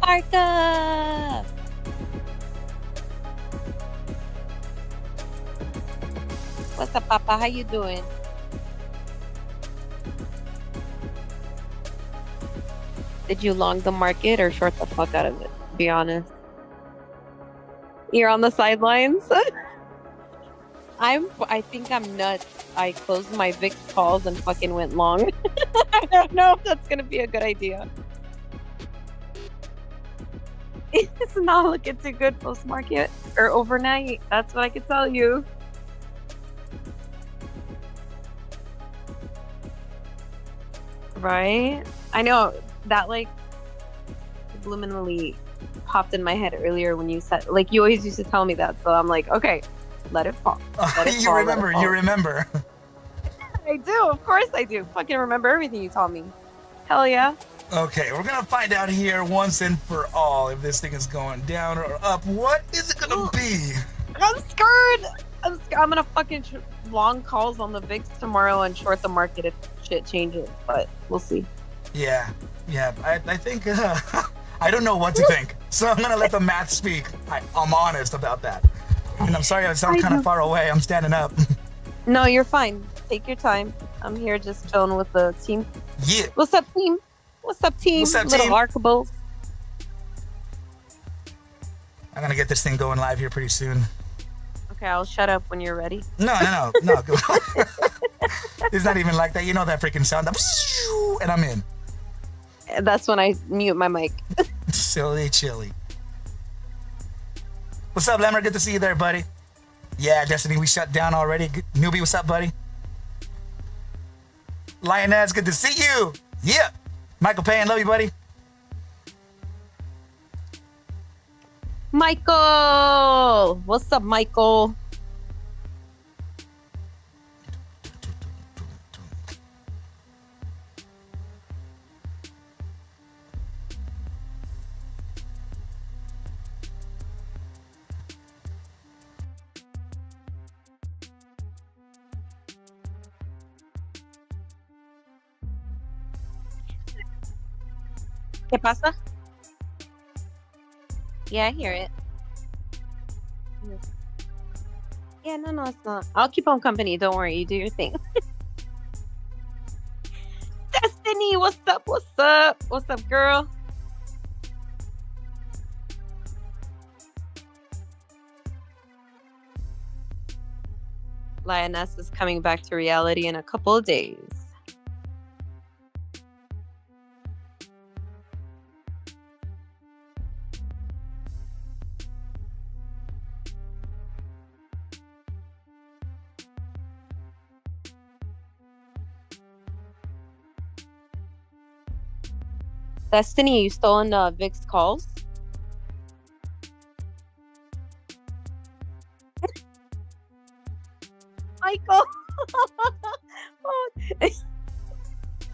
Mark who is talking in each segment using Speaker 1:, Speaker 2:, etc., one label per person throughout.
Speaker 1: Arca! What's up, Papa? How you doing? Did you long the market or short the fuck out of it? Be honest. You're on the sidelines? I think I'm nuts. I closed my VIX calls and fucking went long. I don't know if that's gonna be a good idea. It's not looking too good post-market or overnight. That's what I can tell you. Right? I know that like subliminally popped in my head earlier when you said, like, you always used to tell me that. So I'm like, okay, let it fall. Let it
Speaker 2: You
Speaker 1: fall,
Speaker 2: remember,
Speaker 1: let it fall.
Speaker 2: you remember.
Speaker 1: I do, of course I do. Fucking remember everything you taught me. Hell yeah.
Speaker 2: Okay, we're gonna find out here once and for all if this thing is going down or up. What is it gonna be?
Speaker 1: I'm scared. I'm gonna fucking long calls on the VIX tomorrow and short the market if shit changes, but we'll see.
Speaker 2: Yeah. I think I don't know what to think, so I'm gonna let the math speak. I'm honest about that, and I'm sorry I sound kind of far away. I'm standing up.
Speaker 1: No, you're fine. Take your time. I'm here just chilling with the team.
Speaker 2: Yeah.
Speaker 1: What's up, team? What's up, team?
Speaker 2: What's up,
Speaker 1: Little
Speaker 2: team?
Speaker 1: ARCABULLS.
Speaker 2: I'm gonna get this thing going live here pretty soon.
Speaker 1: Okay, I'll shut up when you're ready.
Speaker 2: No. It's not even like that. You know that freaking sound. And I'm in.
Speaker 1: That's when I mute my mic.
Speaker 2: Silly chilly. What's up, Lemmer? Good to see you there, buddy. Yeah, Destiny, we shut down already. Newbie, what's up, buddy? Lioness, good to see you. Yeah. Michael Payne, love you, buddy.
Speaker 1: Michael! What's up, Michael? ¿Qué pasa? Yeah, I hear it. Yeah, no, it's not. I'll keep on company. Don't worry. You do your thing. Destiny, what's up? What's up? What's up, girl? Lioness is coming back to reality in a couple of days. Destiny, you stolen VIX calls? Michael! Oh.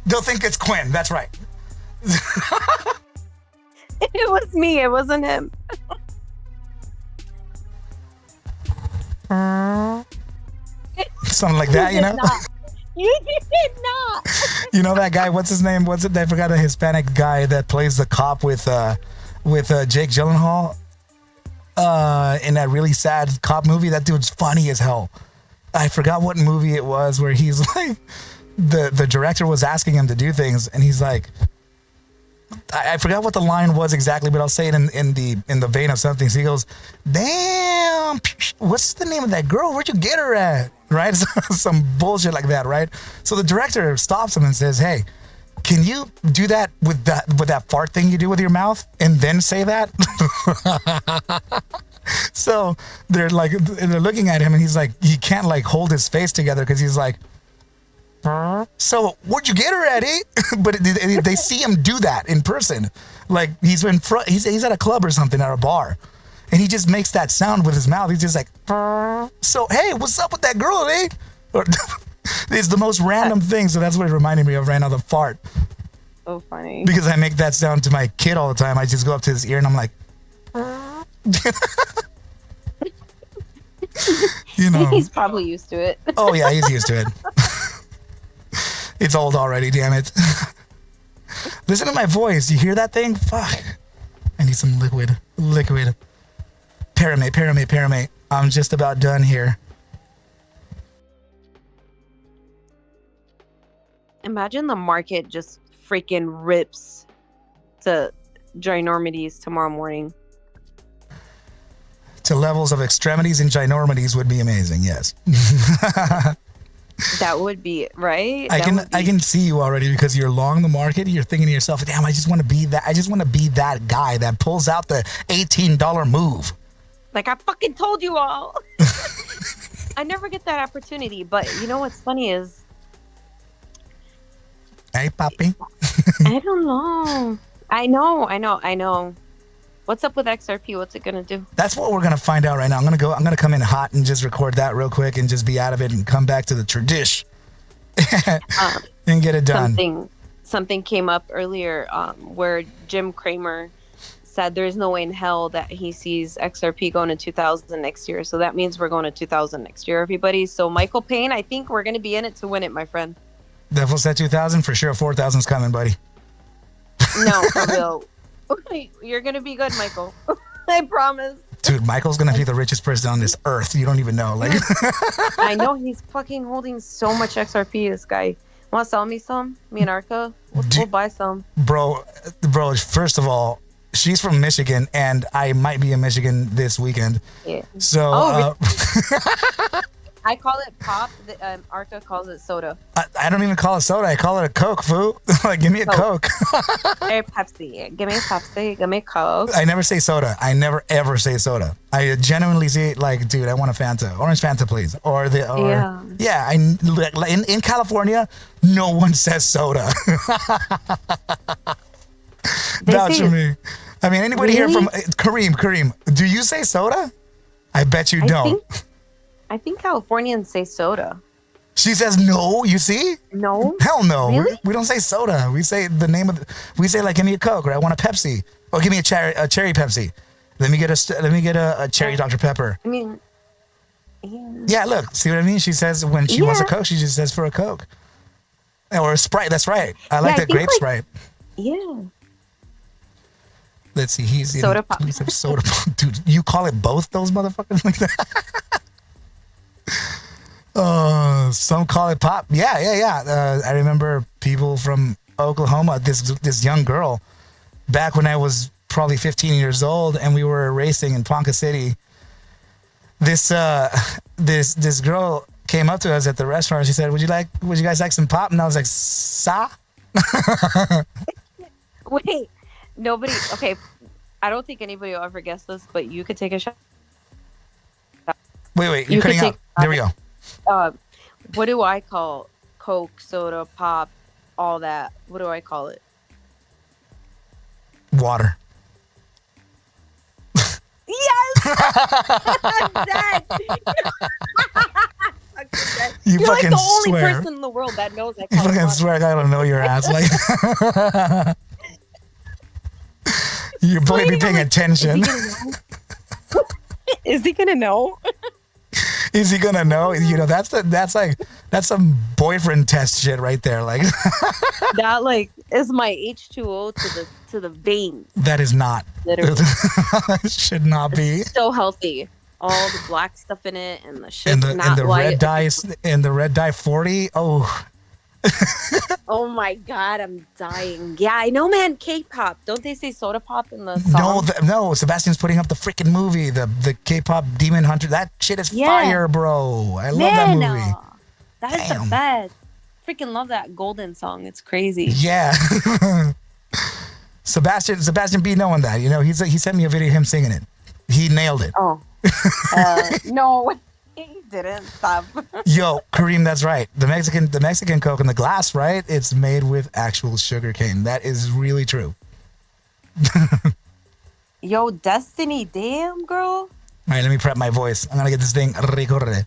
Speaker 2: They'll think it's Quinn. That's right.
Speaker 1: It was me. It wasn't him.
Speaker 2: Something like that, you know?
Speaker 1: You did not.
Speaker 2: You know that guy? What's his name? What's it? I forgot, a Hispanic guy that plays the cop with Jake Gyllenhaal in that really sad cop movie. That dude's funny as hell. I forgot what movie it was where he's like, the director was asking him to do things, and he's like, I forgot what the line was exactly, but I'll say it in the vein of something. So he goes, "Damn, what's the name of that girl? Where'd you get her at?" Right? Some bullshit like that, right? So the director stops him and says, "Hey, can you do that with that fart thing you do with your mouth and then say that?" So they're looking at him, and he's like, he can't like hold his face together because he's like, "So where'd you get her at, eh?" But they see him do that in person. Like he's in front, he's at a club or something, at a bar, and he just makes that sound with his mouth. He's just like, "So hey, what's up with that girl, eh?" It's the most random thing. So that's what it reminded me of right now, the fart.
Speaker 1: So funny.
Speaker 2: Because I make that sound to my kid all the time. I just go up to his ear and I'm like, You know.
Speaker 1: He's probably used to it.
Speaker 2: Oh yeah, he's used to it. It's old already, damn it. Listen to my voice. You hear that thing? Fuck. I need some liquid. Paramate. I'm just about done here.
Speaker 1: Imagine the market just freaking rips to ginormities tomorrow morning.
Speaker 2: To levels of extremities and ginormities would be amazing, yes.
Speaker 1: That would be right.
Speaker 2: I can see you already because you're long the market. You're thinking to yourself, damn, I just want to be that guy that pulls out the $18 move.
Speaker 1: Like I fucking told you all. I never get that opportunity. But you know what's funny is,
Speaker 2: hey, Poppy.
Speaker 1: I don't know. I know. What's up with XRP? What's it gonna do?
Speaker 2: That's what we're gonna find out right now. I'm gonna come in hot and just record that real quick and just be out of it and come back to the tradition and get it done.
Speaker 1: Something came up earlier where Jim Cramer said there's no way in hell that he sees XRP going to 2000 next year. So that means we're going to 2000 next year, everybody. So Michael Payne, I think we're gonna be in it to win it, my friend.
Speaker 2: Devil said 2000 for sure. 4000's coming, buddy.
Speaker 1: No, for real. You're gonna be good, Michael. I promise.
Speaker 2: Dude, Michael's gonna be the richest person on this earth. You don't even know. Like,
Speaker 1: I know he's fucking holding so much XRP. This guy. Want to sell me some? Me and Arca, we'll buy some.
Speaker 2: Bro. First of all, she's from Michigan, and I might be in Michigan this weekend.
Speaker 1: Yeah.
Speaker 2: So.
Speaker 1: I call it pop. Arca calls it soda.
Speaker 2: I don't even call it soda. I call it a Coke, fool. Like, give me a Coke.
Speaker 1: Or Pepsi. Give me a Pepsi. Give me a Coke.
Speaker 2: I never say soda. I never ever say soda. I genuinely say, like, dude, I want a Fanta. Orange Fanta, please. Yeah. In California, no one says soda. Vouch for me. I mean, anybody here from Kareem, do you say soda? I bet you don't.
Speaker 1: I think Californians say soda.
Speaker 2: She says no. You see?
Speaker 1: No.
Speaker 2: Hell no.
Speaker 1: Really?
Speaker 2: We don't say soda. We say the name of. We say, like, give me a Coke, or I want a Pepsi, or give me a cherry Pepsi. Let me get a cherry Dr. Pepper.
Speaker 1: I mean,
Speaker 2: yeah. Look, see what I mean? She says when she wants a Coke, she just says for a Coke, or a Sprite. That's right. I like that grape Sprite.
Speaker 1: Yeah.
Speaker 2: Let's see. He's
Speaker 1: soda pop.
Speaker 2: He said soda pop. Dude, you call it both those motherfuckers like that? Some call it pop. Yeah. I remember people from Oklahoma. This young girl, back when I was probably 15 years old, and we were racing in Ponca City. This girl came up to us at the restaurant. She said, "Would you guys like some pop?" And I was like, "Sa."
Speaker 1: Wait, nobody. Okay, I don't think anybody will ever guess this, but you could take a shot.
Speaker 2: Wait, you're cutting out. There we go.
Speaker 1: What do I call Coke, soda, pop, all that? What do I call it?
Speaker 2: Water.
Speaker 1: Yes! I'm dead.
Speaker 2: You
Speaker 1: You're
Speaker 2: fucking
Speaker 1: like the only
Speaker 2: swear.
Speaker 1: person in the world that knows I
Speaker 2: You
Speaker 1: call it
Speaker 2: fucking
Speaker 1: water.
Speaker 2: swear I don't know your ass. Like, you better be paying attention.
Speaker 1: Is he gonna know?
Speaker 2: Is he gonna know? You know, that's some boyfriend test shit right there. Like,
Speaker 1: That like is my H2O to the veins.
Speaker 2: that is not.
Speaker 1: Literally.
Speaker 2: Should not be.
Speaker 1: So healthy. All the black stuff in it and the shit.
Speaker 2: And the red dye and the red dye 40. Oh.
Speaker 1: Oh my god, I'm dying. Yeah, I know, man. K-pop. Don't they say soda pop in the song?
Speaker 2: No. Sebastian's putting up the freaking movie, the K-pop Demon Hunter. That shit is fire, bro. I love that movie.
Speaker 1: That is the best. Freaking love that golden song. It's crazy.
Speaker 2: Yeah. Sebastian B knowing that. You know, he sent me a video of him singing it. He nailed it.
Speaker 1: Oh. No, he didn't. Stop.
Speaker 2: Yo, Kareem, that's right. The Mexican Coke in the glass, right? It's made with actual sugar cane. That is really true.
Speaker 1: Yo, Destiny, damn, girl.
Speaker 2: All right, let me prep my voice. I'm gonna get this thing recorre.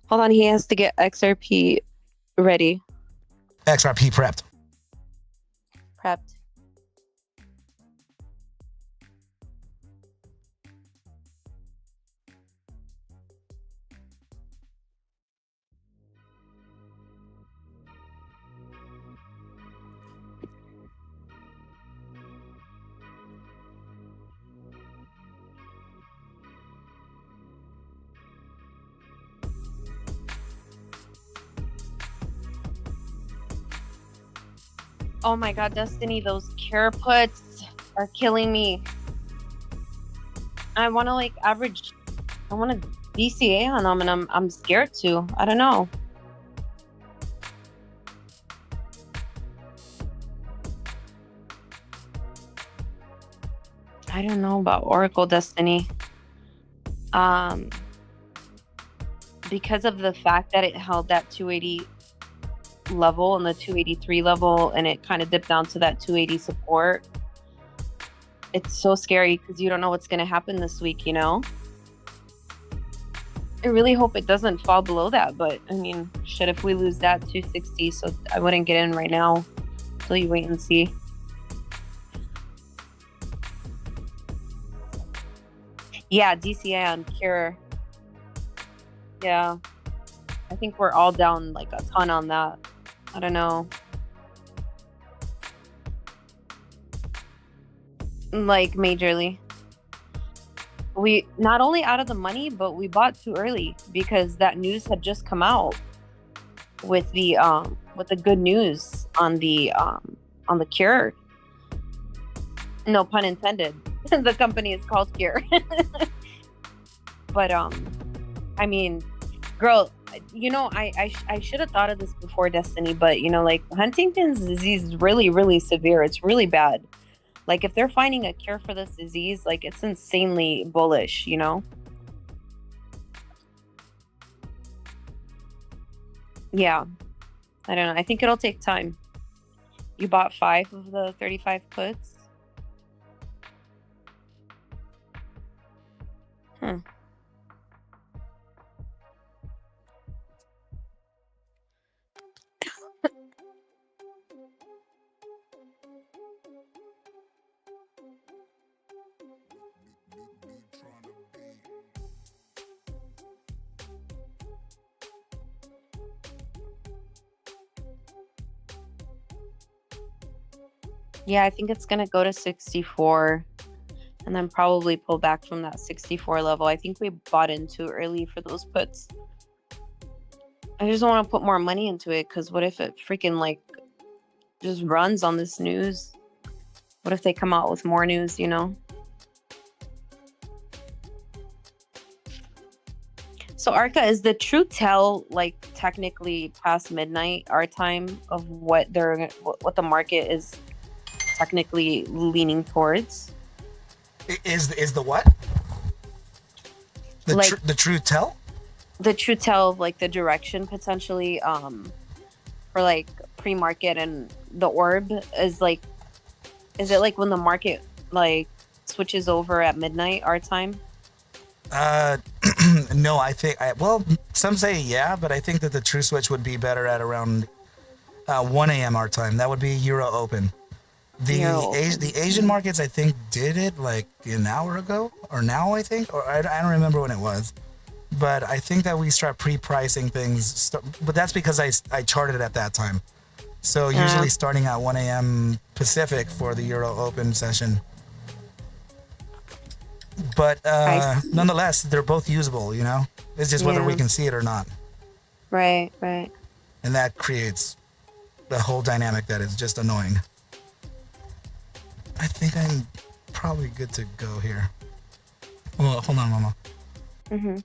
Speaker 1: Hold on, he has to get XRP ready.
Speaker 2: XRP prepped.
Speaker 1: Prepped. Oh my god, Destiny, those care puts are killing me. I want to like average. I want to DCA on them, and I'm scared to. I don't know. I don't know about Oracle Destiny. Um, because of the fact that it held that 280 level and the 283 level, and it kind of dipped down to that 280 support. It's so scary because you don't know what's going to happen this week, you know? I really hope it doesn't fall below that, but I mean, shit, if we lose that 260, so I wouldn't get in right now until you wait and see. Yeah, DCA on Cure. Yeah, I think we're all down like a ton on that. I don't know. Like majorly. We not only out of the money, but we bought too early because that news had just come out with the good news on the Cure. No pun intended. The company is called Cure. But I mean, girl, you know, I should have thought of this before Destiny, but you know, like Huntington's disease is really, really severe. It's really bad. Like if they're finding a cure for this disease, like it's insanely bullish, you know? Yeah. I don't know. I think it'll take time. You bought 5 of the 35 puts? Hmm. Yeah, I think it's gonna go to 64 and then probably pull back from that 64 level. I think we bought in too early for those puts. I just don't want to put more money into it because what if it freaking like just runs on this news? What if they come out with more news, you know? So Arca, is the true tell like technically past midnight our time of what what the market is technically leaning towards?
Speaker 2: Is the what?
Speaker 1: Like
Speaker 2: The true tell?
Speaker 1: the true tell of like the direction potentially for like pre-market and the orb is like, is it like when the market like switches over at midnight our time?
Speaker 2: Uh, no, well, some say yeah, but I think that the true switch would be better at around 1 a.m. our time. That would be Euro Open. The Asian markets, I think, did it like an hour ago or now, I think, or I don't remember when it was. But I think that we start pre-pricing things, but that's because I charted at that time. So
Speaker 1: Yeah.
Speaker 2: usually starting at 1 a.m. Pacific for the Euro Open session. But
Speaker 1: I see.
Speaker 2: nonetheless, they're both usable, you know? It's just whether we
Speaker 1: Yeah.
Speaker 2: can see it or not.
Speaker 1: Right, right.
Speaker 2: And that creates the whole dynamic that is just annoying. I think I'm probably good to go here. Hold on, Mama.
Speaker 1: Mhm.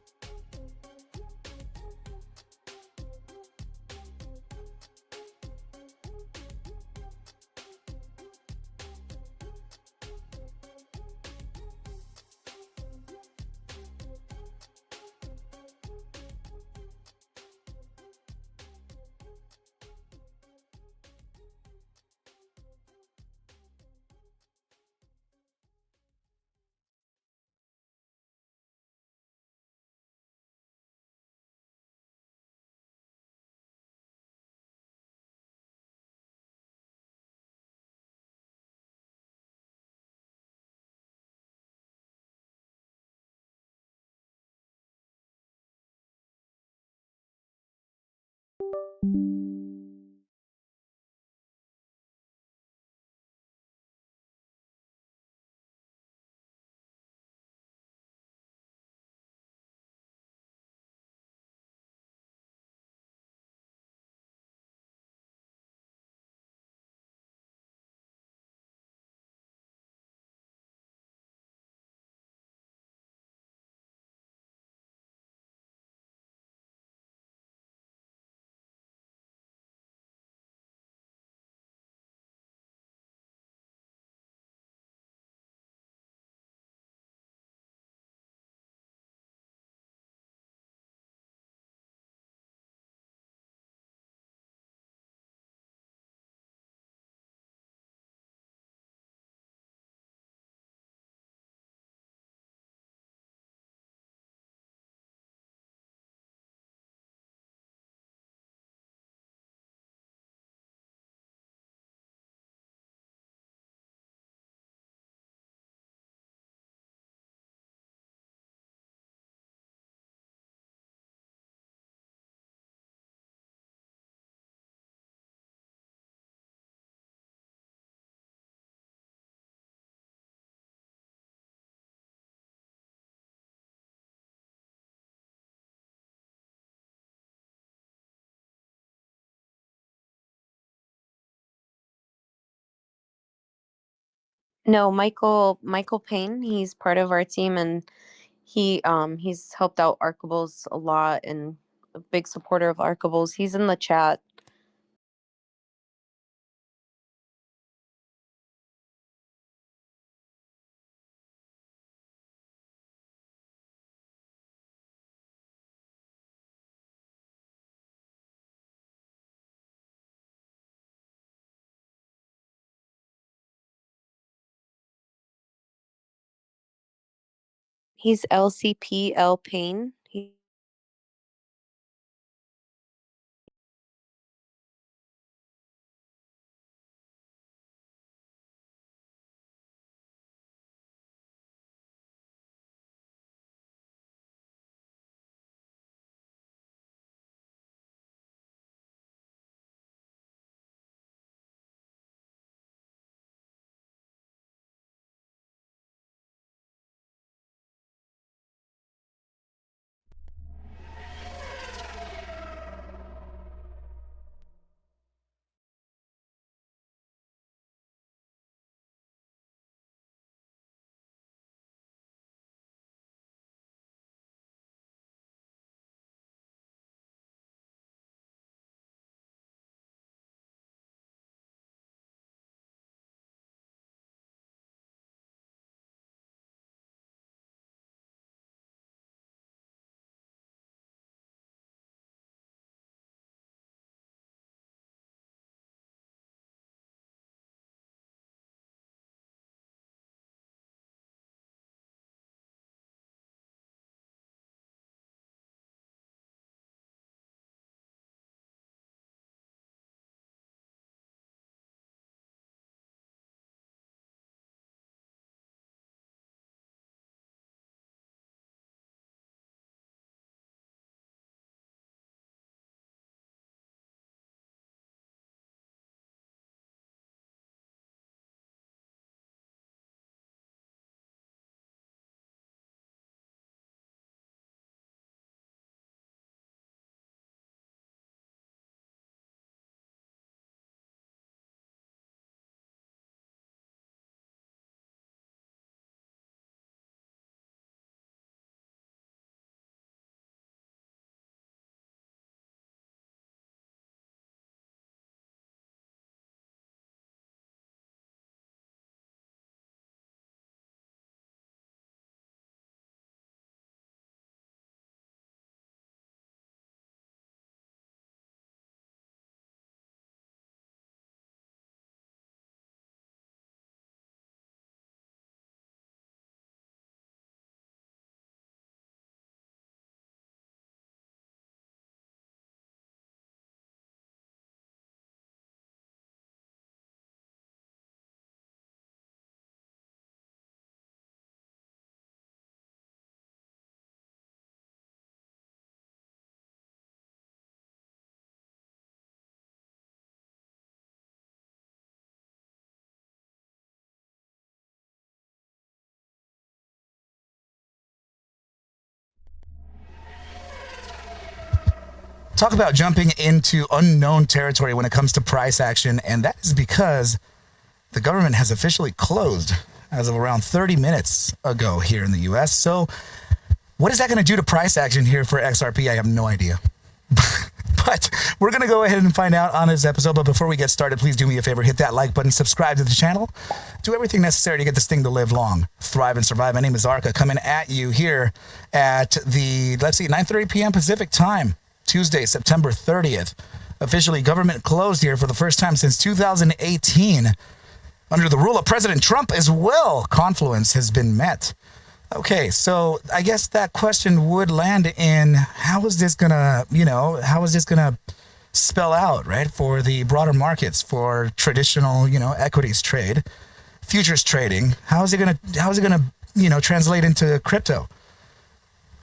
Speaker 1: No, Michael Payne, he's part of our team, and he's helped out ARCABULLS a lot and a big supporter of ARCABULLS. He's in the chat. He's LCPL Payne.
Speaker 2: Talk about jumping into unknown territory when it comes to price action, and that is because the government has officially closed as of around 30 minutes ago here in the US. So, what is that going to do to price action here for XRP? I have no idea. But we're going to go ahead and find out on this episode. But before we get started, please do me a favor, hit that like button, subscribe to the channel, do everything necessary to get this thing to live long, thrive, and survive. My name is Arca, coming at you here at the, 9:30 p.m. Pacific time, Tuesday, September 30th. Officially government closed here for the first time since 2018. Under the rule of President Trump as well, confluence has been met. Okay, so I guess that question would land in how is this gonna, how is this gonna spell out, right, for the broader markets, for traditional, equities trade, futures trading? How is it gonna, translate into crypto?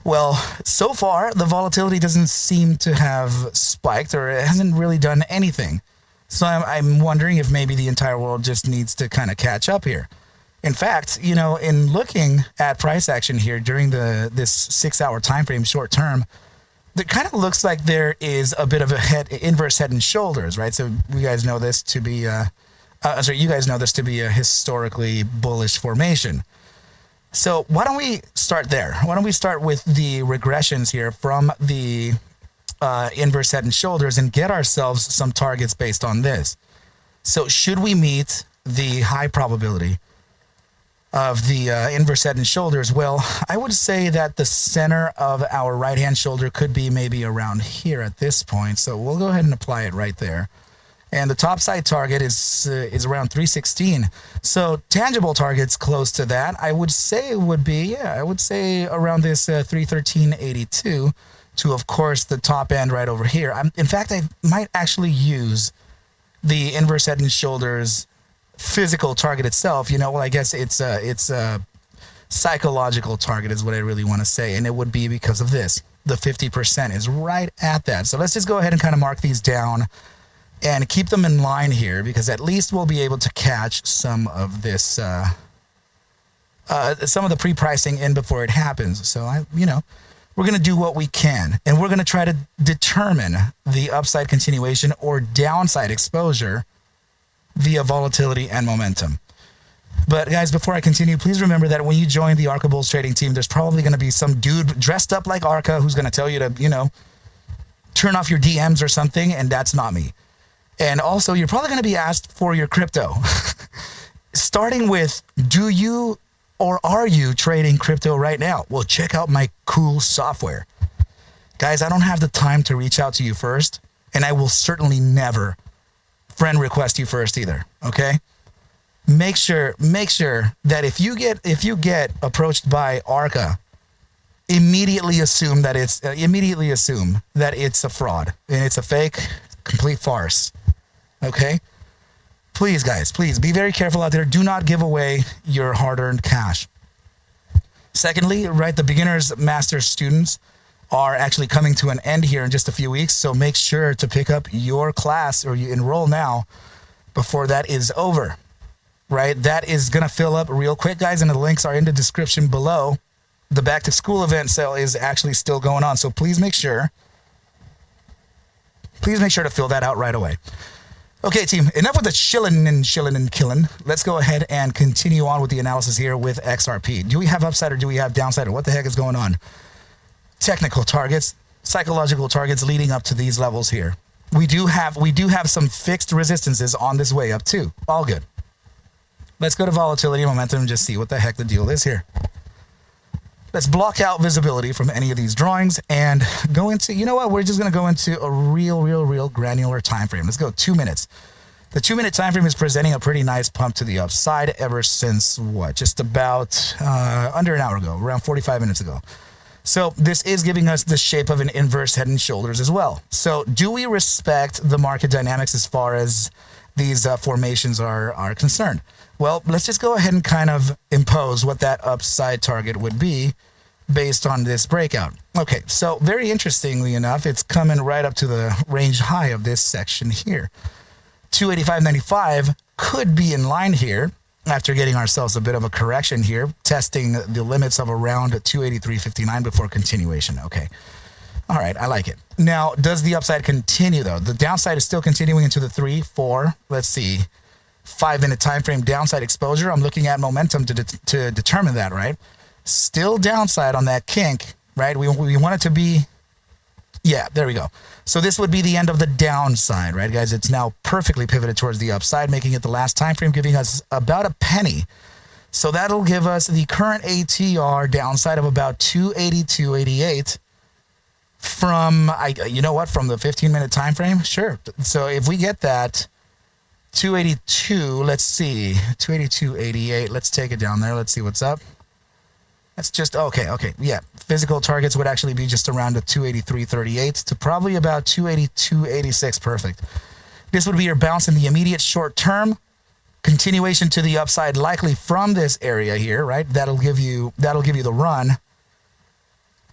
Speaker 2: Well, so far the volatility doesn't seem to have spiked, or it hasn't really done anything. So I'm wondering if maybe the entire world just needs to kind of catch up here. In fact, in looking at price action here during this 6-hour time frame, short term, it kind of looks like there is a bit of a inverse head and shoulders, right? So you guys know this to be sorry, you guys know this to be a historically bullish formation. So why don't we start there? Why don't we start with the regressions here from the inverse head and shoulders and get ourselves some targets based on this. So should we meet the high probability of the inverse head and shoulders? Well, I would say that the center of our right-hand shoulder could be maybe around here at this point. So we'll go ahead and apply it right there. And the top side target is around 316. So tangible targets close to that, I would say would be, yeah, I would say around this 313.82 to, of course, the top end right over here. In fact, I might actually use the inverse head and shoulders physical target itself. You know, well, I guess it's a psychological target is what I really want to say. And it would be because of this. The 50% is right at that. So let's just go ahead and kind of mark these down and keep them in line here, because at least we'll be able to catch some of this, some of the pre-pricing in before it happens. So we're going to do what we can, and we're going to try to determine the upside continuation or downside exposure via volatility and momentum. But guys, before I continue, please remember that when you join the ARCABULLS trading team, there's probably going to be some dude dressed up like Arca who's going to tell you to, turn off your DMs or something, and that's not me. And also, you're probably going to be asked for your crypto. Starting with, do you or are you trading crypto right now? Well, check out my cool software. Guys, I don't have the time to reach out to you first, and I will certainly never friend request you first either, okay? Make sure that if you get approached by Arca, immediately assume that it's a fraud and it's a fake, complete farce. Okay? Please, guys, please be very careful out there. Do not give away your hard-earned cash. Secondly, right, the beginners, masters, students are actually coming to an end here in just a few weeks. So make sure to pick up your class, or you enroll now before that is over, right? That is going to fill up real quick, guys, and the links are in the description below. The back to school event sale is actually still going on. So please make sure to fill that out right away. Okay, team, enough with the shilling and killing. Let's go ahead and continue on with the analysis here with XRP. Do we have upside or do we have downside, or what the heck is going on? Technical targets, psychological targets leading up to these levels here. We do have some fixed resistances on this way up too. All good. Let's go to volatility and momentum and just see what the heck the deal is here. Let's block out visibility from any of these drawings and go into, you know what, we're just going to go into a real granular time frame. Let's go 2 minutes. The 2 minute time frame is presenting a pretty nice pump to the upside ever since what? Just about under an hour ago, around 45 minutes ago. So this is giving us the shape of an inverse head and shoulders as well. So do we respect the market dynamics as far as these formations are concerned? Well, let's just go ahead and kind of impose what that upside target would be based on this breakout. Okay, so very interestingly enough, it's coming right up to the range high of this section here. 285.95 could be in line here after getting ourselves a bit of a correction here, testing the limits of around 283.59 before continuation. Okay. All right, I like it. Now, does the upside continue though? The downside is still continuing into the 3, 4, let's see, 5 minute time frame downside exposure. I'm looking at momentum to determine that, right? Still downside on that kink, right? We want it to be, yeah, there we go. So this would be the end of the downside, right, guys? It's now perfectly pivoted towards the upside, making it the last time frame, giving us about a penny. So that'll give us the current ATR downside of about 282.88 from, you know what, from the 15-minute time frame? Sure. So if we get that 282, let's see, 282.88, let's take it down there. Let's see what's up. That's just, okay, yeah. Physical targets would actually be just around a 283.38 to probably about 282.86, perfect. This would be your bounce in the immediate short term. Continuation to the upside, likely from this area here, right? That'll give you the run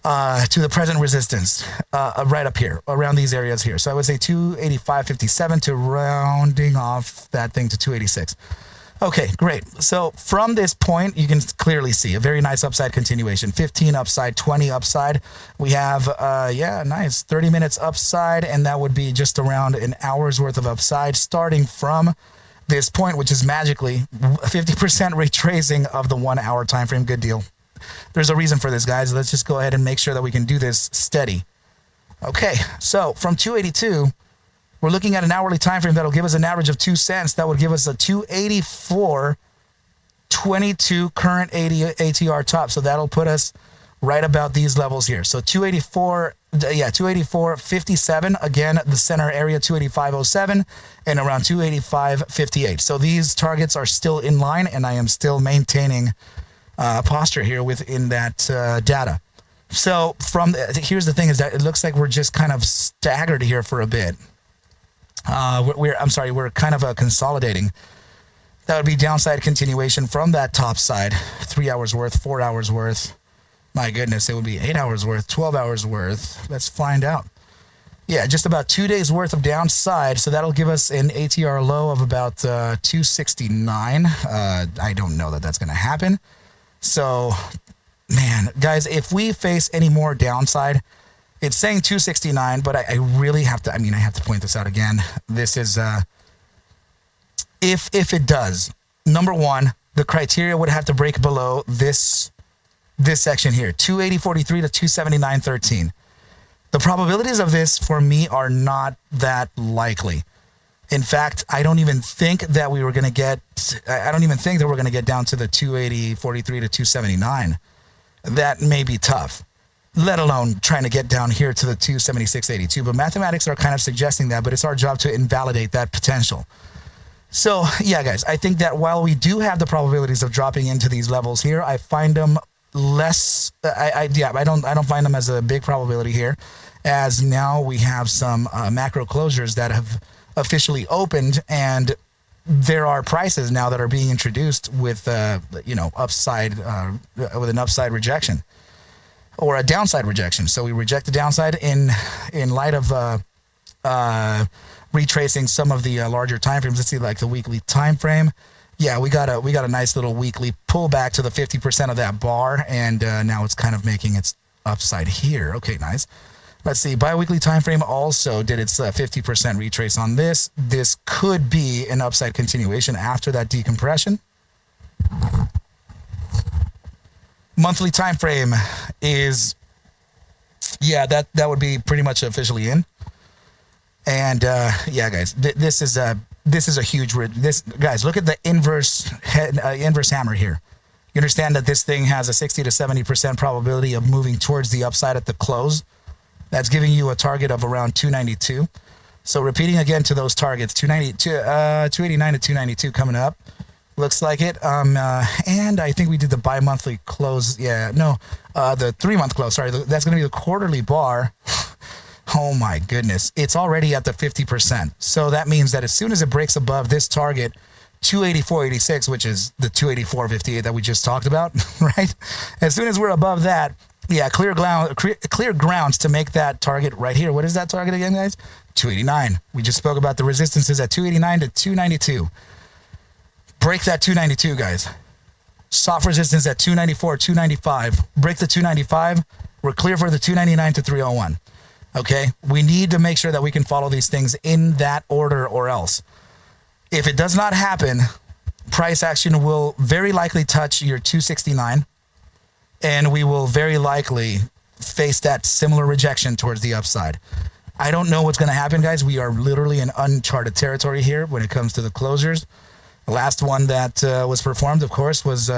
Speaker 2: to the present resistance right up here, around these areas here. So I would say 285.57 to rounding off that thing to 286. Okay, great. So from this point, you can clearly see a very nice upside continuation. 15 upside, 20 upside. We have, yeah, nice 30 minutes upside, and that would be just around an hour's worth of upside starting from this point, which is magically 50% retracing of the 1 hour time frame. Good deal. There's a reason for this, guys. Let's just go ahead and make sure that we can do this steady. Okay, so from 282, we're looking at an hourly time frame that'll give us an average of 2 cents. That would give us a 284.22 current ATR top. So that'll put us right about these levels here. So 284.57. Again, the center area 285.07 and around 285.58. So these targets are still in line, and I am still maintaining posture here within that data. So here's the thing is that it looks like we're just kind of staggered here for a bit. We're kind of consolidating. That would be downside continuation from that top side. 3 hours worth, 4 hours worth. My goodness, it would be 8 hours worth, 12 hours worth. Let's find out. Yeah, just about 2 days worth of downside. So that'll give us an ATR low of about 269. I don't know that that's going to happen. So, man, guys, if we face any more downside, it's saying 269, but I really have to, I have to point this out again. This is, if it does, number one, the criteria would have to break below this section here, 280.43 to 279.13. The probabilities of this for me are not that likely. In fact, I don't even think that we're going to get down to the 280.43 to 279. That may be tough, let alone trying to get down here to the 276.82. But mathematics are kind of suggesting that, but it's our job to invalidate that potential. So yeah, guys, I think that while we do have the probabilities of dropping into these levels here, I find them less. I don't find them as a big probability here, as now we have some macro closures that have officially opened, and there are prices now that are being introduced with upside with an upside rejection or a downside rejection. So we reject the downside in light of retracing some of the larger time frames. Let's see, like the weekly time frame. Yeah, we got a nice little weekly pullback to the 50% of that bar, and now it's kind of making its upside here. Okay, nice. Let's see, bi-weekly time frame also did its 50% retrace on this. This could be an upside continuation after that decompression. Monthly time frame is, yeah, that would be pretty much officially in. And yeah, guys, this is a huge. Guys, look at the inverse hammer here. You understand that this thing has a 60 to 70% probability of moving towards the upside at the close. That's giving you a target of around 292. So repeating again to those targets, 289 to 292 coming up. Looks like it. And I think we did the bi-monthly close. Yeah, no, the 3-month close. Sorry, that's going to be the quarterly bar. Oh my goodness. It's already at the 50%. So that means that as soon as it breaks above this target, 284.86, which is the 284.58 that we just talked about, right? As soon as we're above that, yeah, clear grounds to make that target right here. What is that target again, guys? 289. We just spoke about the resistances at 289 to 292. Break that 292, guys. Soft resistance at 294, 295. Break the 295. We're clear for the 299 to 301. Okay? We need to make sure that we can follow these things in that order, or else. If it does not happen, price action will very likely touch your 269. And we will very likely face that similar rejection towards the upside. I don't know what's going to happen, guys. We are literally in uncharted territory here when it comes to the closures. The last one that was performed, of course, was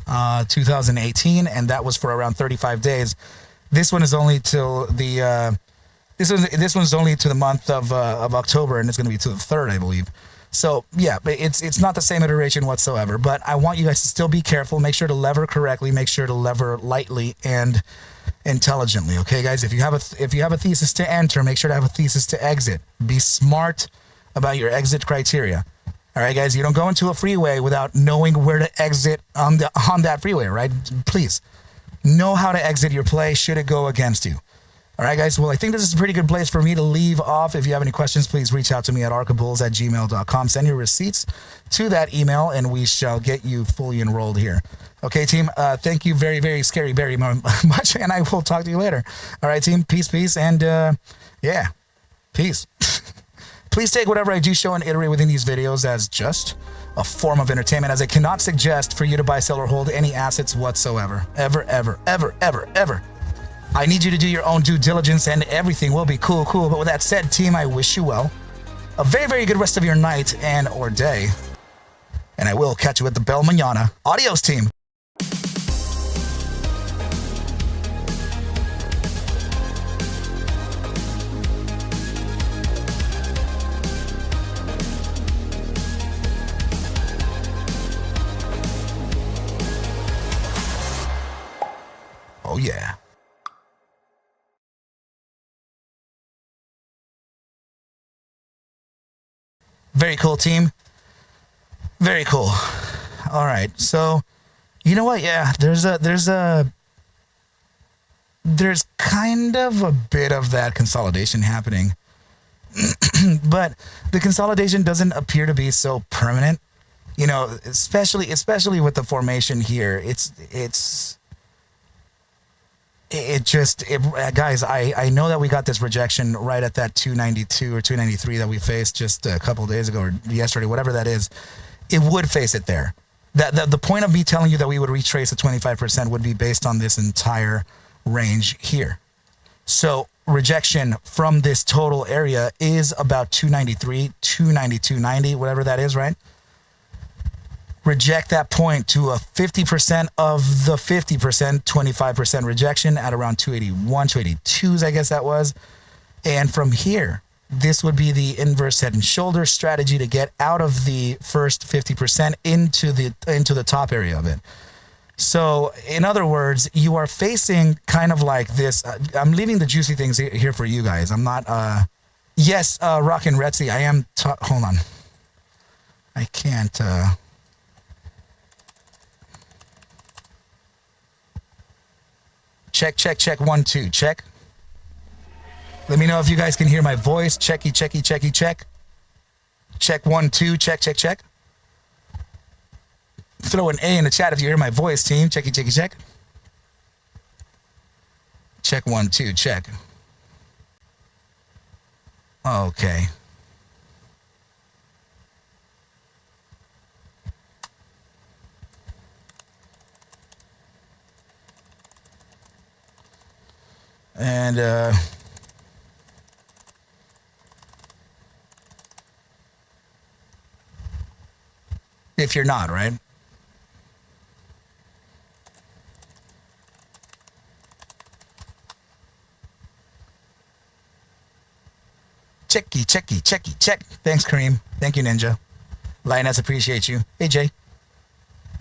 Speaker 2: 2018, and that was for around 35 days. This one is only till the this one's only to the month of October, and it's going to be to the 3rd, I believe. So yeah, but it's not the same iteration whatsoever. But I want you guys to still be careful. Make sure to lever correctly. Make sure to lever lightly and intelligently. Okay, guys. If you have a thesis to enter, make sure to have a thesis to exit. Be smart about your exit criteria. All right, guys. You don't go into a freeway without knowing where to exit on that freeway. Right? Please know how to exit your play should it go against you. All right, guys. Well, I think this is a pretty good place for me to leave off. If you have any questions, please reach out to me at arcabulls@gmail.com. Send your receipts to that email, and we shall get you fully enrolled here. Okay, team. Thank you very, very scary, very much, and I will talk to you later. All right, team. Peace, and yeah, peace. Please take whatever I do show and iterate within these videos as just a form of entertainment, as I cannot suggest for you to buy, sell, or hold any assets whatsoever. Ever, ever, ever, ever, ever. I need you to do your own due diligence and everything will be cool. But with that said, team, I wish you well. A very, very good rest of your night and or day. And I will catch you at the bell mañana. Adios, team. Oh, yeah. Very cool, team. Very cool. All right. So, you know what? Yeah, there's kind of a bit of that consolidation happening. But the consolidation doesn't appear to be so permanent. You know, especially with the formation here. Guys, I know that we got this rejection right at that 292 or 293 that we faced just a couple of days ago or yesterday, whatever that is. It would face it there. The point of me telling you that we would retrace the 25% would be based on this entire range here. So rejection from this total area is about 293, 292.90, whatever that is, right? Reject that point to a 50% of the 50%, 25% rejection at around 281, 282s, I guess that was. And from here, this would be the inverse head and shoulder strategy to get out of the first 50% into the top area of it. So in other words, you are facing kind of like this. I'm leaving the juicy things here for you guys. I'm not, yes, Rockin' Retsy, I am, hold on. I can't, check, 1, 2, check. Let me know if you guys can hear my voice. Check. Check, 1, 2, check. Throw an A in the chat if you hear my voice, team. Check. Check, 1, 2, check. Okay. And if you're not, right? Check. Thanks, Kareem. Thank you, Ninja. Lioness, appreciate you. Hey, Jay.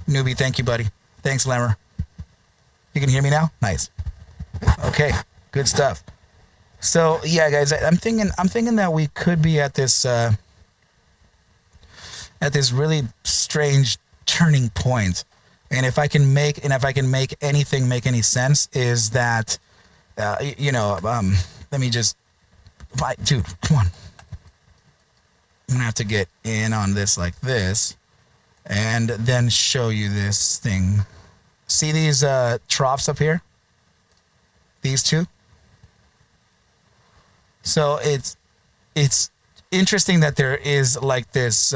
Speaker 2: Newbie, thank you, buddy. Thanks, Lemmer. You can hear me now? Nice. Okay, good stuff. So yeah, guys, I'm thinking that we could be at this really strange turning point. And if I can make anything make any sense, is that let me just, dude, come on. I'm gonna have to get in on this like this, and then show you this thing. See these troughs up here? These two. So it's interesting that there is like this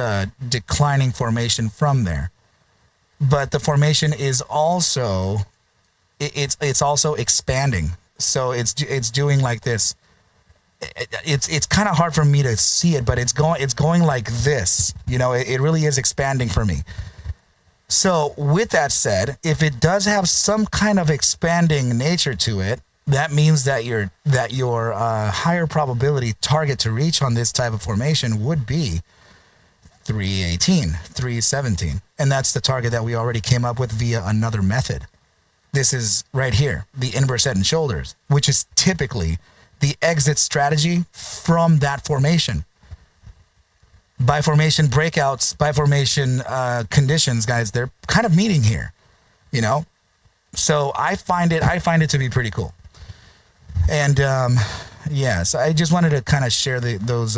Speaker 2: declining formation from there, but the formation is also it's also expanding. So it's doing like this. It's kind of hard for me to see it, but it's going like this. You know, it really is expanding for me. So with that said, if it does have some kind of expanding nature to it, that means that your higher probability target to reach on this type of formation would be 318, 317. And that's the target that we already came up with via another method. This is right here, the inverse head and shoulders, which is typically the exit strategy from that formation. By formation breakouts, by formation conditions, guys, they're kind of meeting here, you know? So I find it to be pretty cool. And yeah, so I just wanted to kind of share those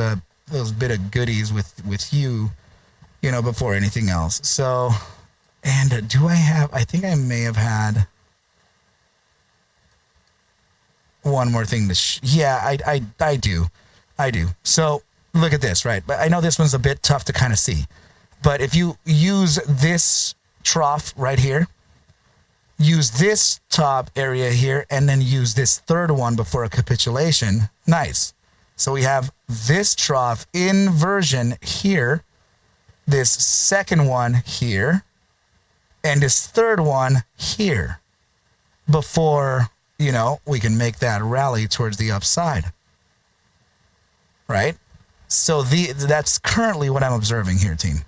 Speaker 2: bit of goodies with you, you know, before anything else. So, and I think I may have had one more thing to yeah, I do. So look at this, right? But I know this one's a bit tough to kind of see. But if you use this trough right here, use this top area here, and then use this third one before a capitulation, nice. So we have this trough inversion here, this second one here, and this third one here before, you know, we can make that rally towards the upside, right? So that's currently what I'm observing here, team.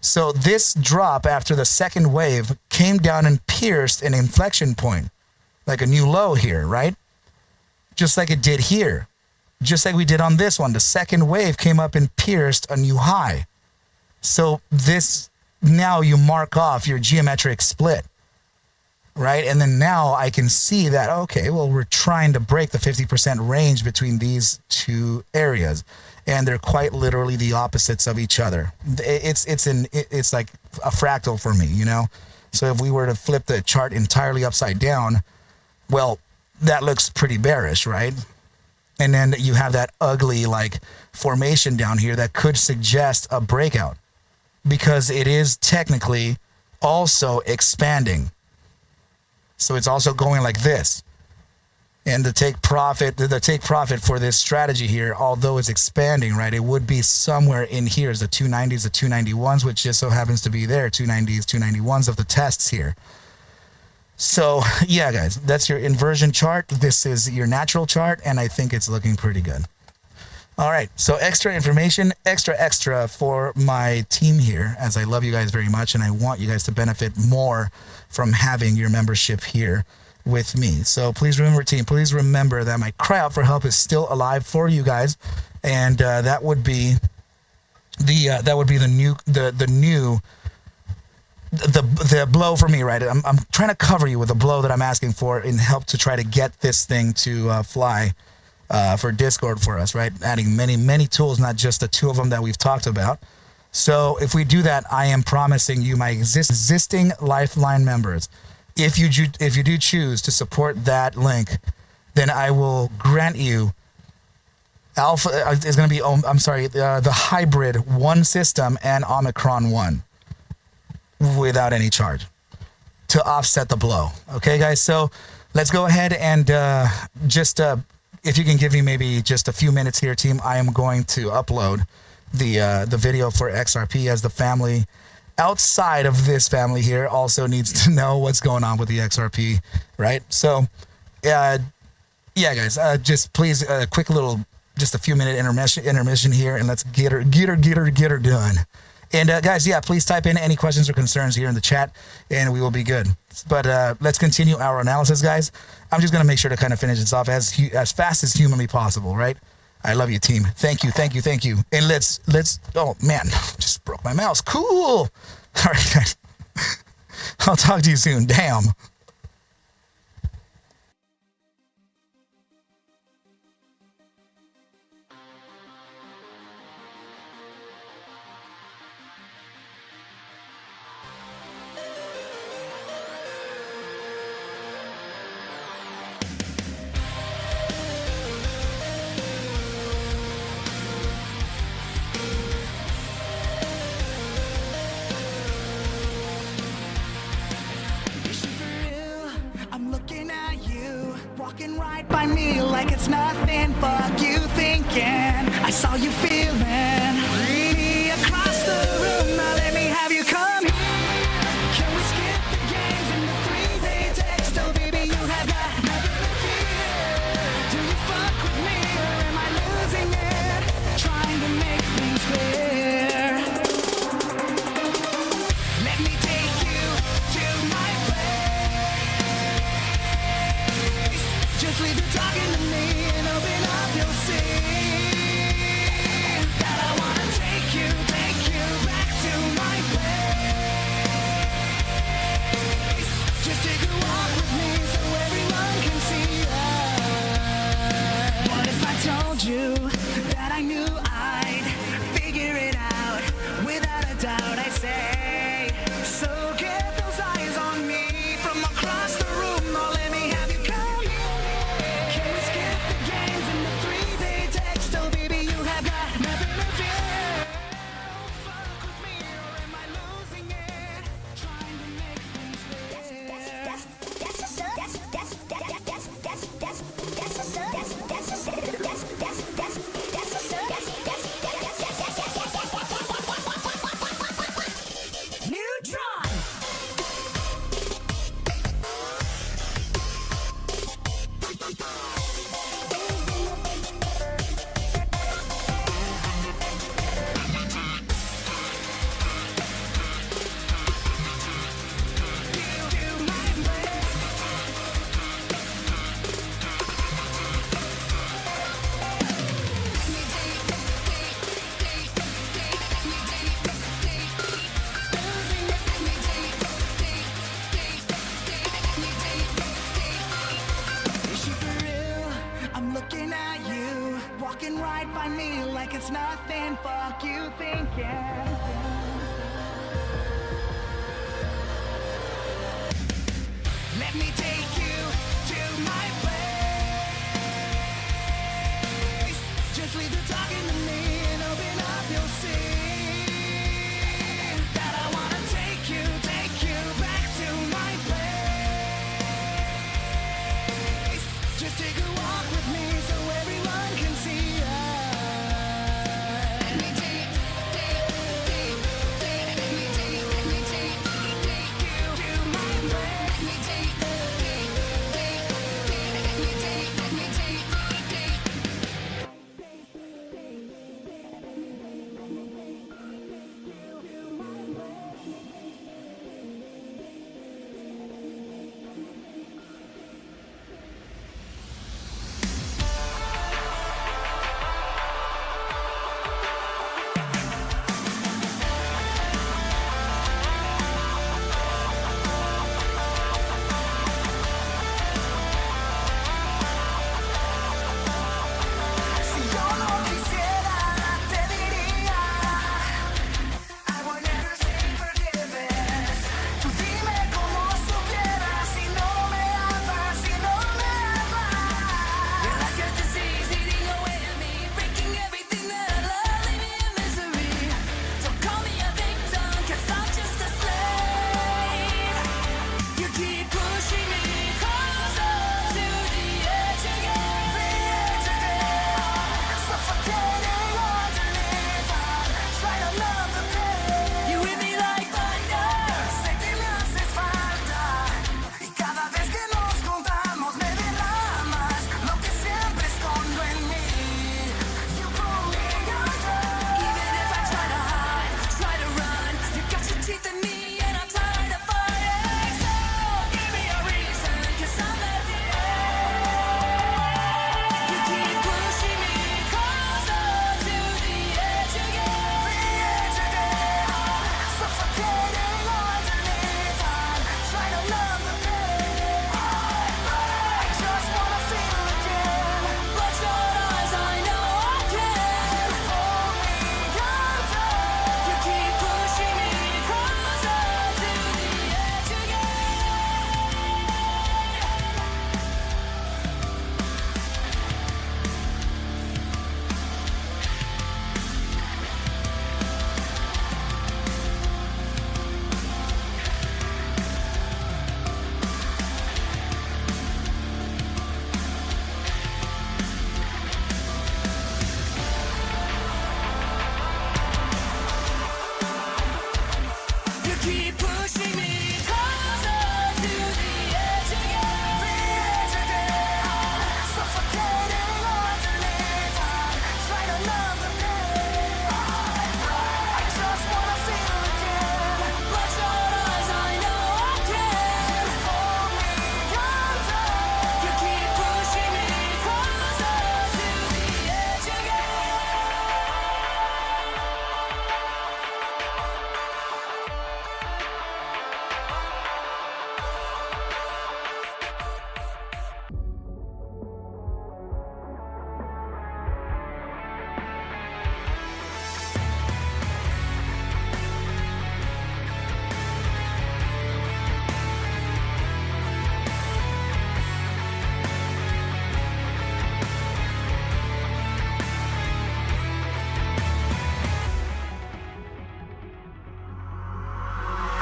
Speaker 2: So this drop after the second wave came down and pierced an inflection point, like a new low here, right? Just like it did here. Just like we did on this one. The second wave came up and pierced a new high. So this, now you mark off your geometric split, right? And then now I can see that, okay, well, we're trying to break the 50% range between these two areas. And they're quite literally the opposites of each other. It's like a fractal for me, you know? So if we were to flip the chart entirely upside down, well, that looks pretty bearish, right? And then you have that ugly like formation down here that could suggest a breakout because it is technically also expanding. So it's also going like this. And the take profit for this strategy here, although it's expanding, right, it would be somewhere in here is the 290s, the 291s, which just so happens to be there, 290s, 291s of the tests here. So yeah, guys, that's your inversion chart. This is your natural chart, and I think it's looking pretty good. All right, so extra information, extra for my team here, as I love you guys very much, and I want you guys to benefit more from having your membership here with me. So please remember, team, please remember that my cry out for help is still alive for you guys, and that would be the blow for me, right? I'm trying to cover you with a blow that I'm asking for and help to try to get this thing to fly for Discord for us, right? Adding many tools, not just the two of them that we've talked about. So if we do that, I am promising you, my existing Lifeline members, if you do choose to support that link, then I will grant you Alpha is going to be, the hybrid 1 system and Omicron 1 without any charge to offset the blow. Okay, guys? So let's go ahead and if you can give me maybe just a few minutes here, team, I am going to upload the video for XRP, as the family outside of this family here also needs to know what's going on with the XRP, right? So, yeah, guys, just please, quick little, just a few minute intermission here, and let's get her done. And guys, yeah, please type in any questions or concerns here in the chat, and we will be good. But let's continue our analysis, guys. I'm just gonna make sure to kind of finish this off as fast as humanly possible, right? I love you, team. Thank you. And let's. Oh man, just broke my mouse. Cool. All right, guys. I'll talk to you soon. Damn.
Speaker 3: Walking right by me like it's nothing. Fuck you thinking I saw you feeling me across the room. Now let me have you come here. Can we skip the games and the 3-day text? Oh baby, you have got nothing to fear. Do you fuck with me or am I losing it? Trying to make things clear. Let me take you to my place. Just leave you talking to me and open up, you'll see that you thinking? Let me take you to my place. Just leave the talking to me and open up, you'll see that I wanna take you back to my place. Just take a walk with me so everyone can see us. Let me take you to my place. Let me take Si yo no quisiera, te diría I will never say forgiveness. Tú dime cómo supieras si no me amas, si no me amas.
Speaker 4: You're like a disease eating away at me, breaking everything that I love, leaving me in misery. Don't call me a victim, 'cause I'm just a slave. You keep pushing me closer to the edge again.
Speaker 3: Suffocating underneath, try to numb the pain.
Speaker 4: You hit me like thunder.
Speaker 3: Sé que me haces falta y cada vez que nos juntamos me derramas lo que siempre escondo en mí. You pull me under.
Speaker 4: Even if I try to hide, try to run, you got your teeth in me and I'm tired of fighting. So give me a reason, 'cause I'm at the end. You keep pushing me closer to the edge again.
Speaker 3: Suffocating underneath, try to numb the pain. I just wanna feel again.
Speaker 4: Bloodshot eyes, I know I can.
Speaker 3: Pull me under.
Speaker 4: You keep pushing me closer to the edge again. You keep pushing me closer to the edge again.
Speaker 3: Suffocating underneath, try to numb the pain. I just wanna feel again.
Speaker 4: Bloodshot eyes, I know I can.
Speaker 3: Pull me under.
Speaker 4: You keep pushing me closer to the edge again.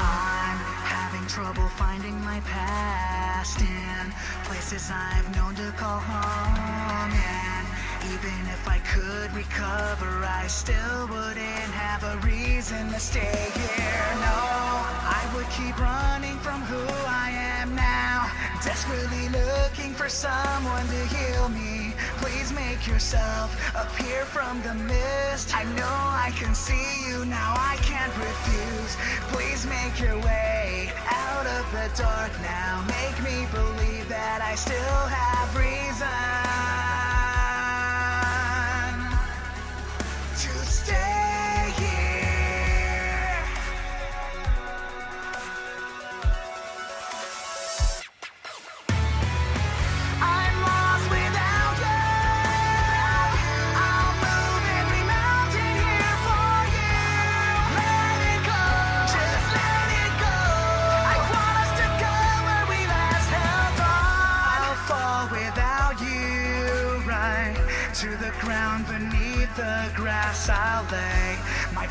Speaker 3: I'm having trouble finding my past in places I've known to call home. And even if I could recover, I still wouldn't have a reason to stay here. No, I would keep running from who I am now, desperately looking for someone to heal me. Please make yourself appear from the mist. I know I can see you now, I can't refuse. Please make your way out of the dark now. Make me believe that I still have reason to stay here. I'm lost without you. I'll move every mountain here for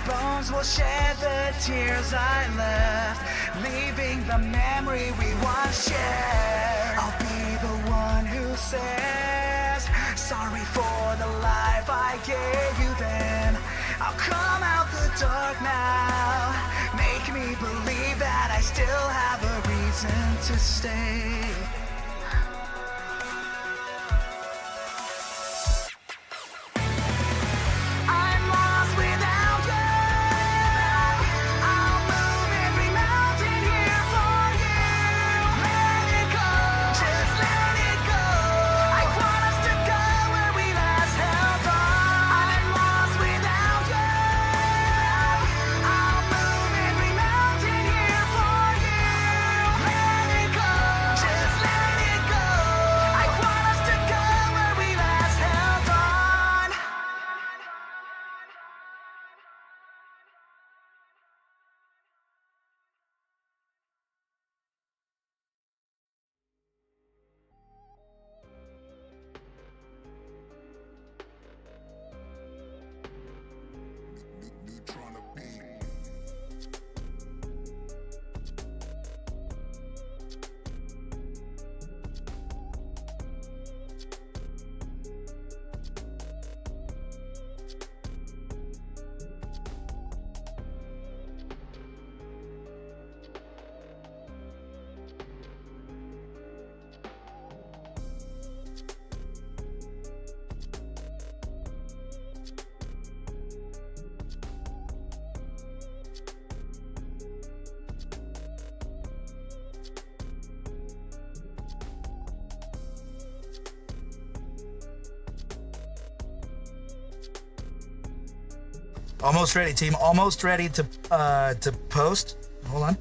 Speaker 3: bones will shed the tears I left, leaving the memory we once shared. I'll be the one who says sorry for the life I gave you then. I'll come out the dark now, make me believe that I still have a reason to stay. I'm lost without you. I'll move every mountain here for you. Let it go, just let it go. I want us to go where we last held on. I'm lost without you. I'll move every mountain here for you. Let it go, just let it go. I want us to go where we last held on.
Speaker 2: Almost ready, team. Almost ready to post. Hold on.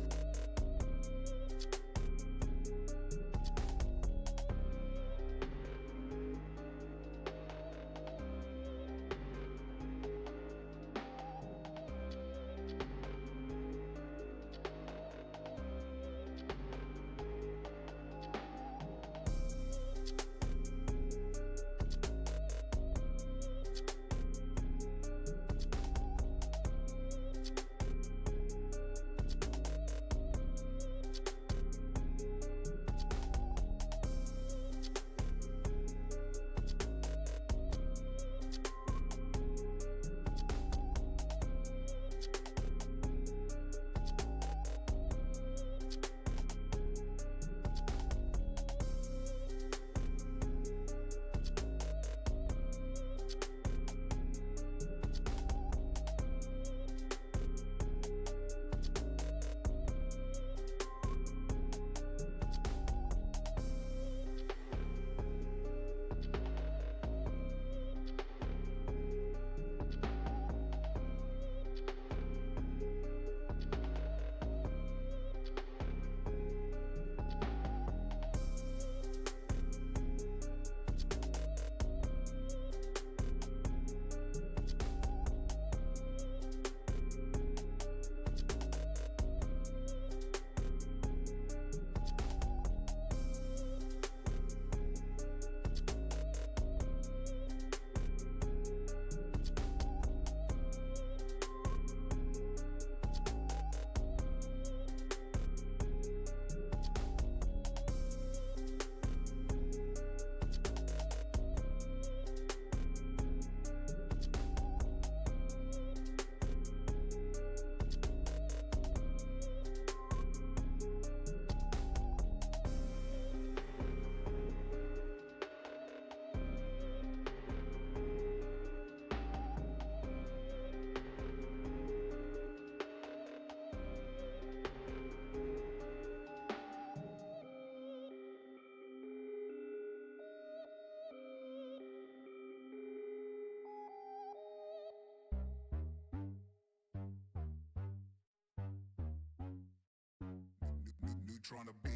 Speaker 5: Trying to be.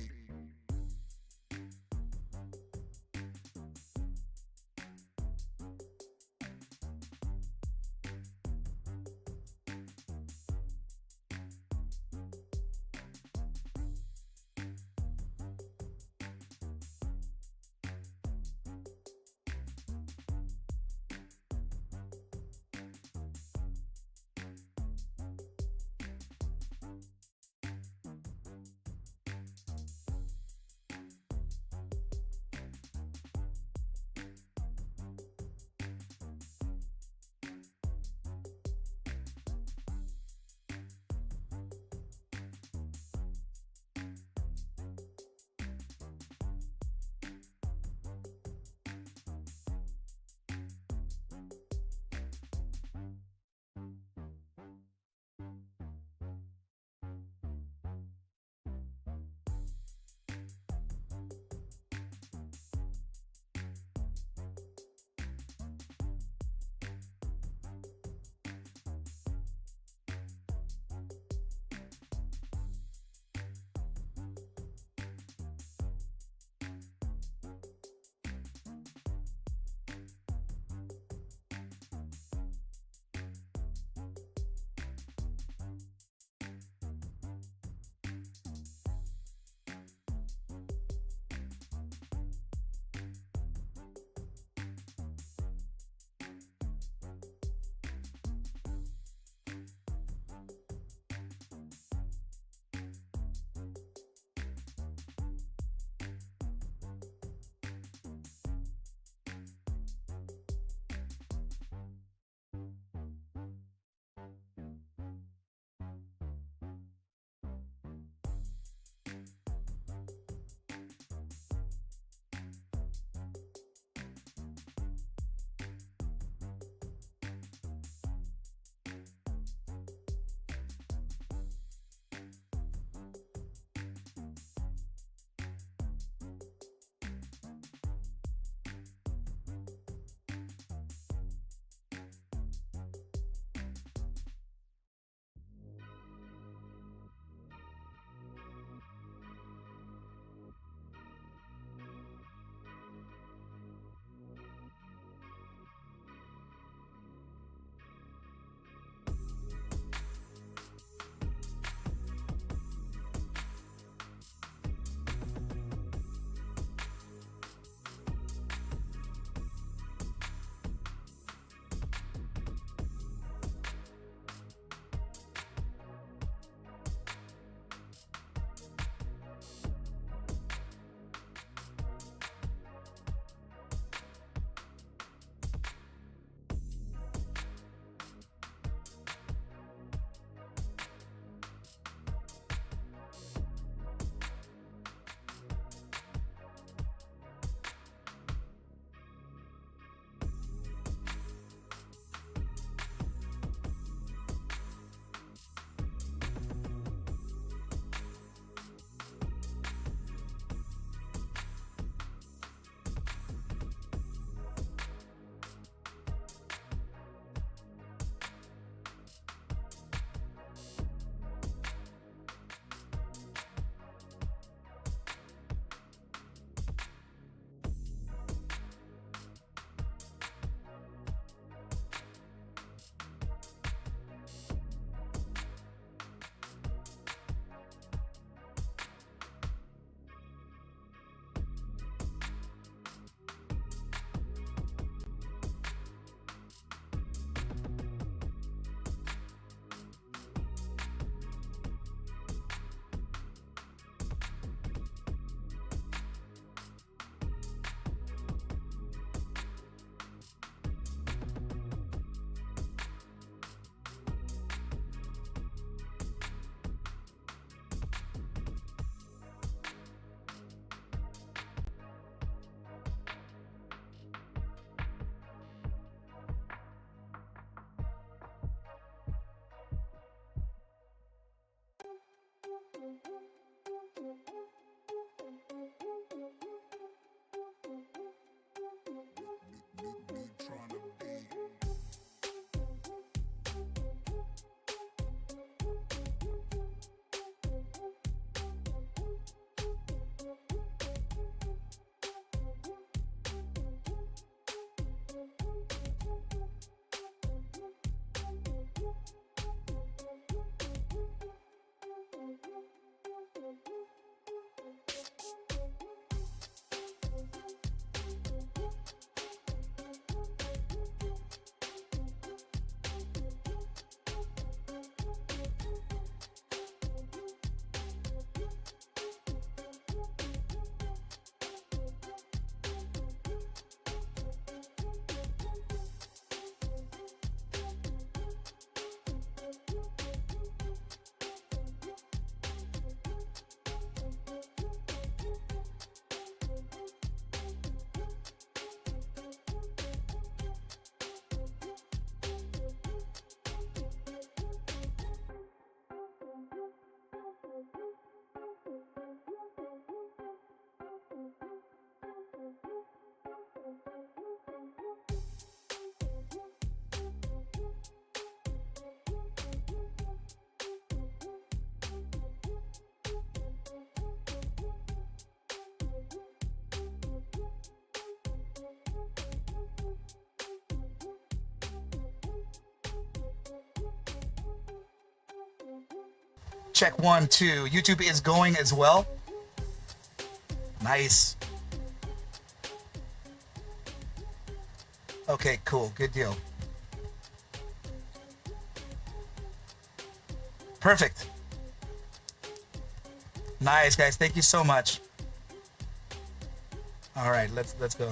Speaker 2: check 1, 2. YouTube is going as well. Nice. Okay, cool. Good deal. Perfect. Nice, guys. Thank you so much. All right, let's go.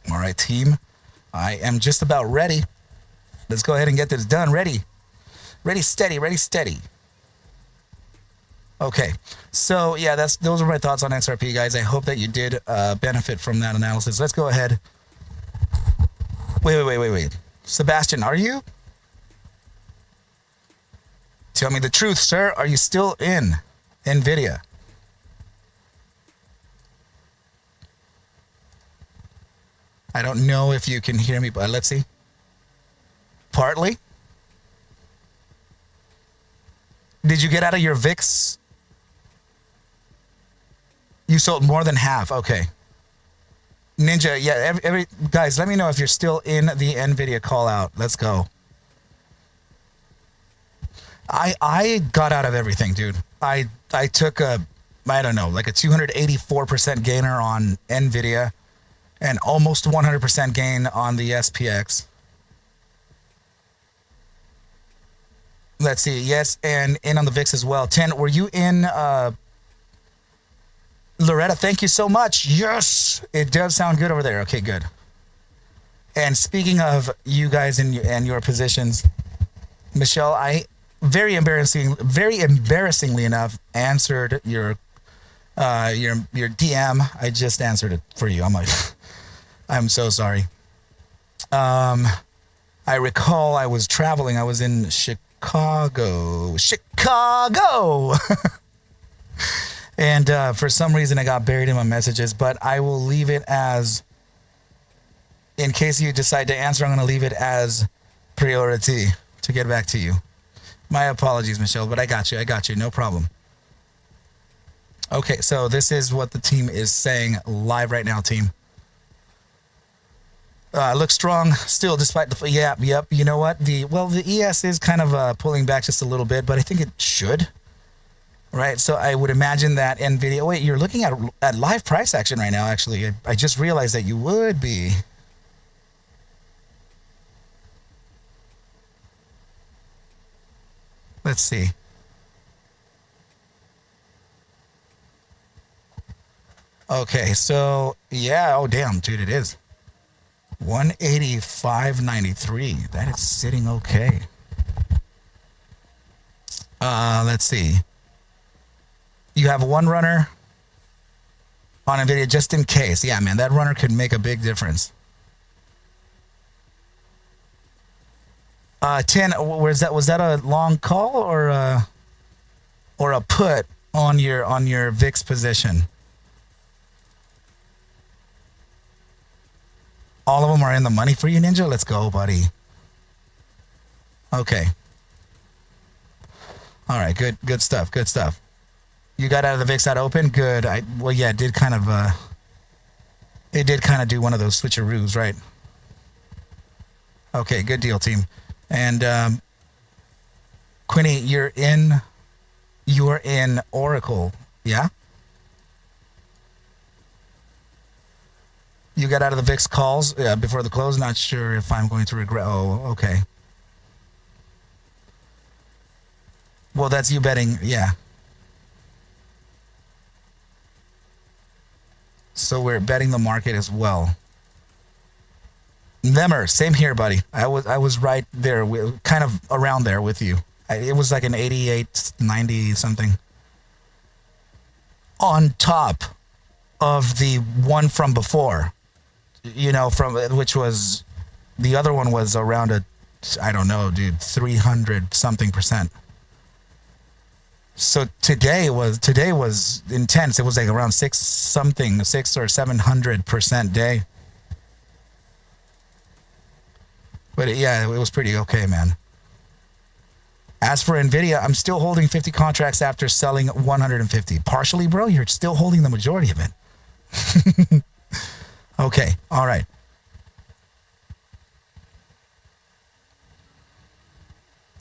Speaker 2: All right, team. I am just about ready. Let's go ahead and get this done. Ready. Ready, steady, ready, steady. Okay. So, yeah, those are my thoughts on XRP, guys. I hope that you did benefit from that analysis. Let's go ahead. Wait. Sebastian, are you? Tell me the truth, sir. Are you still in NVIDIA? I don't know if you can hear me, but let's see. Partly. Did you get out of your VIX? You sold more than half. Okay. Ninja, yeah, every guys, let me know if you're still in the NVIDIA call out. Let's go. I got out of everything, dude. I took I don't know, like a 284% gainer on NVIDIA and almost 100% gain on the SPX. Let's see. Yes, and in on the VIX as well. 10, were you in Loretta, thank you so much. Yes, it does sound good over there. Okay, good. And speaking of you guys and your positions, Michelle, I very embarrassingly enough answered your DM. I just answered it for you. I'm like, I'm so sorry. I recall I was traveling. I was in Chicago. And for some reason, I got buried in my messages, but I will leave it as, in case you decide to answer, I'm going to leave it as priority to get back to you. My apologies, Michelle, but I got you. No problem. Okay, so this is what the team is saying live right now, team. Looks strong still, despite the, yep. You know what? The ES is kind of pulling back just a little bit, but I think it should. Right, so I would imagine that NVIDIA... Wait, you're looking at live price action right now, actually. I just realized that you would be. Let's see. Okay, so yeah, oh damn, dude, it is 185.93. That is sitting okay. Let's see. You have one runner on Nvidia just in case. Yeah, man, that runner could make a big difference. 10. Where's that? Was that a long call or a put on your VIX position? All of them are in the money for you, Ninja. Let's go, buddy. Okay. All right. Good stuff. Good stuff. You got out of the VIX out open. Good. Well, yeah, it did kind of do one of those switcheroos, right? Okay. Good deal, team. And Quinny, you're in Oracle, yeah? You got out of the VIX calls before the close. Not sure if I'm going to regret. Oh, okay. Well, that's you betting, yeah. So we're betting the market as well. Nemer, same here, buddy. I was right there, kind of around there with you. It was like an 88, 90 something. On top of the one from before, you know, from which was the other one was around I don't know, dude, 300 something percent. So today was intense. It was like around 6 or 700% day. But yeah, it was pretty okay, man. As for Nvidia, I'm still holding 50 contracts after selling 150. Partially, bro, you're still holding the majority of it. Okay, all right.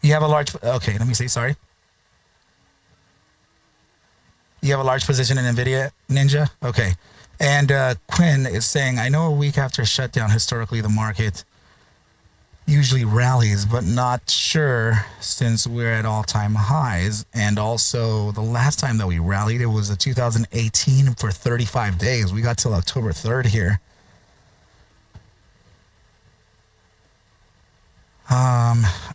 Speaker 2: You have a large, okay, let me see, sorry. You have a large position in Nvidia, Ninja? Okay. And Quinn is saying, I know a week after shutdown, historically the market usually rallies, but not sure since we're at all-time highs. And also, the last time that we rallied, it was 2018 for 35 days. We got till October 3rd here.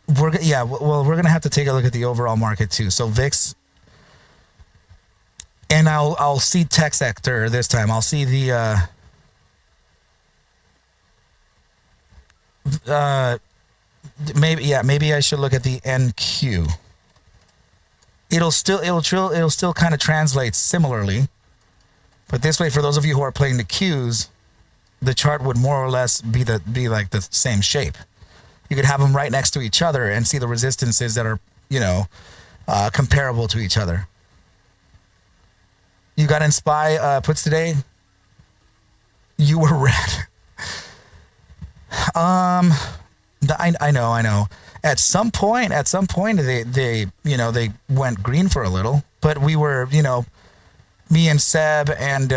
Speaker 2: We're gonna have to take a look at the overall market too. So VIX, and I'll see tech sector this time. I'll see the maybe I should look at the NQ. It'll still kind of translate similarly, but this way, for those of you who are playing the Qs, the chart would more or less be like the same shape. You could have them right next to each other and see the resistances that are, comparable to each other. You got in SPY puts today. You were red. I know. At some point, they went green for a little, but we were, me and Seb, and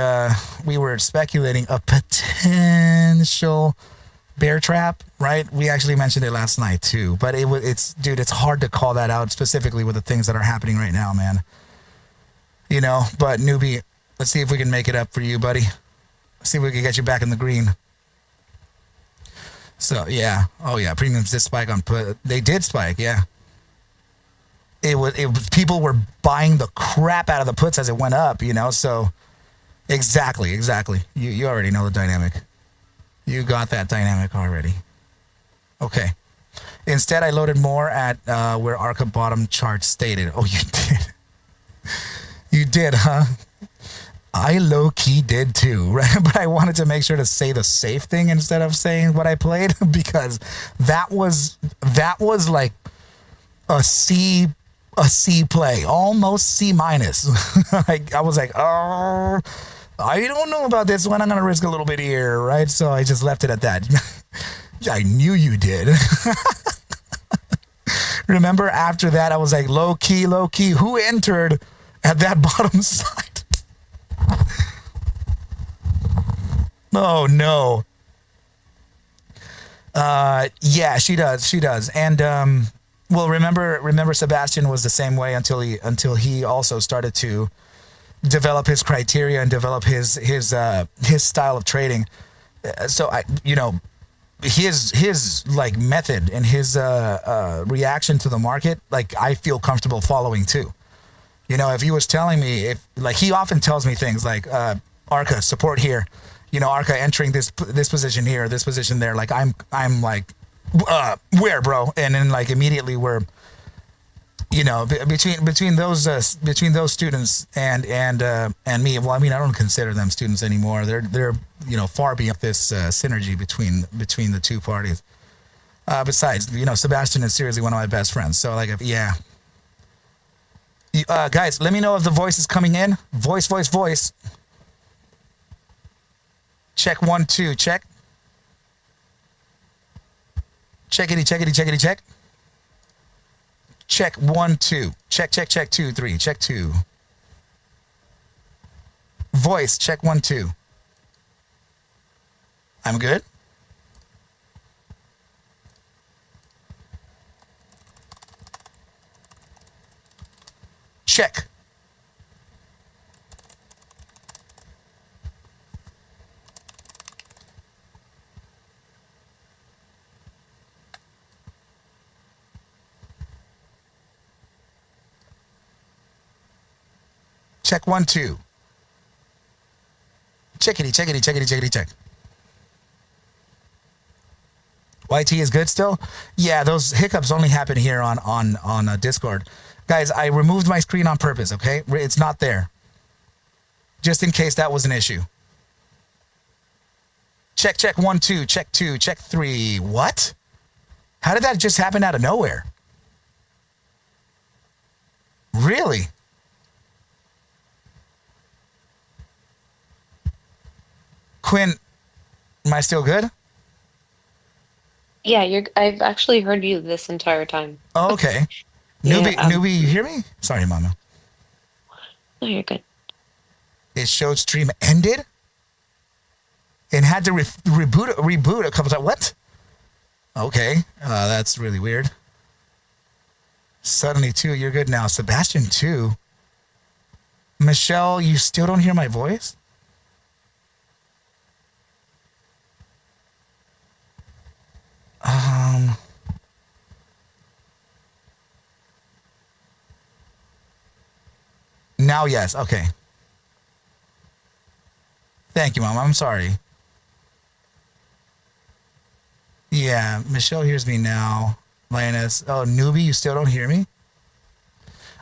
Speaker 2: we were speculating a potential bear trap, right? We actually mentioned it last night too, but it's hard to call that out specifically with the things that are happening right now, man. But newbie, let's see if we can make it up for you, buddy. Let's see if we can get you back in the green. So yeah, oh yeah, premiums did spike on put. They did spike, yeah. It was people were buying the crap out of the puts as it went up, So exactly. You already know the dynamic. You got that dynamic already. Okay. Instead, I loaded more at where Arca bottom chart stated. Oh, you did. You did, huh? I low-key did too, right? But I wanted to make sure to say the safe thing instead of saying what I played, because that was like a C play, almost C minus. I was like, oh, I don't know about this one. I'm gonna risk a little bit here, right? So I just left it at that. I knew you did. Remember, after that, I was like, low key. Who entered at that bottom side? Oh no. Yeah, she does. And well, remember Sebastian was the same way until he also started to develop his criteria and develop his style of trading. So I, his like method and his reaction to the market, like I feel comfortable following too. If he was telling me, if like he often tells me things like Arca support here, Arca entering this position here, this position there, like I'm like where, bro? And then like immediately we're between those students and me. Well, I mean, I don't consider them students anymore. They're far beyond this synergy between the two parties. Besides, Sebastian is seriously one of my best friends. So like, yeah. Guys, let me know if the voice is coming in. Voice. Check 1 2. Check. Check. Check 1 2. Check 2 3. Check 2. Voice check 1 2. I'm good. Check. Check 1 2. Check. YT is good still? Yeah, those hiccups only happen here on Discord. Guys, I removed my screen on purpose, okay? It's not there. Just in case that was an issue. Check 1 2, check 2, check 3. What? How did that just happen out of nowhere? Really? Quinn, am I still good?
Speaker 1: Yeah, I've actually heard you this entire time.
Speaker 2: Oh, okay.
Speaker 1: Yeah,
Speaker 2: Newbie, you hear me? Sorry, Mama.
Speaker 1: No, you're good.
Speaker 2: It showed stream ended and had to reboot a couple times. What? Okay, that's really weird. Suddenly, too, you're good now. Sebastian, too. Michelle, you still don't hear my voice? Now, yes. Okay. Thank you, Mom. I'm sorry. Yeah, Michelle hears me now. Lioness. Oh, newbie, you still don't hear me?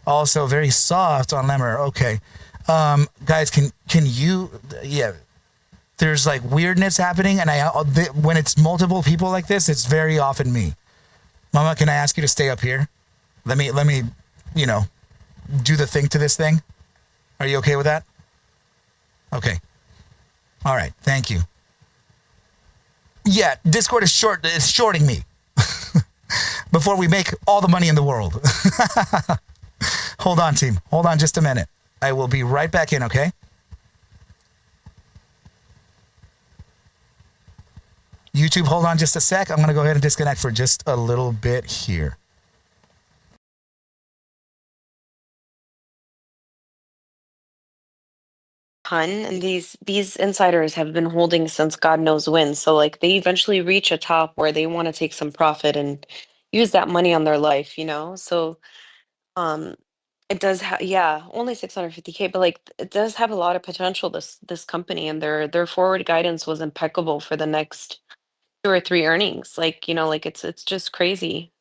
Speaker 2: Also, very soft on Lemmer. Okay. Guys, can you? Yeah. There's like weirdness happening, and when it's multiple people like this, it's very often me. Mama, can I ask you to stay up here? Let me, do the thing to this thing. Are you okay with that? Okay. All right. Thank you. Yeah, Discord is shorting me before we make all the money in the world. Hold on, team. Hold on just a minute. I will be right back in, okay? YouTube, hold on just a sec. I'm going to go ahead and disconnect for just a little bit here.
Speaker 1: And these insiders have been holding since God knows when. So like they eventually reach a top where they want to take some profit and use that money on their life, So um it does have, yeah, only 650K, but like it does have a lot of potential, this company, and their forward guidance was impeccable for the next 2 or 3 earnings. Like, like it's just crazy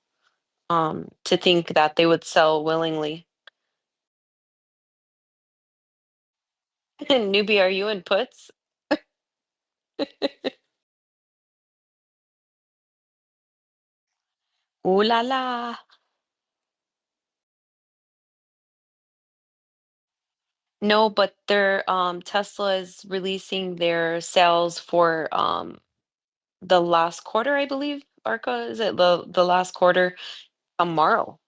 Speaker 1: to think that they would sell willingly. Newbie, are you in puts? Ooh la la. No, but Tesla is releasing their sales for the last quarter, I believe. Arca, is it the last quarter tomorrow?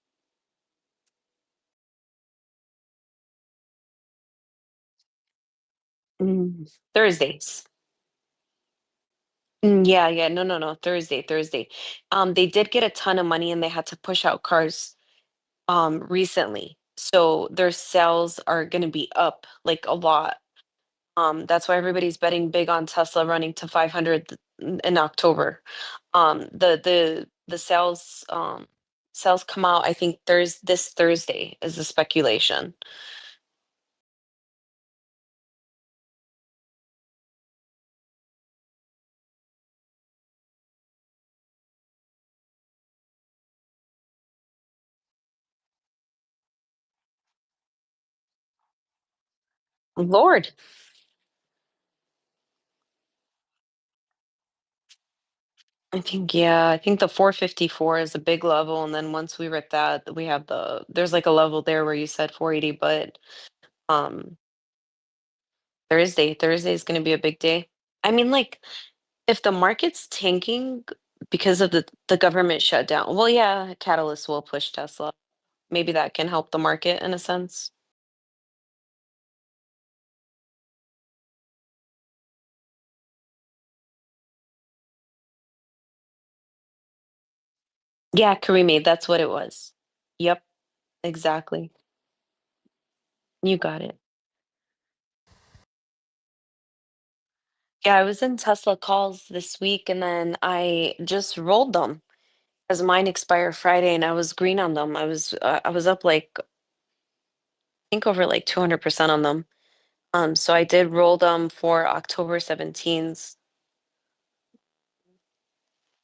Speaker 1: Thursdays. Yeah, no, Thursday. They did get a ton of money and they had to push out cars recently. So their sales are going to be up like a lot. That's why everybody's betting big on Tesla running to 500 in October. The sales come out, I think this Thursday is the speculation. Lord, I think the 454 is a big level, and then once we were at that, we have there's like a level there where you said 480, but um Thursday is going to be a big day. I mean, like, if the market's tanking because of the government shutdown, well, yeah, catalyst will push Tesla. Maybe that can help the market in a sense. Yeah, Karime, that's what it was. Yep, exactly. You got it. Yeah, I was in Tesla calls this week and then I just rolled them as mine expire Friday and I was green on them. I was up like I think over like 200% on them. So I did roll them for October 17th,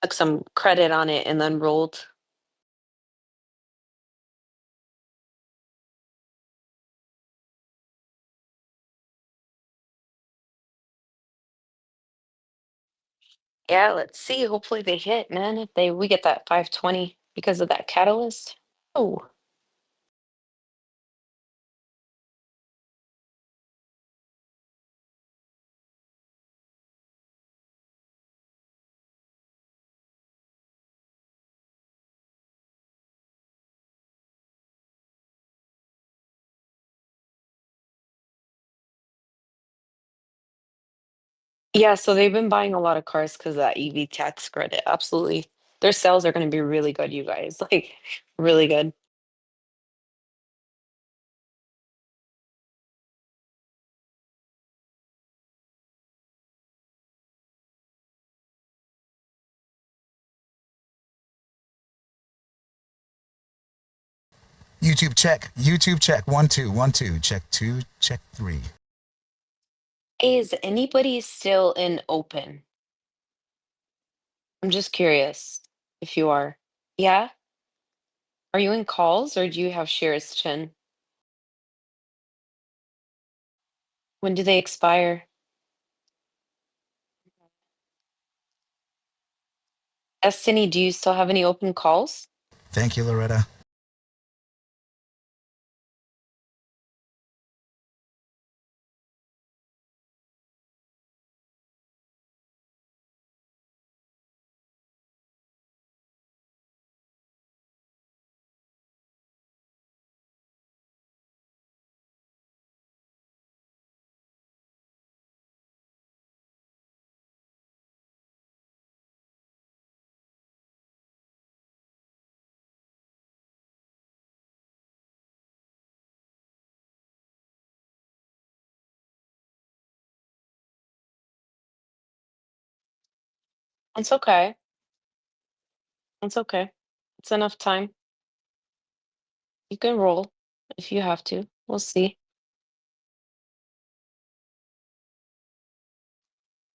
Speaker 1: took some credit on it and then rolled. Yeah, let's see. Hopefully they hit, man. If they we get that 520 because of that catalyst. Oh, yeah, so they've been buying a lot of cars because of that EV tax credit. Absolutely. Their sales are going to be really good, you guys. Like really good.
Speaker 2: YouTube check. YouTube check. 1 2 1 2. Check 2. Check 3.
Speaker 1: Hey, is anybody still in open? I'm just curious if you are. Yeah? Are you in calls or do you have shares, Chin? When do they expire? Destiny, do you still have any open calls?
Speaker 2: Thank you, Loretta.
Speaker 1: It's okay. It's okay. It's enough time. You can roll if you have to. We'll see.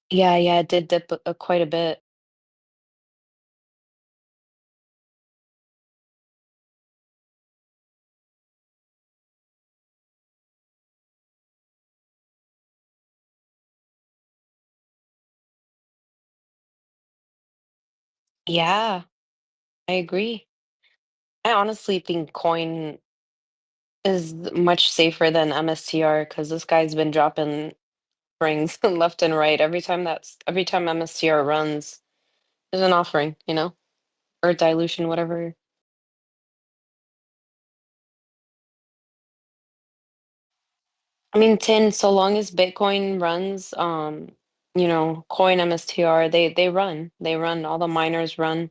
Speaker 1: Yeah, yeah, it did dip quite a bit. Yeah, I agree. I honestly think coin is much safer than MSTR because this guy's been dropping rings left and right. Every time MSTR runs, there's an offering, or dilution, whatever. I mean, Tin, so long as Bitcoin runs, coin MSTR, they run. They run. All the miners run.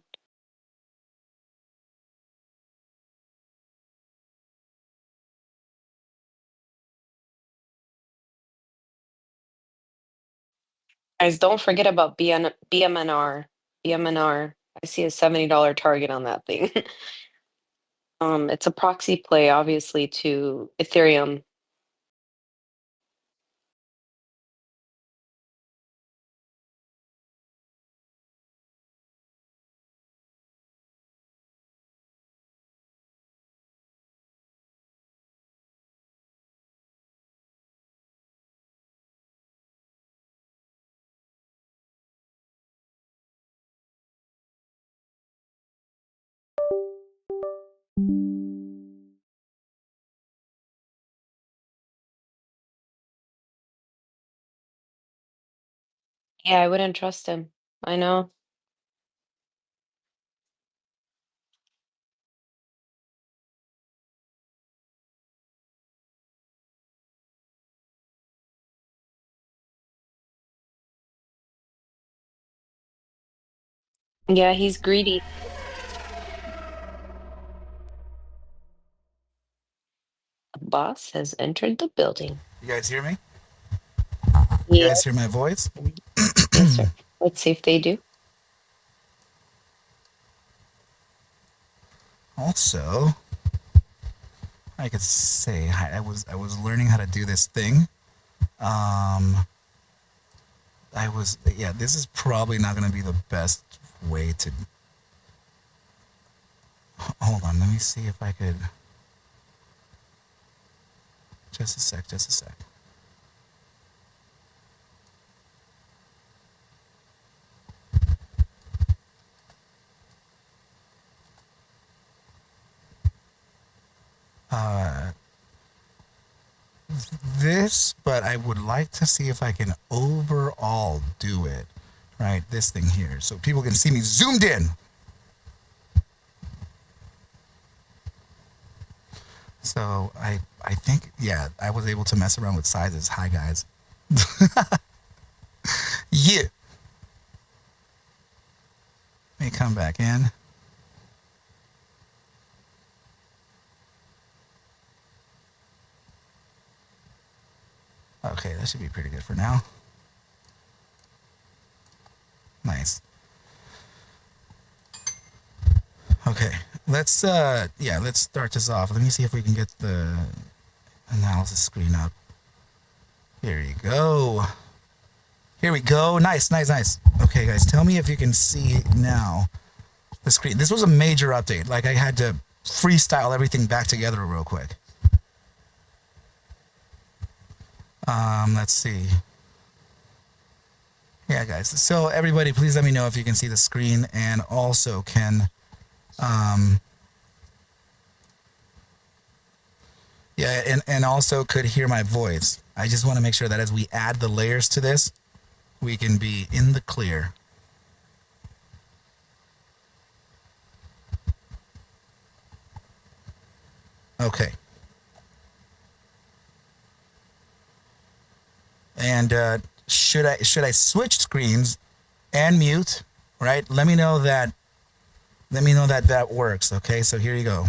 Speaker 1: Guys, don't forget about BMNR. BMNR. I see a $70 target on that thing. It's a proxy play, obviously, to Ethereum. Yeah, I wouldn't trust him. I know. Yeah, he's greedy. The boss has entered the building.
Speaker 2: You guys hear me? You
Speaker 1: Yeah.
Speaker 2: guys hear my voice?
Speaker 1: Yes, sir. Let's see if they do.
Speaker 2: Also, I could say I was learning how to do this thing. Yeah, this is probably not going to be the best way to. Hold on, let me see if I could. Just a sec, just a sec. This, but I would like to see if I can overall do it. Right, this thing here, so people can see me zoomed in. So I think, yeah, I was able to mess around with sizes. Hi guys. Yeah. Let me come back in. Okay, that should be pretty good for now. Nice. Okay, let's start this off. Let me see if we can get the analysis screen up. Here you go. Here we go. Nice, nice, nice. Okay, guys, tell me if you can see now the screen. This was a major update. Like, I had to freestyle everything back together real quick. Let's see. Yeah, guys. So everybody, please let me know if you can see the screen, and also can, yeah, and also could hear my voice. I just want to make sure that as we add the layers to this, we can be in the clear. Okay. And should I switch screens and mute? Right? Let me know that that works. Okay, so here you go.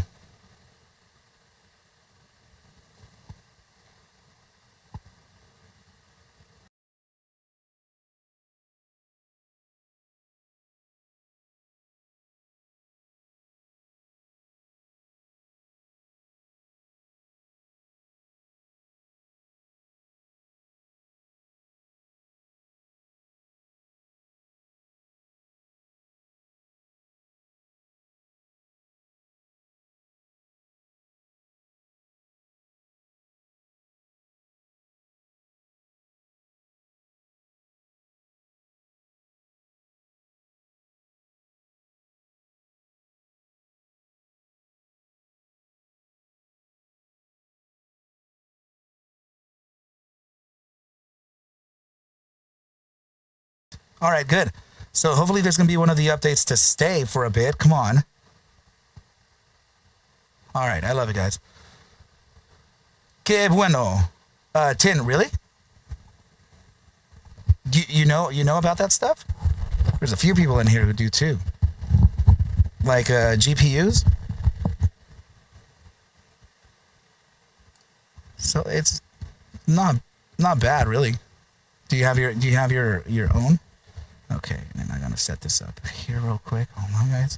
Speaker 2: All right, good. So hopefully there's going to be one of the updates to stay for a bit. Come on. All right, I love it, guys. Que bueno. Tin, really? You know about that stuff? There's a few people in here who do too. Like GPUs. So it's not bad, really. Do you have your own? Okay, and I'm gonna set this up here real quick. Hold on, guys.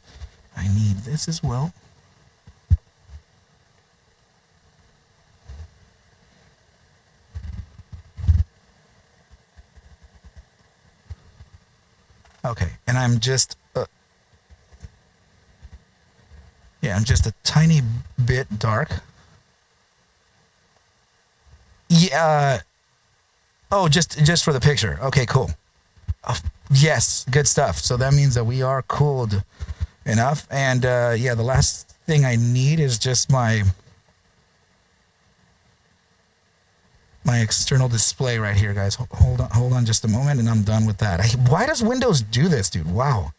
Speaker 2: I need this as well. Okay, and I'm just yeah, I'm just a tiny bit dark. Yeah. Oh, just for the picture. Okay, cool. Oh, yes, good stuff. So that means that we are cooled enough. And yeah, the last thing I need is just my external display right here, guys. Hold on just a moment, and I'm done with that. Why does Windows do this, dude? Wow.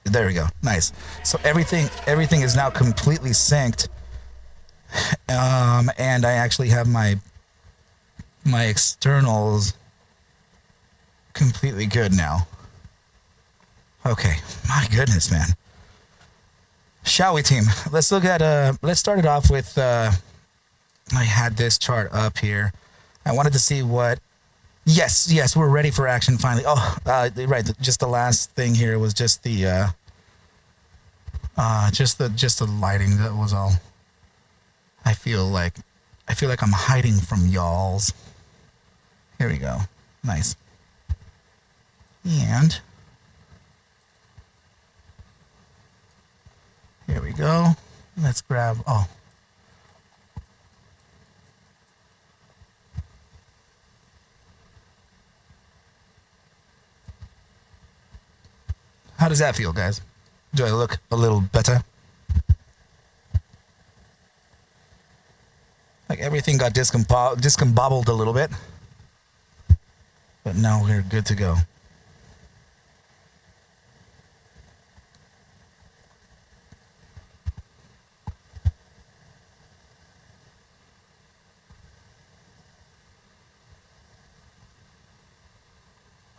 Speaker 2: There we go. Nice. So everything is now completely synced. And I actually have my externals completely good now. Okay. My goodness, man. Shall we, team? Let's look at let's start it off with I had this chart up here. I wanted to see what yes, we're ready for action finally. Oh, right, just the last thing here was just the just the lighting. That was all. I feel like I'm hiding from y'alls. Here we go. Nice. And here we go. Let's grab, oh. How does that feel, guys? Do I look a little better? Like everything got discombobbled a little bit. But now we're good to go.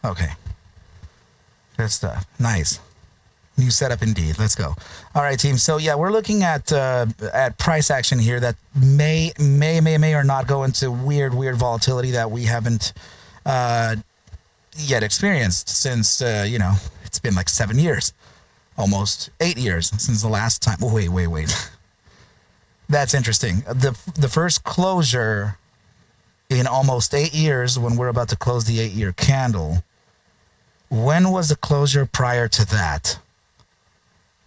Speaker 2: Okay. Good stuff. Nice. New setup indeed. Let's go. All right, team. So yeah, we're looking at price action here that may or not go into weird volatility that we haven't yet experienced since it's been like 7 years, almost 8 years since the last time. Oh, wait. That's interesting. The first closure in almost 8 years, when we're about to close the 8-year candle. When was the closure prior to that?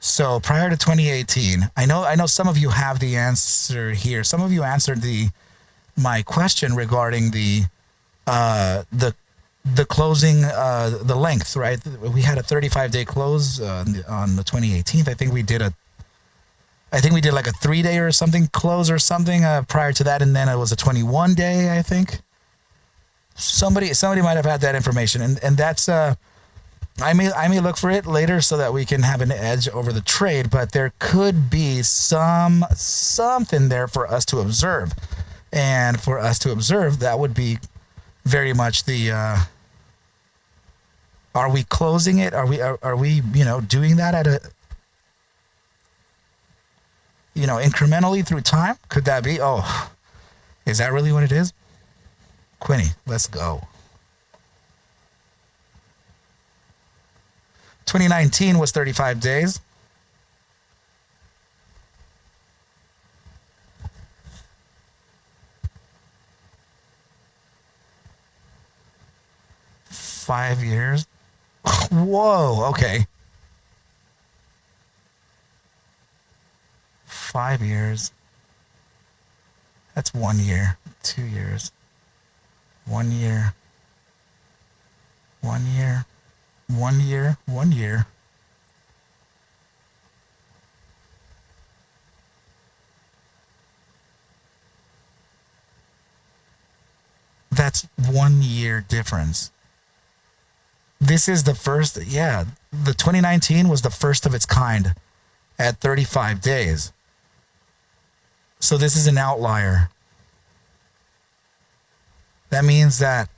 Speaker 2: So prior to 2018, I know some of you have the answer here. Some of you answered my question regarding the closing, the length, right? We had a 35-day close on the 2018th. I think we did like a 3-day or something close or something prior to that, and then it was a 21-day, I think. Somebody might have had that information, and that's I may look for it later so that we can have an edge over the trade, but there could be something there for us to observe. And for us to observe, that would be very much the are we closing it? Are we doing that at a incrementally through time? Could that be? Oh, is that really what it is? Quinny, let's go. 2019 was 35 days. Five years. Whoa, okay. 5 years. That's 1 year. 2 years. 1 year. 1 year. 1 year. 1 year. That's 1 year difference. This is the first, yeah, the 2019 was the first of its kind at 35 days. So this is an outlier. That means that,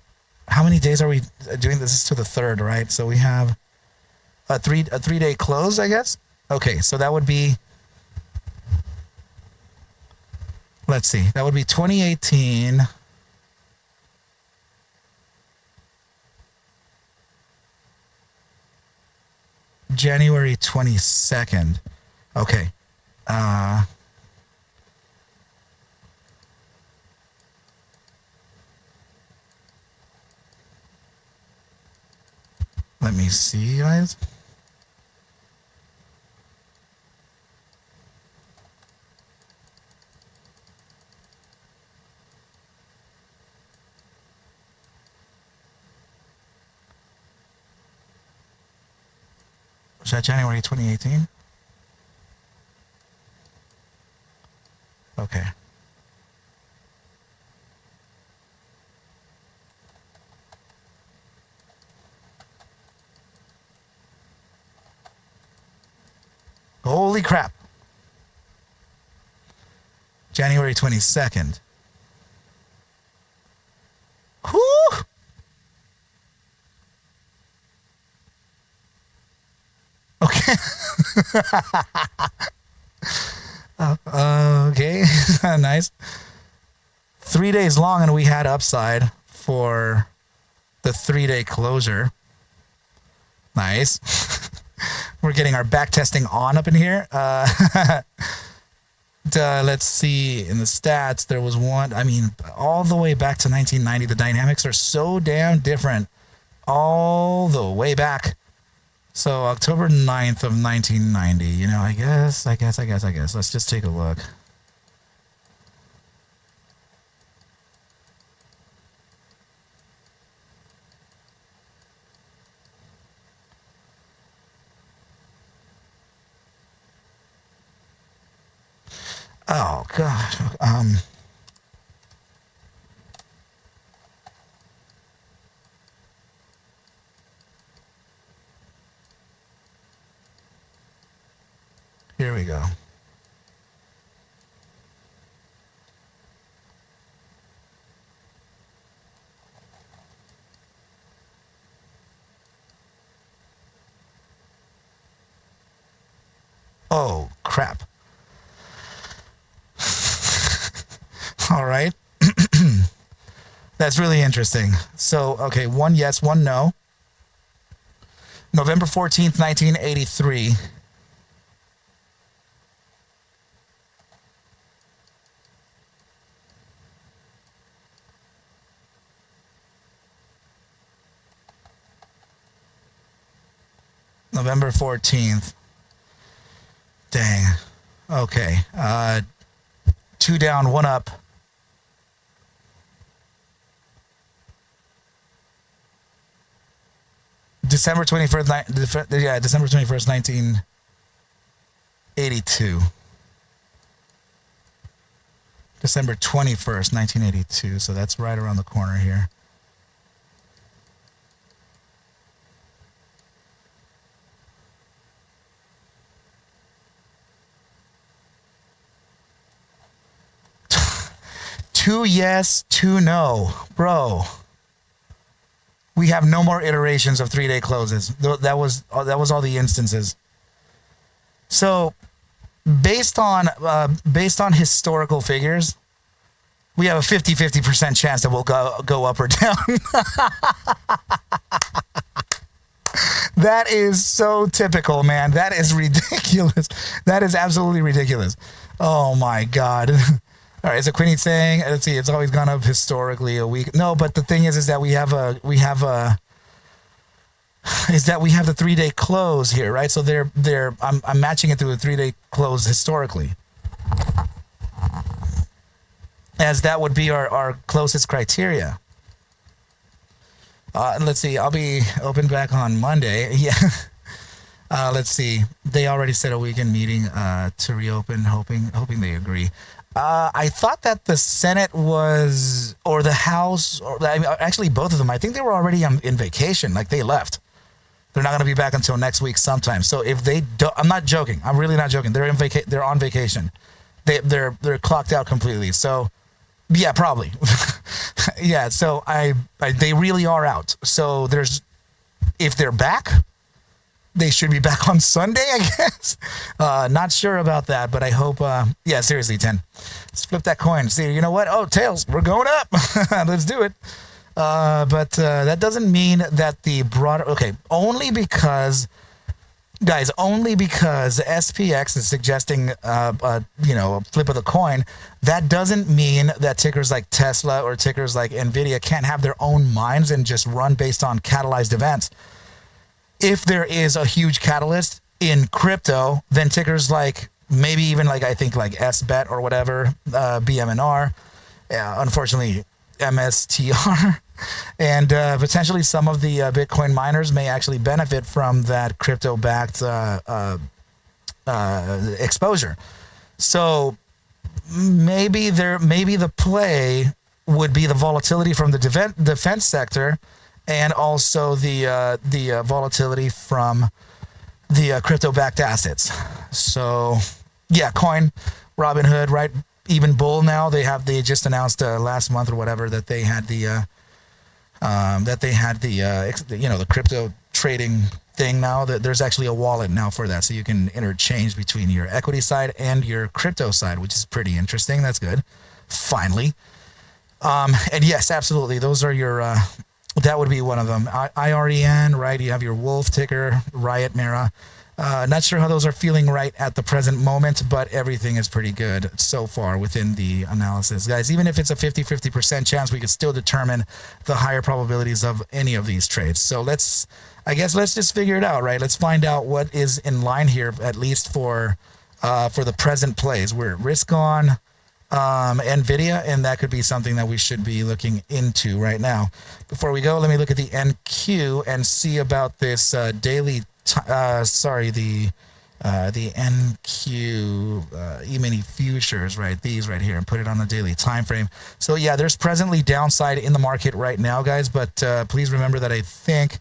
Speaker 2: how many days are we doing? This is to the 3rd, right? So we have a 3-day close, I guess. Okay, so that would be, let's see, that would be 2018. January 22nd. Okay. Let me see, guys. Was that January 2018? Okay. Holy crap. January 22nd. Whew! Okay. Okay. Nice. 3 days long, and we had upside for the 3-day closure. Nice. We're getting our back testing on up in here. Let's see. In the stats, there was one. I mean, all the way back to 1990, the dynamics are so damn different. All the way back. So October 9th of 1990, you know, I guess. Let's just take a look. Oh, gosh. Here we go. Oh, crap. All right. That's really interesting. So, okay, one yes, one no. November 14th, 1983. November 14th. Dang. Okay. 2 down, 1 up. December 21st, yeah, December 21st, 1982. December 21st, 1982. So that's right around the corner here. Two yes, 2 no. Bro. We have no more iterations of 3-day closes. That was all the instances. So, based on historical figures, we have a 50% chance that we'll go up or down. That is so typical, man. That is ridiculous. That is absolutely ridiculous. Oh my God. All right, so Quinny saying, let's see, it's always gone up historically a week. No, but the thing is that we have the 3-day close here, right? So I'm matching it to a 3-day close historically. as that would be our closest criteria. Let's see. I'll be open back on Monday. Yeah. Let's see. They already set a weekend meeting to reopen, hoping they agree. I thought that the Senate was, or the House, or I mean, actually both of them. I think they were already in vacation. Like they left. They're not going to be back until next week sometime. So if they don't, I'm not joking. I'm really not joking. They're They're on vacation. They're clocked out completely. So yeah, probably. Yeah. So they really are out. So if they're back, they should be back on Sunday, I guess. Not sure about that, but I hope. Yeah, seriously, 10. Let's flip that coin. See, you know what? Oh, tails. We're going up. Let's do it. But that doesn't mean that the broader. Okay, only because SPX is suggesting, a flip of the coin. That doesn't mean that tickers like Tesla or tickers like Nvidia can't have their own minds and just run based on catalyzed events. If there is a huge catalyst in crypto, then tickers like maybe even like I think like SBET or whatever, BMNR, unfortunately MSTR, and potentially some of the Bitcoin miners may actually benefit from that crypto-backed exposure. So maybe the play would be the volatility from the defense sector, and also the volatility from the crypto-backed assets. So, yeah, coin, Robinhood, right? Even Bull now. They just announced last month or whatever that they had the the crypto trading thing now. That there's actually a wallet now for that, so you can interchange between your equity side and your crypto side, which is pretty interesting. That's good. Finally, and yes, absolutely, those are your. That would be one of them. IREN, right? You have your Wolf ticker, Riot, Mara. Not sure how those are feeling right at the present moment, but everything is pretty good so far within the analysis. Guys, even if it's a 50% chance, we could still determine the higher probabilities of any of these trades. So let's just figure it out, right? Let's find out what is in line here, at least for the present plays. We're at risk on NVIDIA, and that could be something that we should be looking into right now. Before we go, let me look at the NQ and see about this daily. The NQ E-mini futures, right? These right here, and put it on the daily time frame. So yeah, there's presently downside in the market right now, guys. But please remember that I think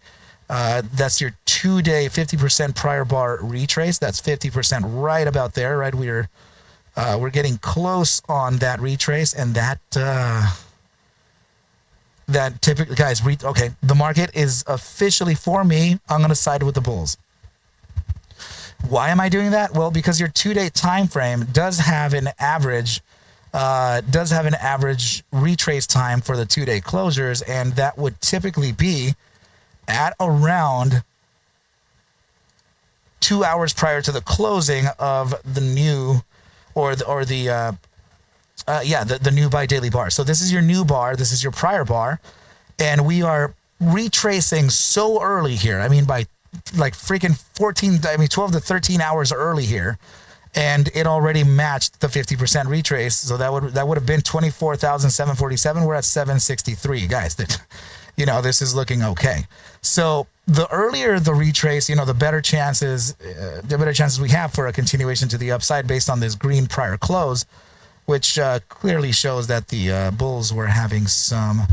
Speaker 2: that's your 2-day 50% prior bar retrace. That's 50% right about there, right? We're getting close on that retrace, and that typically, guys, okay, the market is officially, for me, I'm going to side with the bulls. Why am I doing that? Well, because your 2-day time frame does have an average retrace time for the 2-day closures, and that would typically be at around 2 hours prior to the closing of the new the new buy daily bar. So this is your new bar, this is your prior bar, and we are retracing so early here. I mean, by like freaking 12 to 13 hours early here, and it already matched the 50% retrace. So that would have been 24,747. We're at 763, guys. This is looking okay. So the earlier the retrace, the better chances we have for a continuation to the upside based on this green prior close, which clearly shows that the bulls were having some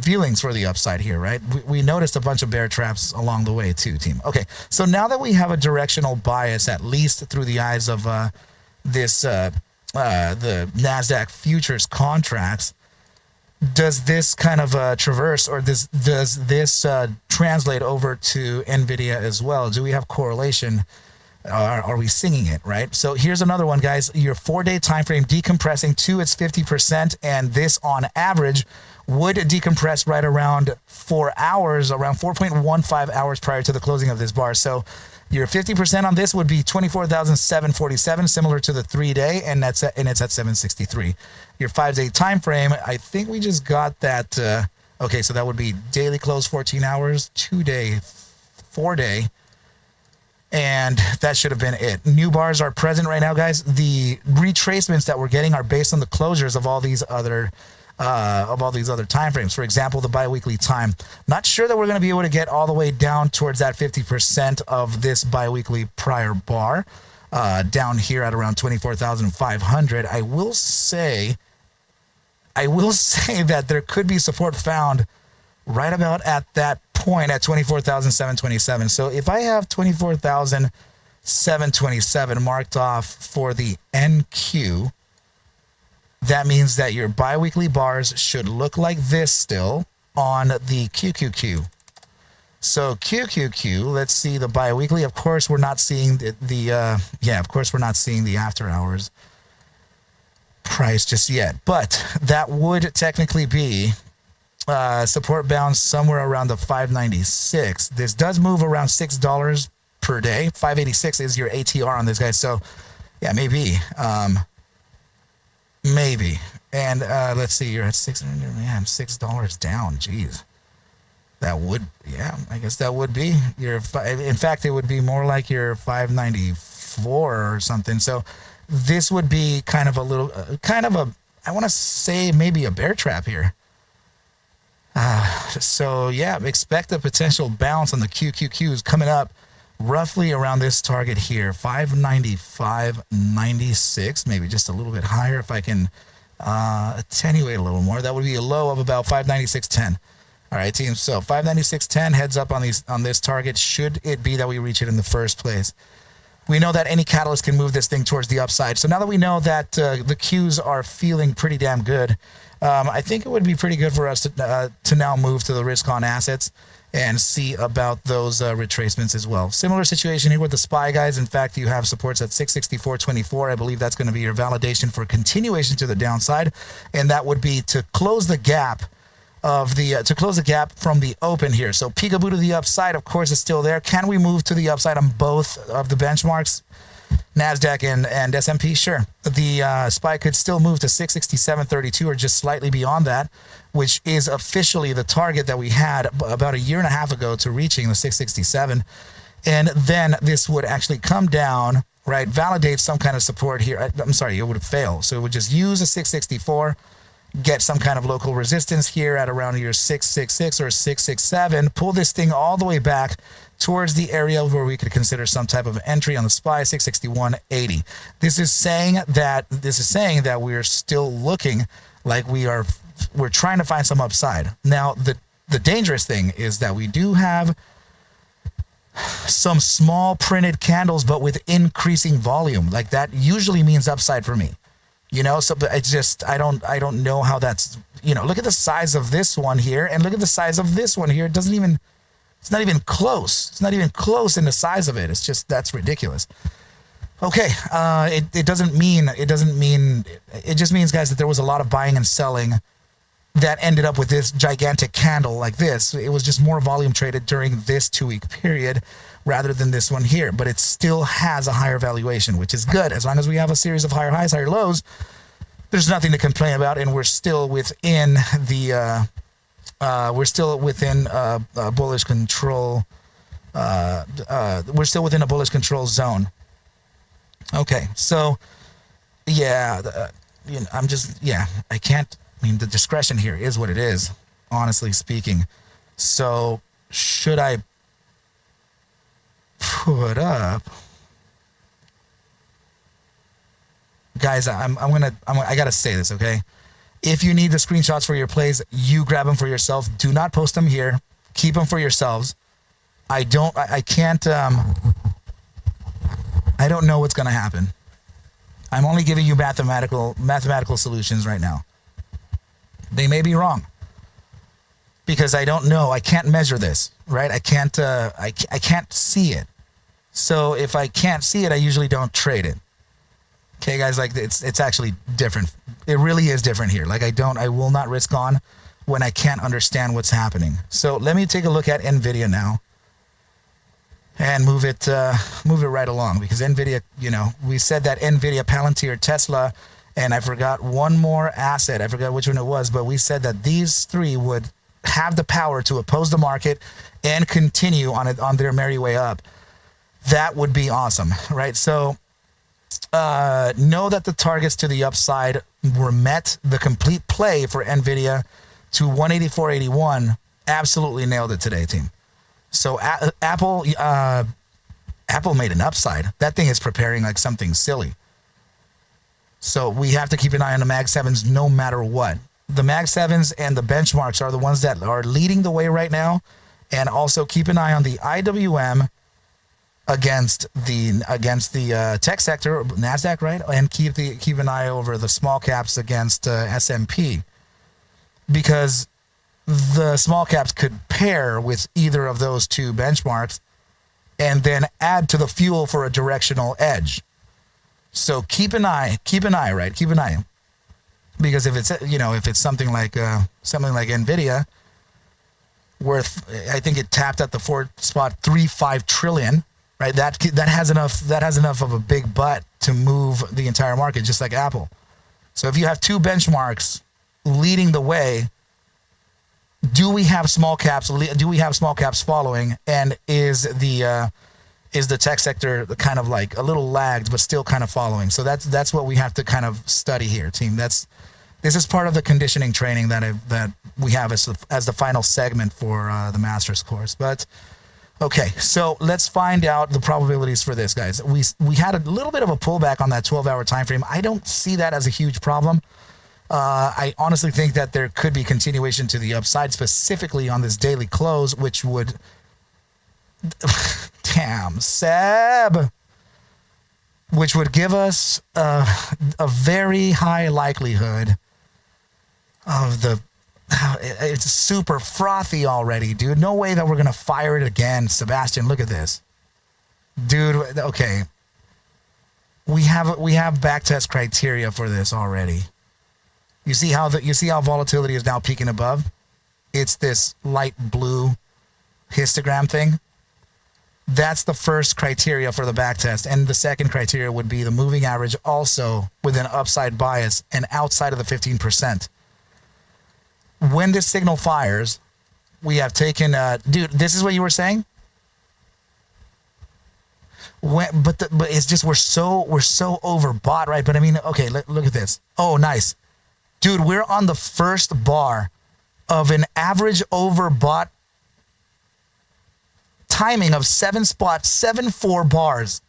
Speaker 2: feelings for the upside here, right? We noticed a bunch of bear traps along the way too, team. Okay, so now that we have a directional bias, at least through the eyes of the NASDAQ futures contracts, does this kind of traverse, or does this translate over to NVIDIA as well? Do we have correlation? Are we singing it, right? So here's another one, guys. Your 4-day time frame decompressing to its 50%, and this on average would decompress right around 4 hours, around 4.15 hours prior to the closing of this bar. So your 50% on this would be 24,747, similar to the 3-day, and it's at 763. Your 5-day time frame, I think we just got that. Okay, so that would be daily close 14 hours, 2-day, 4-day. And that should have been it. New bars are present right now, guys. The retracements that we're getting are based on the closures of all these other time frames. For example, the biweekly time. Not sure that we're going to be able to get all the way down towards that 50% of this biweekly prior bar down here at around 24,500. I will say that there could be support found right about at that point at 24,727. So if I have 24,727 marked off for the NQ, that means that your biweekly bars should look like this still on the QQQ. So QQQ, let's see the biweekly. Of course, we're not seeing of course we're not seeing the after hours price just yet, but that would technically be support bound somewhere around the 596. This does move around $6 per day. 586 is your ATR on this guy. So yeah, maybe. And let's see, you're at 600, man, $6 down. Jeez. That would, yeah, I guess that would be your, in fact, it would be more like your 594 or something. So this would be kind of a little, I want to say maybe a bear trap here. So yeah, expect a potential bounce on the QQQs coming up roughly around this target here, 595.96, maybe just a little bit higher if I can attenuate a little more. That would be a low of about 596.10. All right, team. So 596.10 heads up on this target. Should it be that we reach it in the first place? We know that any catalyst can move this thing towards the upside. So now that we know that the Qs are feeling pretty damn good, I think it would be pretty good for us to now move to the risk on assets and see about those retracements as well. Similar situation here with the SPY, guys. In fact, you have supports at 664.24. I believe that's going to be your validation for continuation to the downside, and that would be to close the gap from the open here. So peekaboo to the upside, of course, is still there. Can we move to the upside on both of the benchmarks, NASDAQ and S&P? Sure. The SPY could still move to 667.32 or just slightly beyond that, which is officially the target that we had about a year and a half ago to reaching the 667. And then this would actually come down, right, validate some kind of support here. I'm sorry, it would fail. So it would just use a 664, get some kind of local resistance here at around your 666 or 667, pull this thing all the way back towards the area where we could consider some type of entry on the SPY, 661.80. This is saying that we're still looking like we're trying to find some upside. Now, the dangerous thing is that we do have some small printed candles, but with increasing volume. Like that usually means upside for me. You know, so but it's just I don't know how that's, you know, look at the size of this one here and look at the size of this one here. It's not even close. It's not even close in the size of it. It's just, that's ridiculous. Okay, it just means, guys, that there was a lot of buying and selling that ended up with this gigantic candle like this. It was just more volume traded during this 2-week period rather than this one here, but it still has a higher valuation, which is good. As long as we have a series of higher highs, higher lows, there's nothing to complain about, and we're still within the bullish control. We're still within a bullish control zone. Okay, so yeah, I can't. I mean, the discretion here is what it is, honestly speaking. So should I put up, guys? I gotta say this, okay? If you need the screenshots for your plays, you grab them for yourself. Do not post them here. Keep them for yourselves. I don't know what's gonna happen. I'm only giving you mathematical solutions right now. They may be wrong because I don't know. I can't measure this, right? I can't see it. So if I can't see it, I usually don't trade it. Okay, guys, like it's actually different. It really is different here. Like I will not risk on when I can't understand what's happening. So let me take a look at NVIDIA now and move it right along, because NVIDIA, you know, we said that NVIDIA, Palantir, Tesla, and I forgot one more asset. I forgot which one it was, but we said that these three would have the power to oppose the market and continue on their merry way up. that would be awesome, right? So know that the targets to the upside were met. The complete play for NVIDIA to 184.81 absolutely nailed it today, team. So Apple made an upside. That thing is preparing like something silly. So we have to keep an eye on the Mag 7s no matter what. The Mag 7s and the benchmarks are the ones that are leading the way right now. And also keep an eye on the IWM against the tech sector, NASDAQ, right? And keep an eye over the small caps against S&P, because the small caps could pair with either of those two benchmarks and then add to the fuel for a directional edge. So keep an eye, right? Keep an eye, because if it's something like NVIDIA, worth, I think it tapped at the 4.35 trillion, right? That has enough of a big butt to move the entire market, just like Apple. So if you have two benchmarks leading the way, do we have small caps following, and is the tech sector kind of like a little lagged but still kind of following? So that's what we have to kind of study here, team. This is part of the conditioning training that we have as the final segment for the master's course. But okay, so let's find out the probabilities for this, guys. We had a little bit of a pullback on that 12-hour time frame. I don't see that as a huge problem. I honestly think that there could be continuation to the upside, specifically on this daily close, which would damn, Seb, which would give us a very high likelihood of it's super frothy already, dude. No way that we're gonna fire it again. Sebastian, look at this, dude. Okay, we have backtest criteria for this already. You see how volatility is now peaking above? It's this light blue histogram thing. That's the first criteria for the backtest, and the second criteria would be the moving average, also with an upside bias and outside of the 15%. When this signal fires, we have taken, dude, this is what you were saying? But it's just we're so overbought, right? But I mean, okay, look at this. Oh, nice. Dude, we're on the first bar of an average overbought timing of 7.74 bars.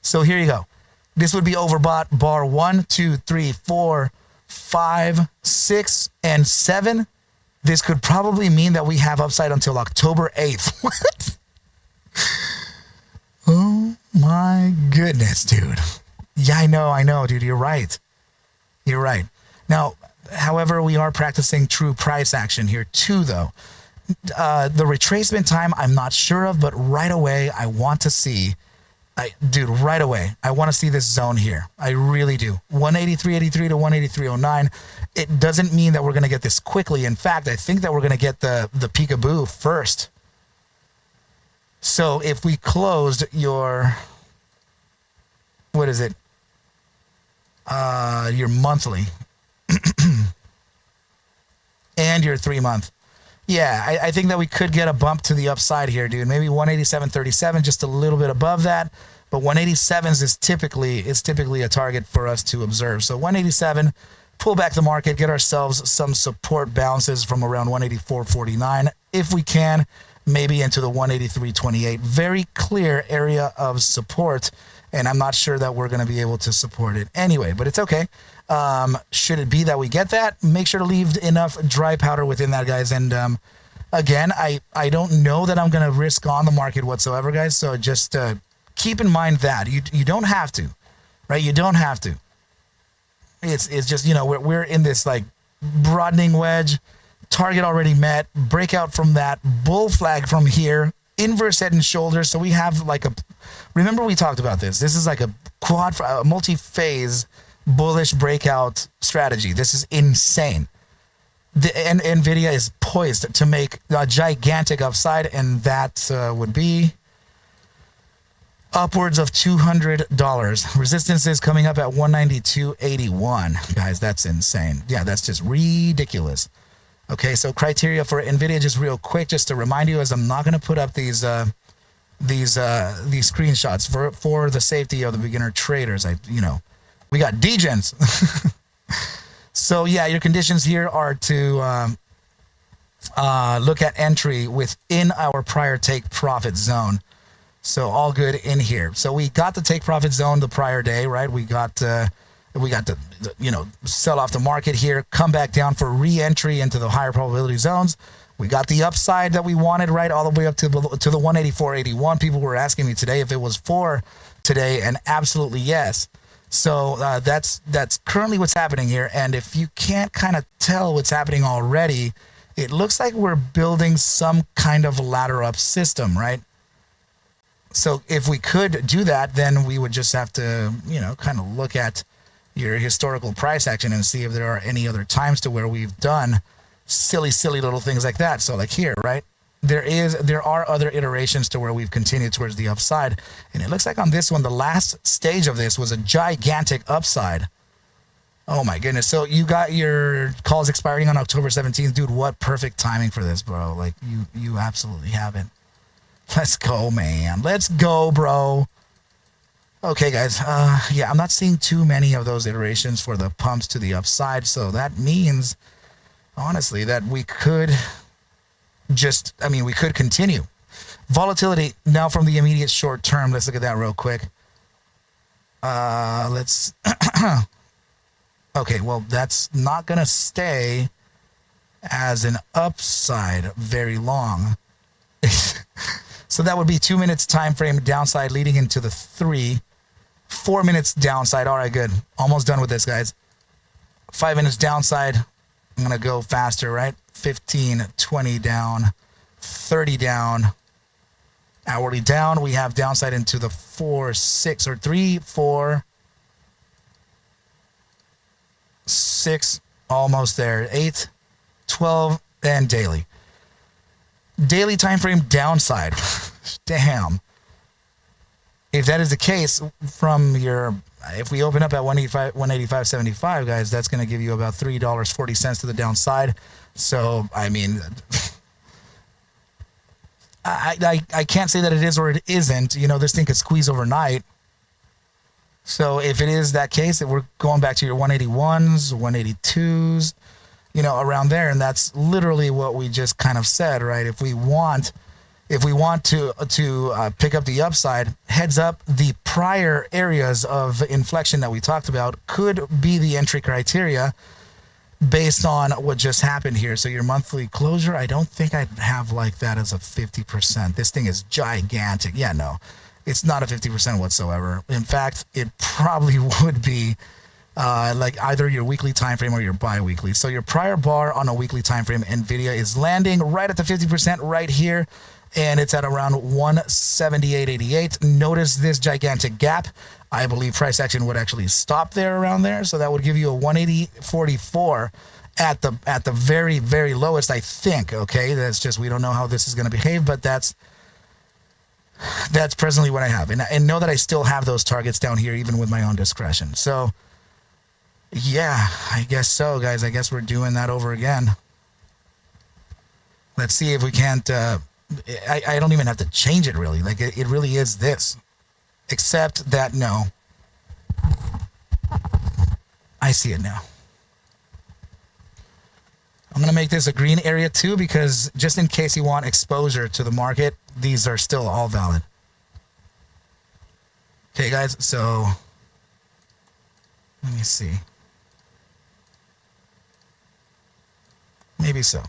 Speaker 2: So here you go. This would be overbought bar 1, 2, 3, 4, 5, 6, and 7. This could probably mean that we have upside until October 8th. What? Oh my goodness, dude. Yeah, I know, dude. You're right. Now, however, we are practicing true price action here too, though. The retracement time, I'm not sure of, but right away, I want to see, right away, I want to see this zone here. I really do. 183.83 to 183.09. It doesn't mean that we're going to get this quickly. In fact, I think that we're going to get the peekaboo first. So if we closed your, what is it? Your monthly and your 3-month. Yeah, I think that we could get a bump to the upside here, dude. Maybe 187.37, just a little bit above that. But 187s is typically a target for us to observe. So 187, pull back the market, get ourselves some support bounces from around 184.49. If we can, maybe into the 183.28. Very clear area of support, and I'm not sure that we're going to be able to support it anyway, but it's okay. Should it be that we get that, make sure to leave enough dry powder within that, guys. And again, I don't know that I'm going to risk on the market whatsoever, guys. So just keep in mind that you don't have to, right? You don't have to. It's just, we're in this like broadening wedge, target already met, breakout from that, bull flag from here, inverse head and shoulders. So we have like remember we talked about this. This is like a multi-phase bullish breakout strategy. This is insane. And NVIDIA is poised to make a gigantic upside, and that would be upwards of $200. Resistance is coming up at 192.81. Guys, that's insane. Yeah, that's just ridiculous. Okay, so criteria for NVIDIA, just real quick, just to remind you, as I'm not going to put up these these screenshots for the safety of the beginner traders. We got degens. So yeah, your conditions here are to look at entry within our prior take profit zone. So all good in here. So we got the take profit zone the prior day, right? We got to sell off the market here, come back down for re-entry into the higher probability zones. We got the upside that we wanted, right, all the way up to the 184.81. People were asking me today if it was for today, and absolutely yes. So that's currently what's happening here. And if you can't kind of tell what's happening already, it looks like we're building some kind of ladder up system, right? So if we could do that, then we would just have to, kind of look at your historical price action and see if there are any other times to where we've done silly little things like that. So like here, right? There are other iterations to where we've continued towards the upside. And it looks like on this one, the last stage of this was a gigantic upside. Oh my goodness. So you got your calls expiring on October 17th. Dude, what perfect timing for this, bro. Like you absolutely have it. Let's go, man. Let's go, bro. Okay, guys. Yeah, I'm not seeing too many of those iterations for the pumps to the upside. So that means, honestly, that we could we could continue. Volatility now from the immediate short term. Let's look at that real quick. Let's... Okay, well, that's not going to stay as an upside very long. So that would be 2 minutes time frame downside leading into the 4 minutes downside. All right, good. Almost done with this, guys. 5 minutes downside. I'm going to go faster, right? 15, 20 down, 30 down. Hourly down. We have downside into the 4, 6, or 3, 4, 6, almost there. 8, 12, and daily. Daily time frame downside. Damn. If that is the case, if we open up at 185.75, guys, that's going to give you about $3.40 to the downside. So, I mean, I can't say that it is or it isn't. This thing could squeeze overnight. So if it is that case, that we're going back to your 181s, 182s, around there, and that's literally what we just kind of said, right? If we want to pick up the upside, heads up, the prior areas of inflection that we talked about could be the entry criteria based on what just happened here. So your monthly closure, I don't think I'd have like that as a 50%. This thing is gigantic. Yeah, no, it's not a 50% whatsoever. In fact, it probably would be like either your weekly time frame or your bi-weekly. So your prior bar on a weekly time frame, Nvidia is landing right at the 50% right here, and it's at around 178.88. Notice this gigantic gap. I believe price action would actually stop there around there, so that would give you a 180.44 at the very, very lowest, I think. Okay, that's just, we don't know how this is going to behave, but that's presently what I have, and know that I still have those targets down here even with my own discretion. So yeah, I guess so, guys. I guess we're doing that over again. Let's see if we can't I don't even have to change it, really. Like, it really is this, except that, no, I see it now. I'm going to make this a green area too, because just in case you want exposure to the market, these are still all valid. Okay, guys, so let me see. Maybe so.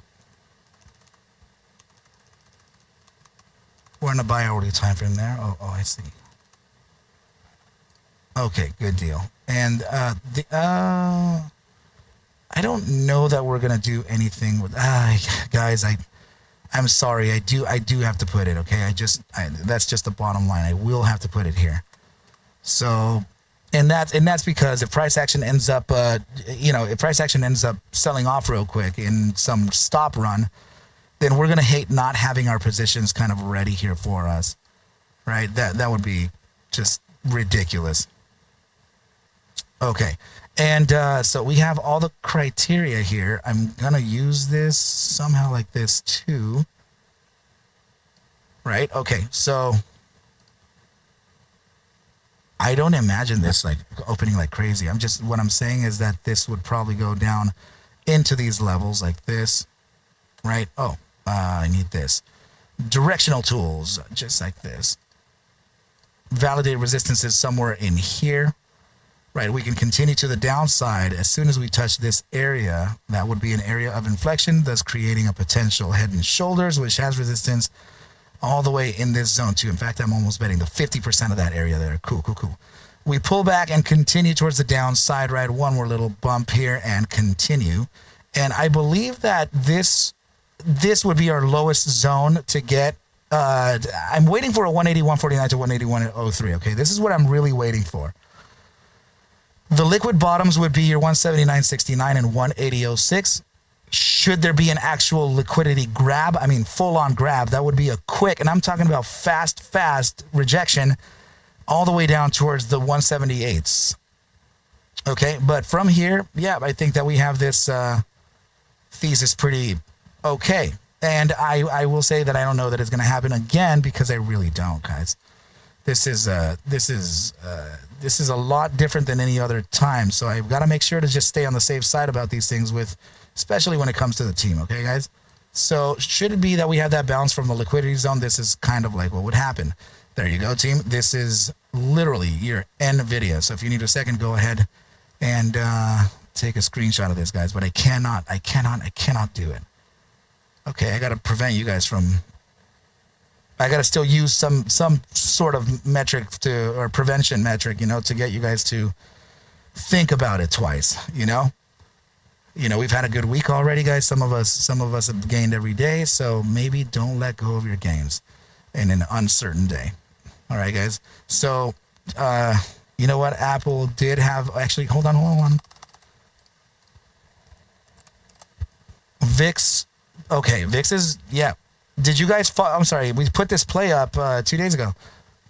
Speaker 2: We're in a buy hourly time frame there. Oh, I see. Okay, good deal. And I don't know that we're gonna do anything with. Guys, I'm sorry. I do have to put it. Okay, that's just the bottom line. I will have to put it here. So, and that's because if price action ends up, if price action ends up selling off real quick in some stop run, then we're gonna hate not having our positions kind of ready here for us, right? That would be just ridiculous. Okay, and so we have all the criteria here. I'm gonna use this somehow like this too, right? Okay, so I don't imagine this like opening like crazy. What I'm saying is that this would probably go down into these levels like this, right? Oh, I need this. Directional tools, just like this. Validate resistances somewhere in here, right? We can continue to the downside as soon as we touch this area. That would be an area of inflection, thus creating a potential head and shoulders, which has resistance all the way in this zone too. In fact, I'm almost betting the 50% of that area there. Cool, cool, cool. We pull back and continue towards the downside, right? One more little bump here and continue. And I believe that this would be our lowest zone to get. I'm waiting for a 180.149 to 181.03. Okay, this is what I'm really waiting for. The liquid bottoms would be your 179.69 and 180.06. Should there be an actual liquidity grab, I mean full-on grab, that would be a quick, and I'm talking about fast rejection all the way down towards the 178s. Okay, but from here, yeah, I think that we have this thesis pretty okay. And I will say that I don't know that it's going to happen again because I really don't, guys. This is a lot different than any other time. So I've got to make sure to just stay on the safe side about these things especially when it comes to the team. Okay, guys. So should it be that we have that bounce from the liquidity zone, this is kind of like what would happen. There you go, team. This is literally your NVIDIA. So if you need a second, go ahead and take a screenshot of this, guys. But I cannot do it. Okay, I got to prevent you guys from... I got to still use some sort of metric or prevention metric, to get you guys to think about it twice, we've had a good week already, guys. Some of us have gained every day. So maybe don't let go of your gains in an uncertain day. All right, guys. So, you know what? Apple did have, actually, hold on. VIX. Okay, VIX is, yeah. Did you guys, I'm sorry, we put this play up 2 days ago.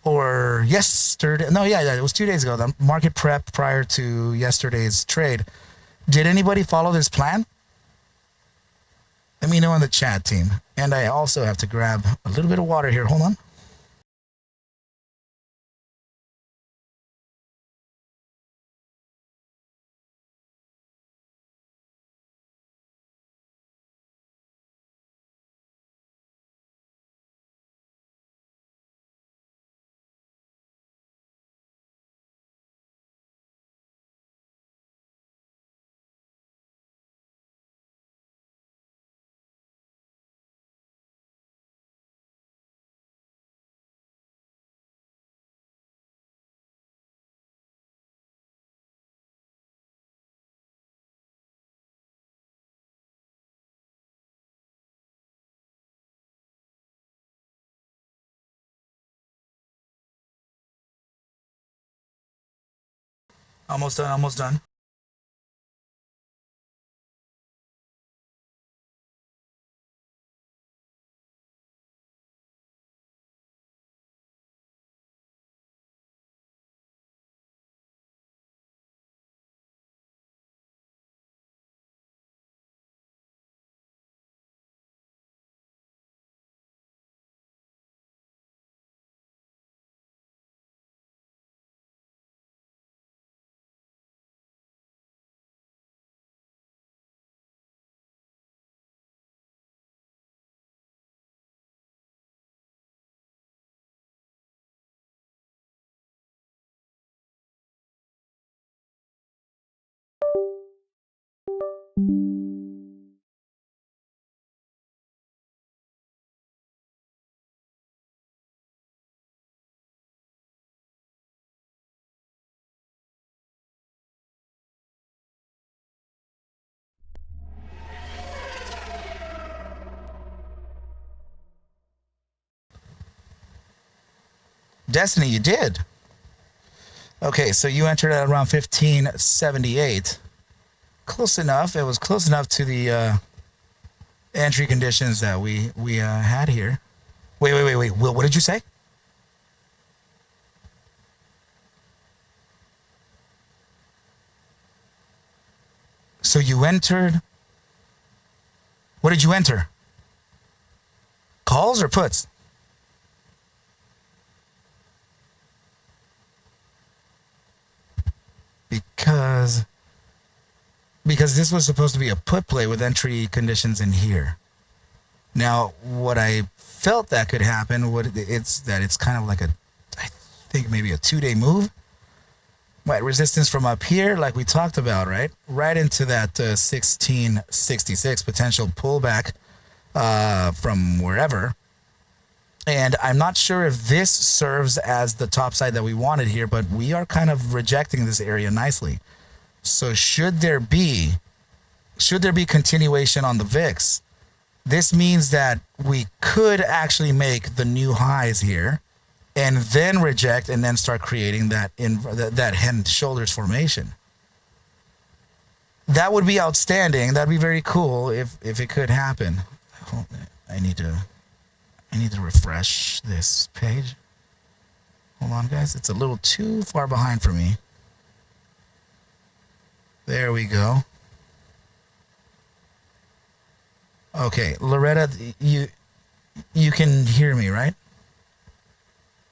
Speaker 2: Or yesterday. No, yeah, it was 2 days ago. The market prep prior to yesterday's trade. Did anybody follow this plan? Let me know in the chat, team. And I also have to grab a little bit of water here. Hold on. Almost done. Destiny, you did. Okay, so you entered at around 1578. Close enough. It was close enough to the entry conditions that we had here. Wait. Will, what did you say? So you entered. What did you enter? Calls or puts? because this was supposed to be a put play with entry conditions in here. Now, what I felt that could happen, it's kind of like I think maybe a 2-day move. Right, resistance from up here, like we talked about, right into that 1666 potential pullback from wherever. And I'm not sure if this serves as the top side that we wanted here, but we are kind of rejecting this area nicely. So should there be continuation on the VIX, this means that we could actually make the new highs here and then reject and then start creating that head and shoulders formation. That would be outstanding. That'd be very cool if it could happen. I need to refresh this page. Hold on, guys. It's a little too far behind for me. There we go. Okay, Loretta, you can hear me, right?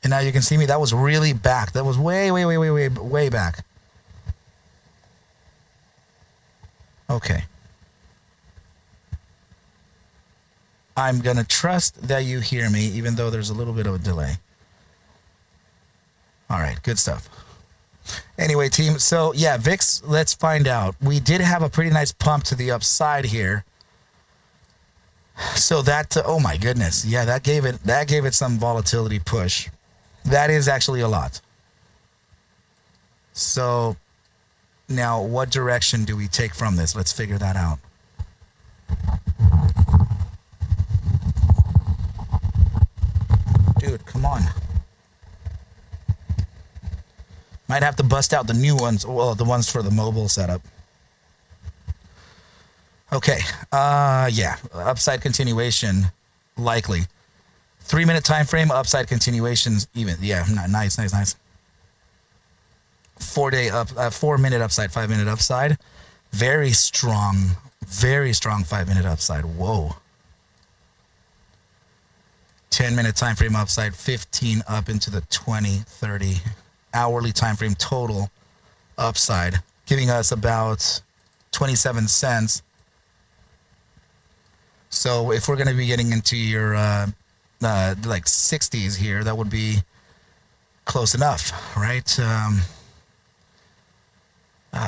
Speaker 2: And now you can see me. That was really back. That was way back. Okay. I'm going to trust that you hear me, even though there's a little bit of a delay. All right, good stuff. Anyway, team, so yeah, VIX, let's find out. We did have a pretty nice pump to the upside here. So that, oh my goodness, yeah, that gave it some volatility push. That is actually a lot. So now what direction do we take from this? Let's figure that out. Dude, come on. Might have to bust out the new ones, well, the ones for the mobile setup. Okay, yeah, upside continuation, likely. 3-minute time frame, upside continuations, even, yeah, nice. 4-minute upside, 5-minute upside. Very strong 5-minute upside, whoa. 10-minute time frame upside, 15 up into the 20, 30 hourly time frame total upside, giving us about 27 cents. So if we're going to be getting into your like 60s here, that would be close enough, right?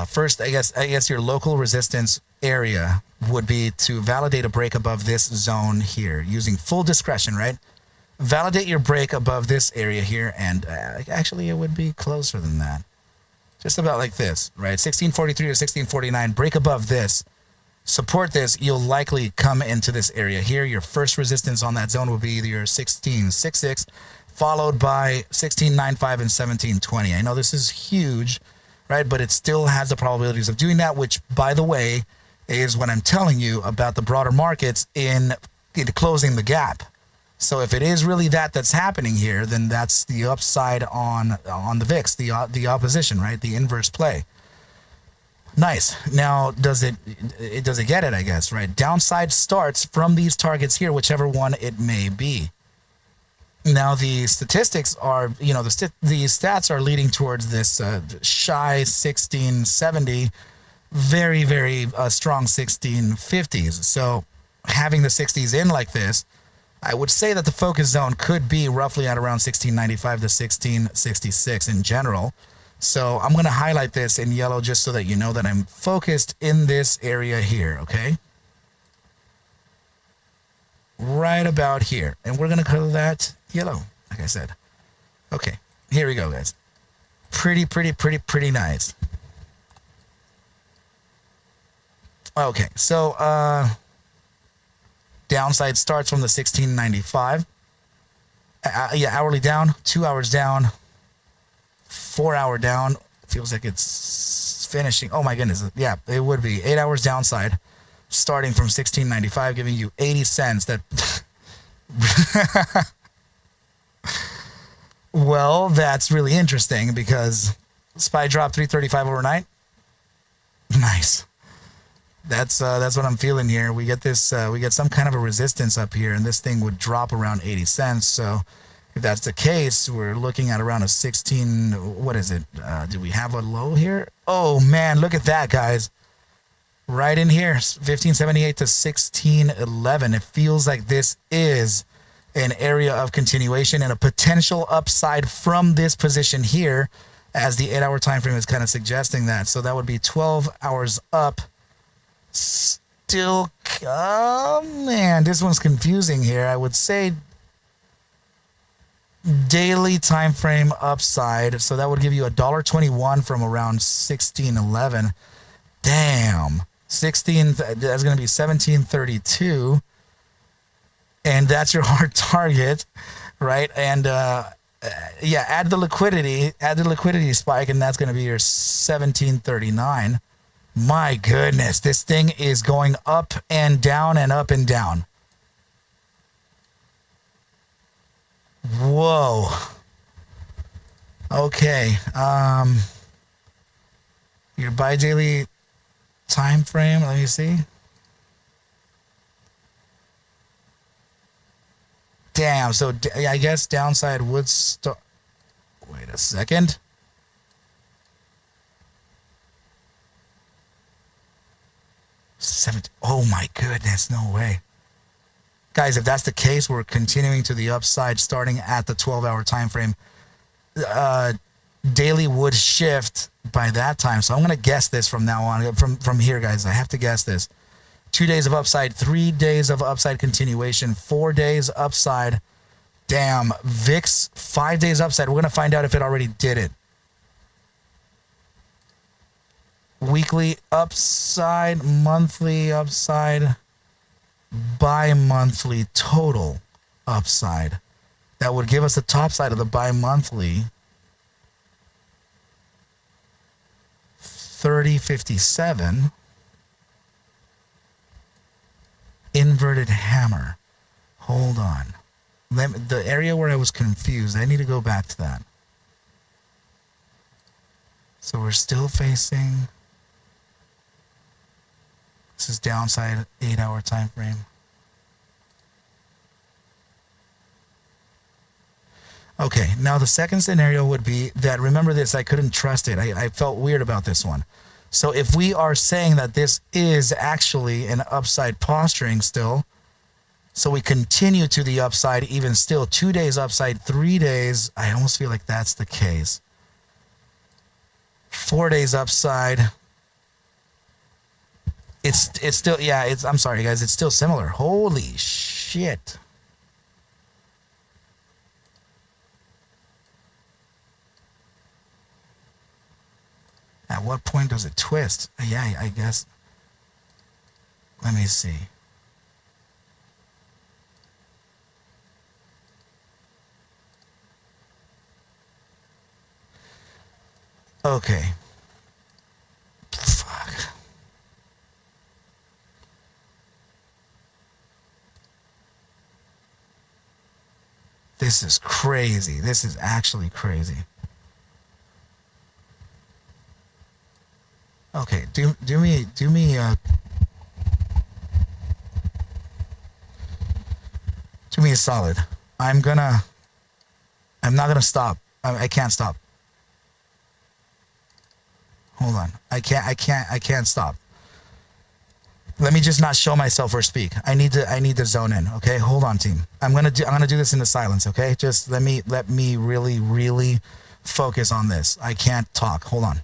Speaker 2: First, I guess your local resistance area would be to validate a break above this zone here using full discretion, right? Validate your break above this area here, and actually it would be closer than that. Just about like this, right? 1643 or 1649, break above this. Support this, you'll likely come into this area here. Your first resistance on that zone will be either your 1666, followed by 1695 and 1720. I know this is huge, right? But it still has the probabilities of doing that, which, by the way, is what I'm telling you about the broader markets in closing the gap. So if it is really that's happening here, then that's the upside on the VIX, the opposition, right? The inverse play. Nice. Now, does it get it, I guess, right? Downside starts from these targets here, whichever one it may be. Now, the statistics are, the stats are leading towards this shy 1670, very, very strong 1650s. So having the 60s in like this, I would say that the focus zone could be roughly at around 1695 to 1666 in general. So I'm going to highlight this in yellow just so that you know that I'm focused in this area here, okay? Right about here. And we're going to color that yellow, like I said. Okay, here we go, guys. Pretty nice. Okay, so downside starts from the 1695. Yeah, hourly down, 2 hours down, 4 hour down. Feels like it's finishing. Oh my goodness. Yeah, it would be 8 hours downside starting from 1695, giving you 80 cents. That well, that's really interesting because SPY dropped 335 overnight. Nice. That's what I'm feeling here. We get this we get some kind of a resistance up here, and this thing would drop around 80 cents. So If that's the case, we're looking at around a 16. What is it? Do we have a low here? Oh man, look at that, guys. Right in here, 1578 to 1611. It feels like this is an area of continuation and a potential upside from this position here, as the 8-hour time frame is kind of suggesting that. So that would be 12 hours up. Still, oh man, this one's confusing here. I would say daily time frame upside. So that would give you $1.21 from around 1611. Damn. 16, that's going to be 1732. And that's your hard target, right? And yeah, add the liquidity spike, and that's going to be your 1739. My goodness, this thing is going up and down and up and down. Whoa. Okay. Your bi-daily time frame, let me see. Damn, so I guess downside would start. Wait a second. Oh my goodness, no way. Guys, if that's the case, we're continuing to the upside starting at the 12-hour time frame. Daily would shift by that time. So I'm going to guess this from now on. From here, guys, I have to guess this. 2 days of upside, 3 days of upside continuation, 4 days upside. Damn, VIX, 5 days upside. We're going to find out if it already did it. Weekly upside, monthly upside, bi-monthly total upside. That would give us the top side of the bi-monthly. 3057. Inverted hammer. Hold on. The area where I was confused, I need to go back to that. So we're still facing. This is downside 8-hour time frame. Okay, now the second scenario would be that, remember this, I couldn't trust it. I felt weird about this one. So if we are saying that this is actually an upside posturing still, so we continue to the upside even still, 2 days upside, 3 days, I almost feel like that's the case. 4 days upside. It's still, yeah, I'm sorry guys, it's still similar. Holy shit. At what point does it twist? Yeah, I guess. Let me see. Okay. Fuck. This is crazy. This is actually crazy. Okay, do me a solid. I'm not gonna stop. I can't stop. Hold on. I can't stop. Let me just not show myself or speak. I need to zone in. Okay, hold on, team. I'm gonna do this in the silence. Okay, just let me really focus on this. I can't talk. Hold on.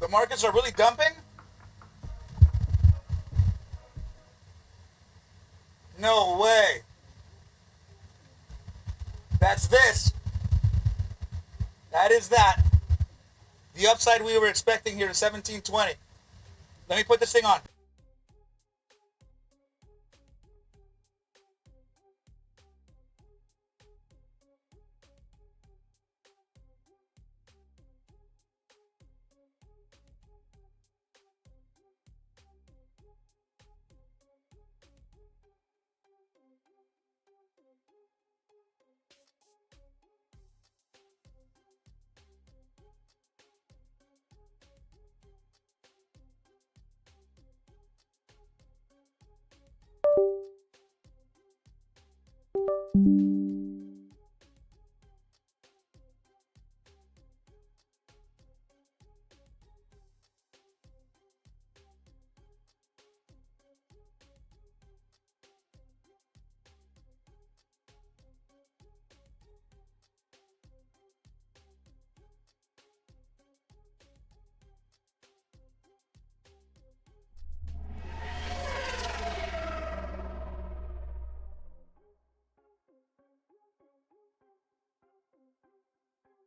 Speaker 2: The markets are really dumping? No way. That's this. That is that. The upside we were expecting here is 1720. Let me put this thing on.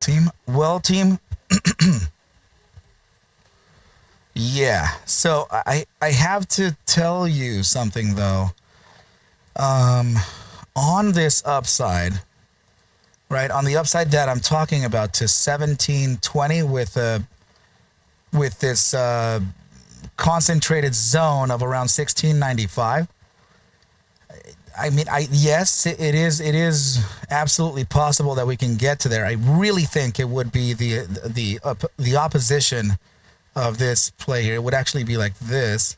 Speaker 2: Team? Well, team? Yeah. So I have to tell you something, though. On this upside, right, on the upside that I'm talking about to 1720 with this concentrated zone of around 1695. I mean, yes, it is absolutely possible that we can get to there. I really think it would be the opposition of this play here. It would actually be like this.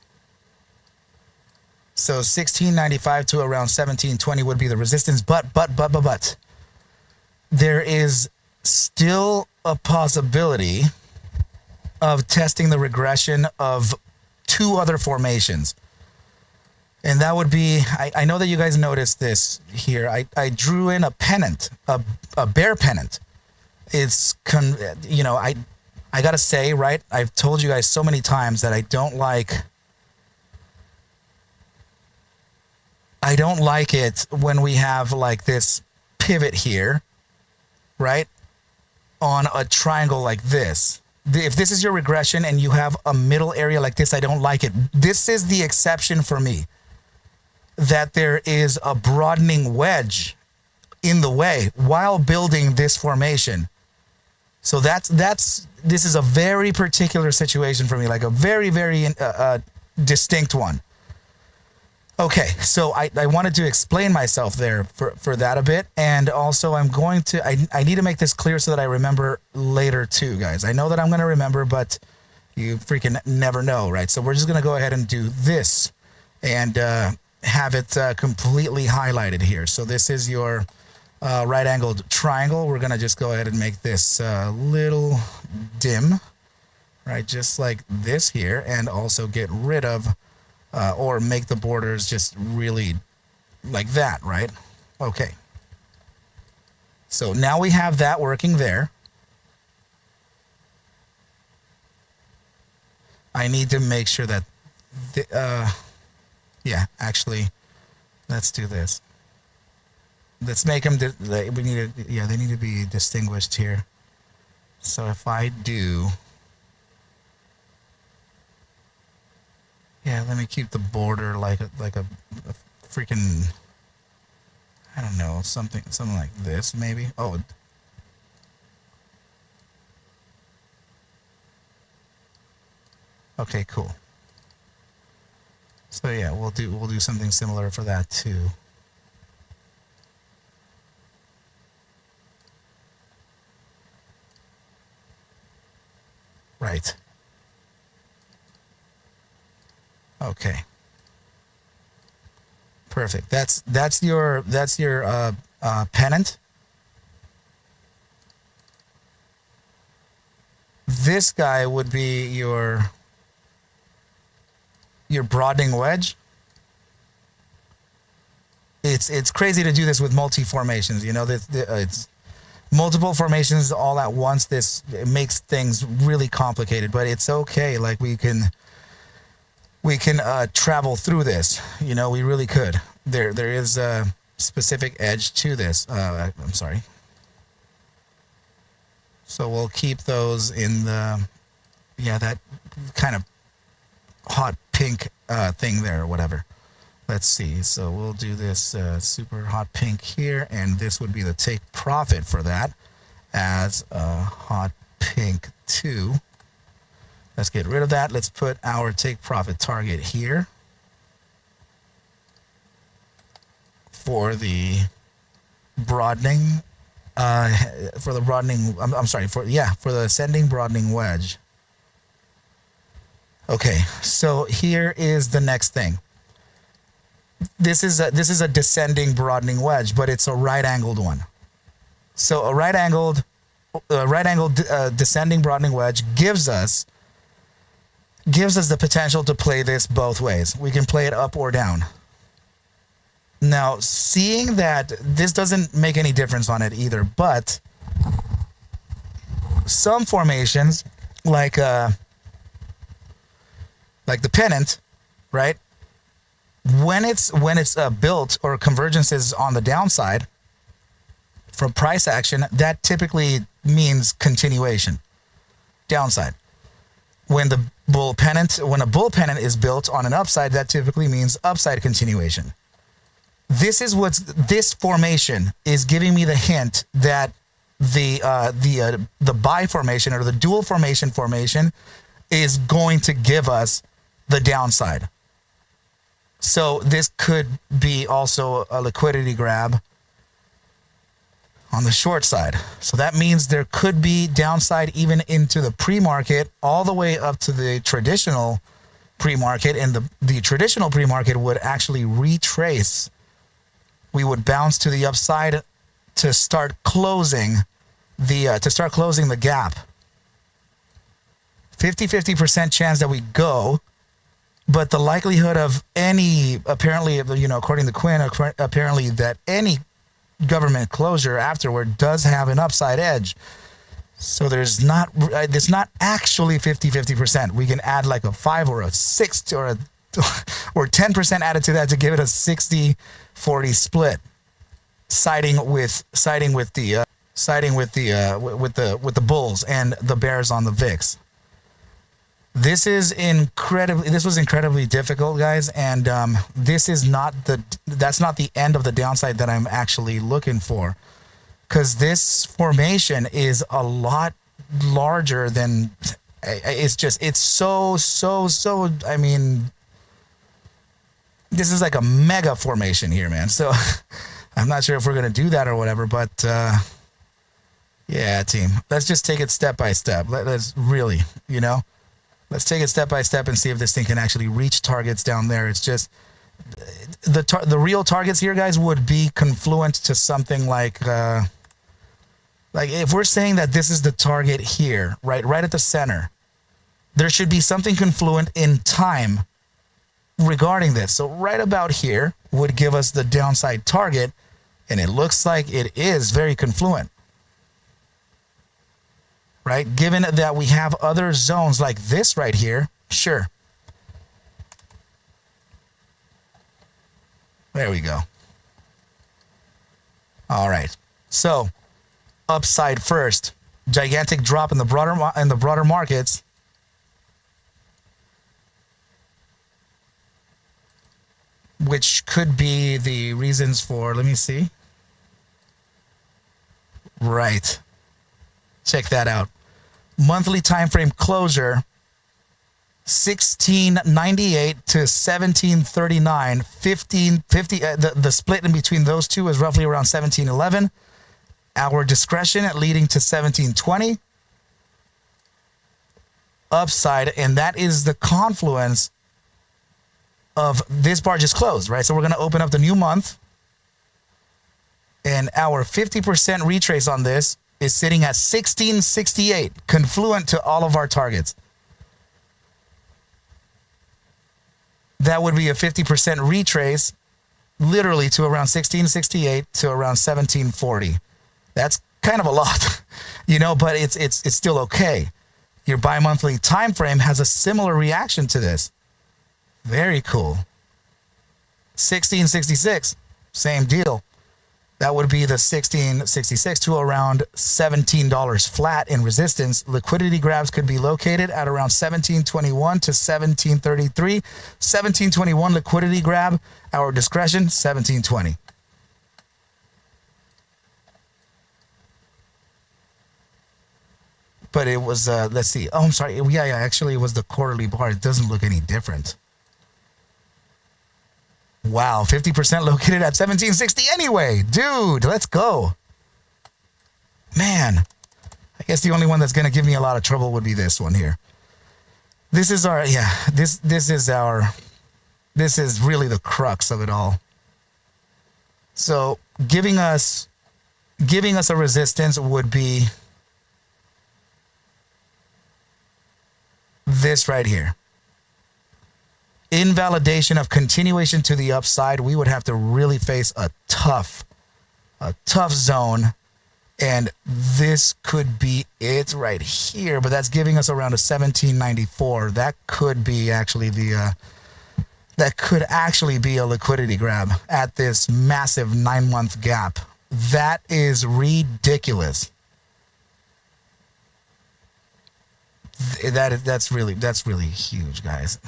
Speaker 2: So 1695 to around 1720 would be the resistance. But there is still a possibility of testing the regression of two other formations. And that would be, I know that you guys noticed this here. I drew in a pennant, a bear pennant. It's, I got to say, right, I've told you guys so many times that I don't like it when we have like this pivot here, right, on a triangle like this. If this is your regression and you have a middle area like this, I don't like it. This is the exception for me. That there is a broadening wedge in the way while building this formation. So this is a very particular situation for me, like a very, very distinct one. Okay, so I wanted to explain myself there for that a bit. And also I need to make this clear so that I remember later too, guys. I know that I'm going to remember, but you freaking never know, right? So we're just going to go ahead and do this and have it completely highlighted here. So this is your right-angled triangle. We're going to just go ahead and make this little dim, right? Just like this here, and also get rid of or make the borders just really like that, right? Okay. So now we have that working there. I need to make sure that yeah, actually, let's do this. Let's make them, they need to be distinguished here. So if I do, yeah, let me keep the border like a freaking, I don't know, something like this maybe. Oh. Okay, cool. So yeah, we'll do something similar for that too. Right. Okay. Perfect. That's your pennant. This guy would be your broadening wedge. It's crazy to do this with multi formations. You know, multiple formations all at once, this it makes things really complicated, but it's okay. Like we can travel through this. You know, we really could. There is a specific edge to this. I'm sorry. So we'll keep those in the, yeah, that kind of hot pink thing there or whatever. Let's see. So we'll do this super hot pink here, and this would be the take profit for that as a hot pink 2. Let's get rid of that. Let's put our take profit target here for the broadening. For the broadening. I'm sorry. For the ascending broadening wedge. Okay. So here is the next thing. This is a descending broadening wedge, but it's a right-angled one. So a right-angled descending broadening wedge gives us the potential to play this both ways. We can play it up or down. Now, seeing that this doesn't make any difference on it either, but some formations like the pennant, right? When it's built or convergence is on the downside from price action, that typically means continuation, downside. When a bull pennant is built on an upside, that typically means upside continuation. This formation is giving me the hint that the buy formation or the dual formation is going to give us the downside. So this could be also a liquidity grab on the short side. So that means there could be downside even into the pre-market all the way up to the traditional pre-market, and the traditional pre-market would actually retrace. We would bounce to the upside to start closing the gap. 50% chance that we go. But the likelihood of any, apparently, you know, according to Quinn, apparently that any government closure afterward does have an upside edge. So it's not actually 50%. We can add like a 5 or a 6 or 10% added to that to give it a 60-40 split, siding with the bulls and the bears on the VIX. This was incredibly difficult, guys, and that's not the end of the downside that I'm actually looking for, because this formation is a lot larger than it's so. I mean, this is like a mega formation here, man. So I'm not sure if we're gonna do that or whatever, but yeah, team, let's just take it step by step. Let's really, you know. Let's take it step by step and see if this thing can actually reach targets down there. It's just the real targets here, guys, would be confluent to something like if we're saying that this is the target here, right at the center, there should be something confluent in time regarding this. So right about here would give us the downside target, and it looks like it is very confluent. Right? Given that we have other zones like this right here, sure. There we go. All right. So, upside first. Gigantic drop in the broader markets. Which could be the reasons for, let me see. Right. Check that out. Monthly time frame closure 1698 to 1739. 1550 the split in between those two is roughly around 1711. Our discretion leading to 1720. Upside, and that is the confluence of this bar just closed, right? So we're going to open up the new month, and our 50% retrace on this is sitting at 1668, confluent to all of our targets. That would be a 50% retrace, literally to around 1668 to around 1740. That's kind of a lot, you know, but it's still okay. Your bi-monthly time frame has a similar reaction to this. Very cool. 1666, same deal. That would be the 1666 to around $17 flat in resistance. Liquidity grabs could be located at around 1721 to 1733. 1721 liquidity grab, our discretion, 1720. But it was, let's see. Oh, I'm sorry. Yeah, actually, it was the quarterly bar. It doesn't look any different. Wow, 50% located at 1760 anyway. Dude, let's go. Man, I guess the only one that's going to give me a lot of trouble would be this one here. This is our, yeah, this is really the crux of it all. So giving us a resistance would be this right here. Invalidation of continuation to the upside, we would have to really face a tough zone, and this could be it right here, but that's giving us around a 1794. That could be actually that could actually be a liquidity grab at this massive 9-month gap. That is ridiculous. That's really huge, guys.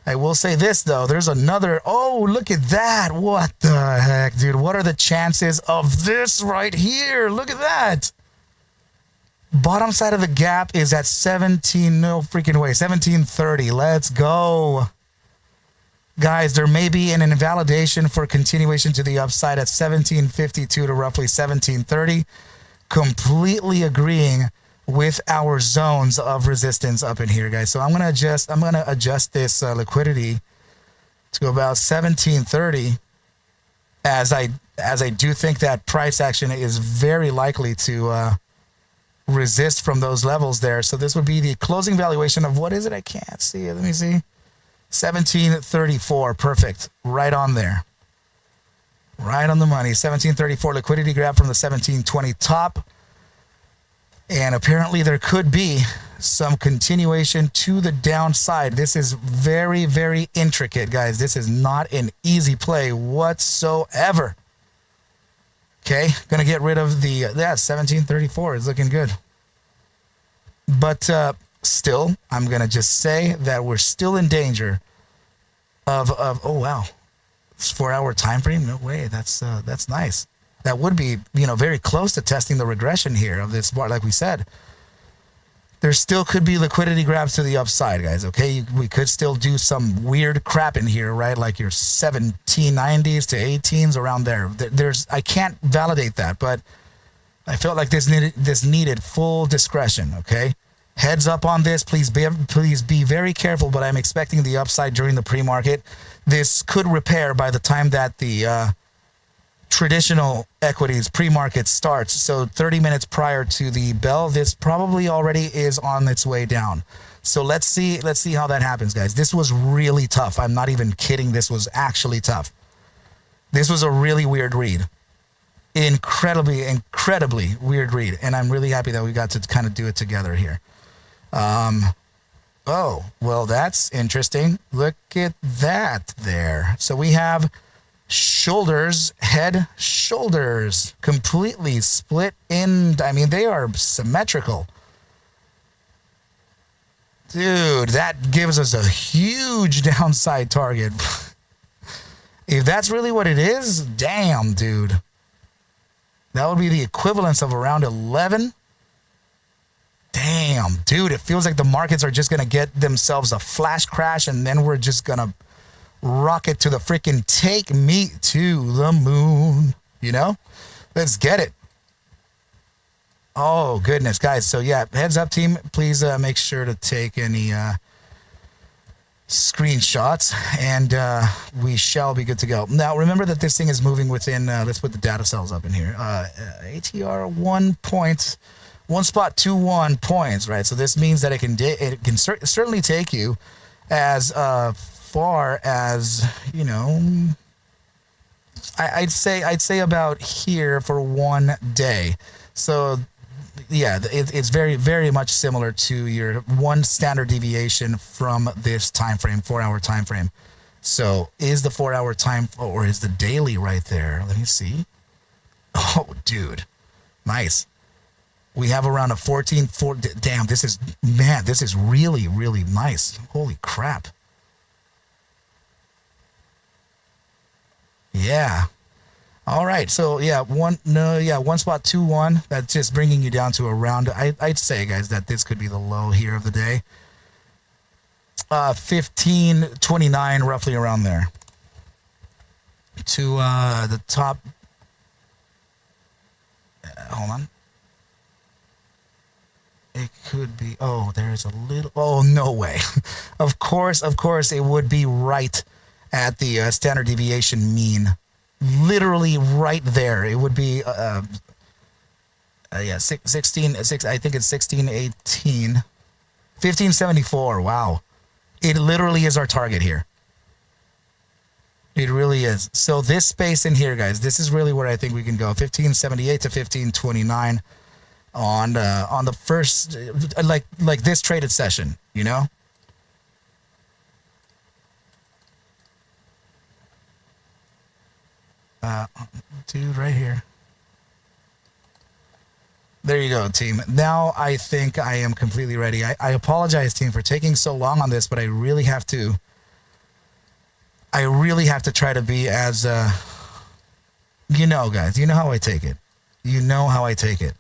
Speaker 2: I will say this, though. There's another. Oh, look at that. What the heck, dude? What are the chances of this right here? Look at that. Bottom side of the gap is at 1730. Let's go. Guys, there may be an invalidation for continuation to the upside at 1752 to roughly 1730. Completely agreeing with our zones of resistance up in here, guys. So I'm gonna adjust this liquidity to about 1730, as I do think that price action is very likely to resist from those levels there. So this would be the closing valuation of, what is it? I can't see it. Let me see. 1734. Perfect. Right on there. Right on the money. 1734 liquidity grab from the 1720 top. And apparently there could be some continuation to the downside. This is very, very intricate, guys. This is not an easy play whatsoever. Okay, gonna get rid of the, 1734 is looking good. But still, I'm gonna just say that we're still in danger of oh wow, 4-hour time frame. No way, that's nice. That would be, very close to testing the regression here of this bar. Like we said, there still could be liquidity grabs to the upside, guys. Okay, we could still do some weird crap in here, right? Like your 1790s to 18s around there. I can't validate that, but I felt like this needed full discretion. Okay, heads up on this. Please be very careful. But I'm expecting the upside during the pre-market. This could repair by the time that the traditional equities pre-market starts. So 30 minutes prior to the bell, this probably already is on its way down. So let's see how that happens, guys. This was really tough. I'm not even kidding. This was actually tough. This was a really weird read. Incredibly weird read. And I'm really happy that we got to kind of do it together here. Oh, well, that's interesting. Look at that there. So we have shoulders, head, shoulders, completely split in. I mean, they are symmetrical. Dude, that gives us a huge downside target. If that's really what it is, damn, dude. That would be the equivalence of around 11. Damn, dude, it feels like the markets are just going to get themselves a flash crash, and then we're just going to rocket to the freaking take me to the moon. Let's get it. Oh goodness, guys. So yeah, heads up, team, please make sure to take any screenshots, and we shall be good to go. Now remember that this thing is moving within, let's put the data cells up in here, ATR 1.21 points, right? So this means that it can certainly take you as far as, I'd say about here for one day. So yeah, it's very, very much similar to your one standard deviation from this time frame, 4-hour time frame. So is the 4-hour time, or is the daily right there? Let me see. Oh, dude, nice. We have around a 14. Damn, this is, man, this is really, really nice. Holy crap. Yeah. All right. So yeah, one spot 2-1. That's just bringing you down to around. I'd say, guys, that this could be the low here of the day. 15.29, roughly around there. To the top. Hold on. It could be. Oh, there's a little. Oh, no way. Of course, it would be right at the standard deviation mean. Literally right there. It would be. 16. I think it's 16.18. 15.74. Wow. It literally is our target here. It really is. So this space in here, guys, this is really where I think we can go. 1578 to 1529 on the first, like this traded session, you know? Dude, right here. There you go, team. Now I think I am completely ready. I apologize, team, for taking so long on this, but I really have to try to be as, you know, guys, you know how I take it. You know how I take it.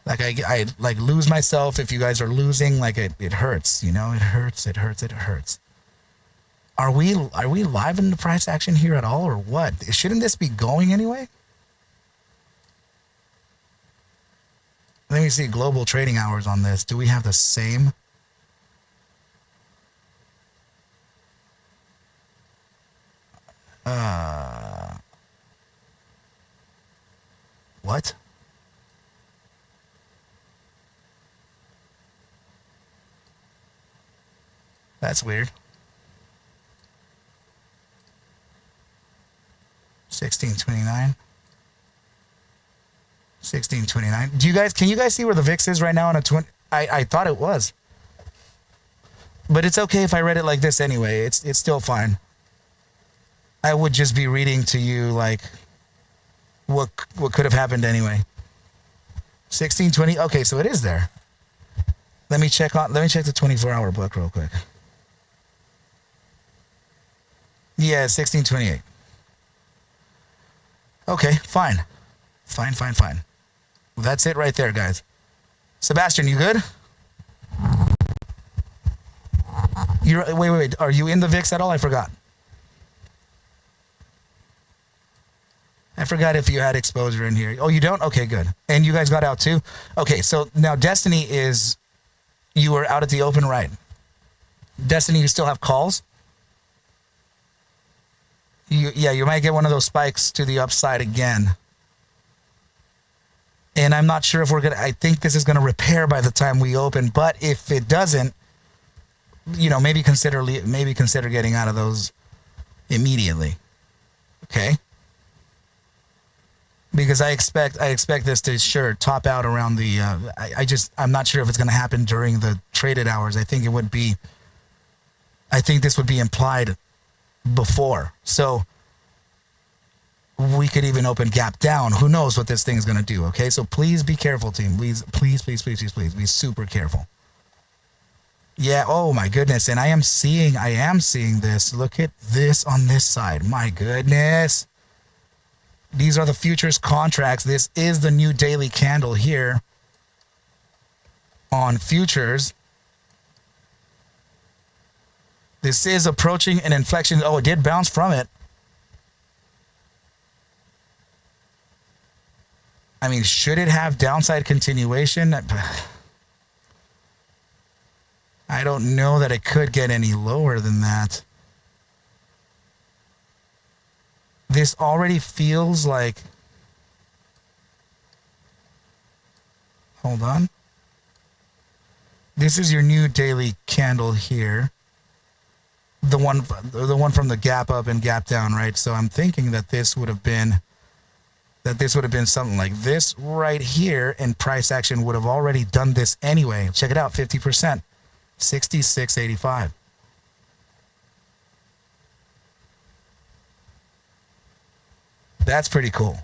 Speaker 2: Like I like lose myself if you guys are losing. Like it hurts, you know, it hurts. Are we live in the price action here at all, or what? Shouldn't this be going anyway? Let me see global trading hours on this. Do we have the same? What? That's weird. 1629. 1629. Can you guys see where the VIX is right now on a twin? I thought it was. But it's okay if I read it like this anyway. It's still fine. I would just be reading to you like what could have happened anyway. 1620. Okay, so it is there. Let me check the 24-hour book real quick. Yeah, 1628. Okay, fine. Fine. That's it right there, guys. Sebastian, you good? Wait. Are you in the VIX at all? I forgot. I forgot if you had exposure in here. Oh, you don't? Okay, good. And you guys got out too? Okay, so now Destiny is, you were out at the open, right? Destiny, you still have calls? You might get one of those spikes to the upside again. And I'm not sure if I think this is gonna repair by the time we open, but if it doesn't, you know, maybe consider getting out of those immediately. Okay? Because I expect this to sure top out around the I'm not sure if it's gonna happen during the traded hours. I think this would be implied before. So we could even open gap down. Who knows what this thing is going to do, okay? So please be careful, team. Please be super careful. Yeah, oh my goodness. And I am seeing this. Look at this on this side. My goodness. These are the futures contracts. This is the new daily candle here on futures. This is approaching an inflection. Oh, it did bounce from it. I mean, should it have downside continuation? I don't know that it could get any lower than that. This already feels like... Hold on. This is your new daily candle here. The one from the gap up and gap down, right? So I'm thinking that this would have been that this would have been something like this right here, and price action would have already done this anyway. Check it out, 50%, 66.85. That's pretty cool.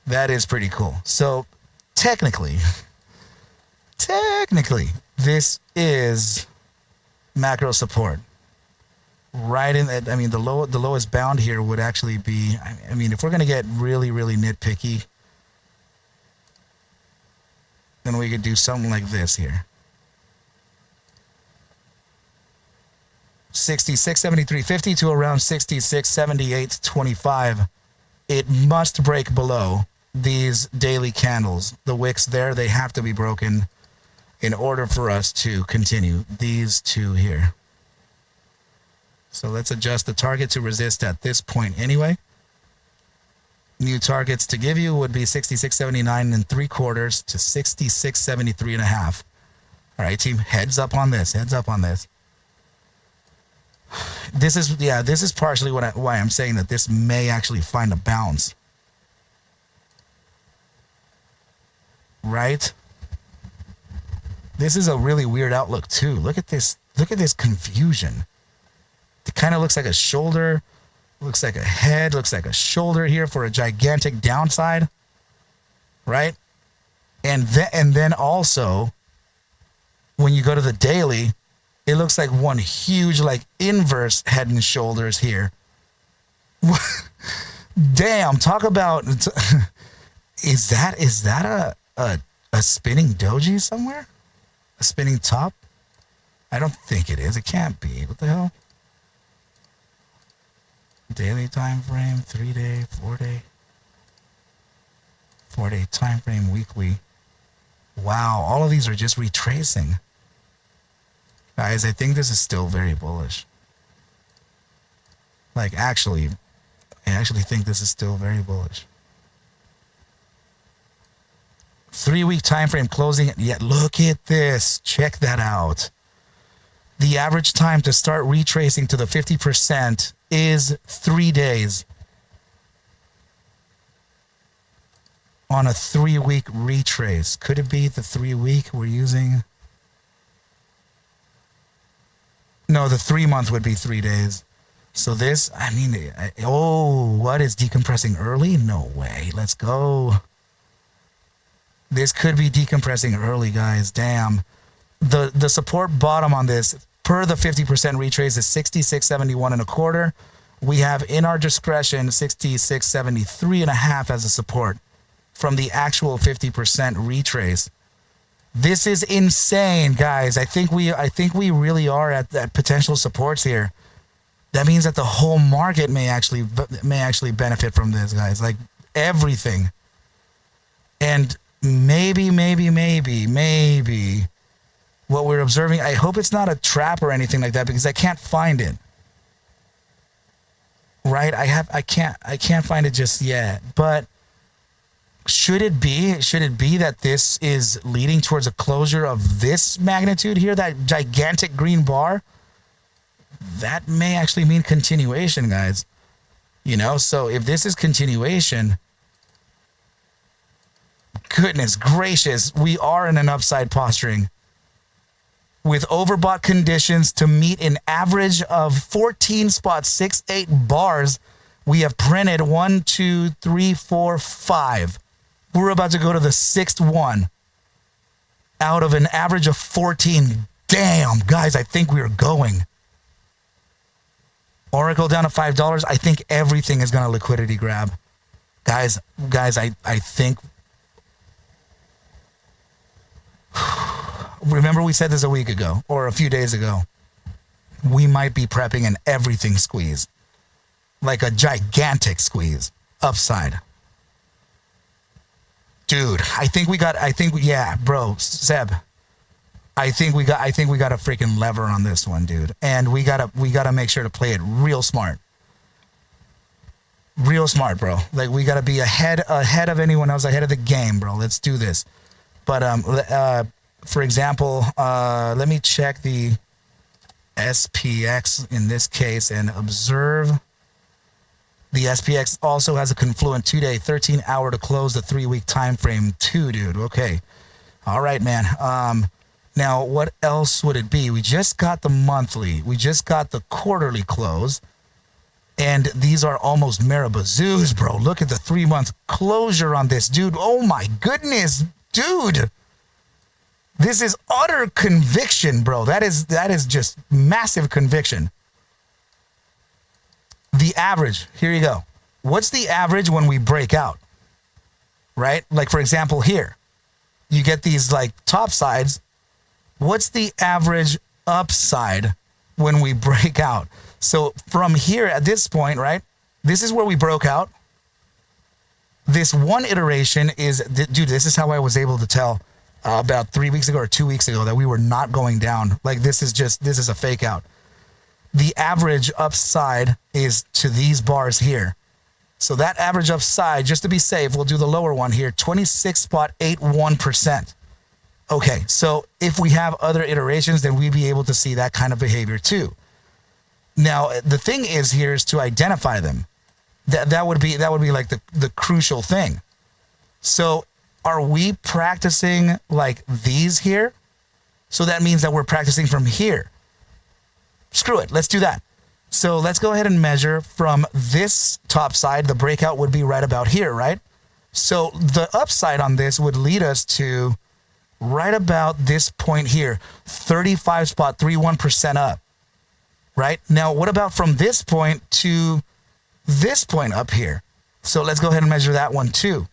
Speaker 2: That is pretty cool. So technically, this is macro support. Right in that, I mean, the lowest bound here would actually be, I mean, if we're going to get really, really nitpicky, then we could do something like this here. 66.73.50 to around 66.78.25. It must break below these daily candles. The wicks there, they have to be broken in order for us to continue. These two here. So let's adjust the target to resist at this point anyway. New targets to give you would be 66.79 3/4 to 66.73.5. All right, team, heads up on this. Heads up on this. This is partially why I'm saying that this may actually find a bounce. Right? This is a really weird outlook too. Look at this. Look at this confusion. It kind of looks like a shoulder, looks like a head, looks like a shoulder here for a gigantic downside, right? And then also, when you go to the daily, it looks like one huge like inverse head and shoulders here. Damn, talk about is that a spinning doji somewhere? A spinning top? I don't think it is. It can't be. What the hell? Daily time frame, 3-day, 4-day, 4-day time frame, weekly. Wow, all of these are just retracing. Guys, I think this is still very bullish. Like, I actually think this is still very bullish. 3-week time frame closing. Yeah, look at this. Check that out. The average time to start retracing to the 50% is 3 days on a 3-week retrace. Could it be the 3-week we're using? No, the 3-month would be 3 days. So this, I mean, what is decompressing early? No way. Let's go. This could be decompressing early, guys. Damn. The support bottom on this per the 50% retrace is 66.71 1/4. We have in our discretion 66.73 1/2 as a support from the actual 50% retrace. This is insane, guys. I think we really are at potential supports here. That means that the whole market may actually benefit from this, guys. Like everything. And maybe what we're observing, I hope it's not a trap or anything like that, because I can't find it. Right? I can't find it just yet. But should it be that this is leading towards a closure of this magnitude here, that gigantic green bar? That may actually mean continuation, guys. You know, so if this is continuation, goodness gracious, we are in an upside posturing with overbought conditions to meet an average of 14.68 bars. We have printed 1, 2, 3, 4, 5. We're about to go to the 6th one out of an average of 14. Damn, guys, I think we are going. Oracle down to $5. I think everything is going to liquidity grab. Guys, I think... Remember we said this a week ago or a few days ago. We might be prepping an everything squeeze. Like a gigantic squeeze. Upside. Dude, yeah, bro, Seb. I think we got a freaking lever on this one, dude. And we gotta make sure to play it real smart. Real smart, bro. Like we gotta be ahead of anyone else, ahead of the game, bro. Let's do this. But for example, let me check the SPX in this case and observe The SPX also has a confluent 2-day, 13-hour to close the 3-week time frame too, dude. Okay. All right, man. Now, what else would it be? We just got the monthly. We just got the quarterly close. And these are almost Marabazoos, bro. Look at the 3-month closure on this, dude. Oh, my goodness, dude. This is utter conviction, bro. That is just massive conviction. The average, here you go. What's the average when we break out? Right? Like, for example, here. You get these, like, top sides. What's the average upside when we break out? So from here at this point, right? This is where we broke out. This one iteration is, dude, this is how I was able to tell about 3 weeks ago or 2 weeks ago that we were not going down. Like, this is a fake out. The average upside is to these bars here. So that average upside, just to be safe, we'll do the lower one here, 26.81%. Okay, so if we have other iterations, then we'd be able to see that kind of behavior too. Now, the thing is here is to identify them. That would be like the crucial thing. So are we practicing like these here? So that means that we're practicing from here. Screw it, let's do that. So let's go ahead and measure from this top side. The breakout would be right about here, right? So the upside on this would lead us to right about this point here, 35.31% up, right? Now, what about from this point to this point up here? So let's go ahead and measure that one too,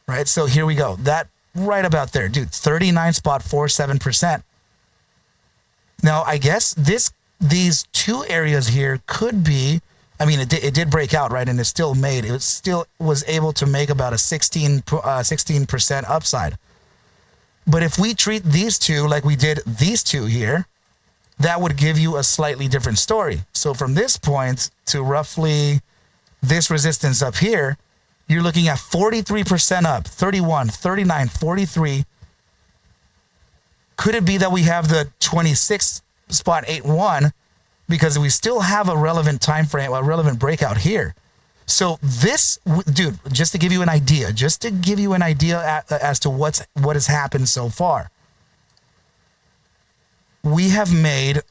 Speaker 2: right? So here we go. That right about there, dude, 39.47%. Now, I guess these two areas here could be, I mean, it did break out, right? And it still was able to make about a 16% upside. But if we treat these two like we did these two here, that would give you a slightly different story. So from this point to roughly this resistance up here, you're looking at 43% up, 31, 39, 43. Could it be that we have the 26.81 because we still have a relevant time frame, a relevant breakout here? So this, dude, just to give you an idea, as to what has happened so far, we have made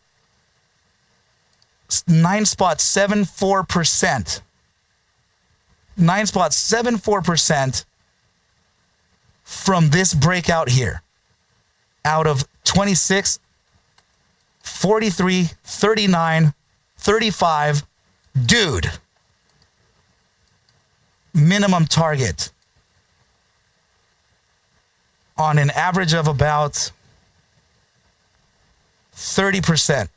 Speaker 2: 9.74%. 9.74% from this breakout here, out of 26, 43, 39, 35. Dude, minimum target on an average of about 30%,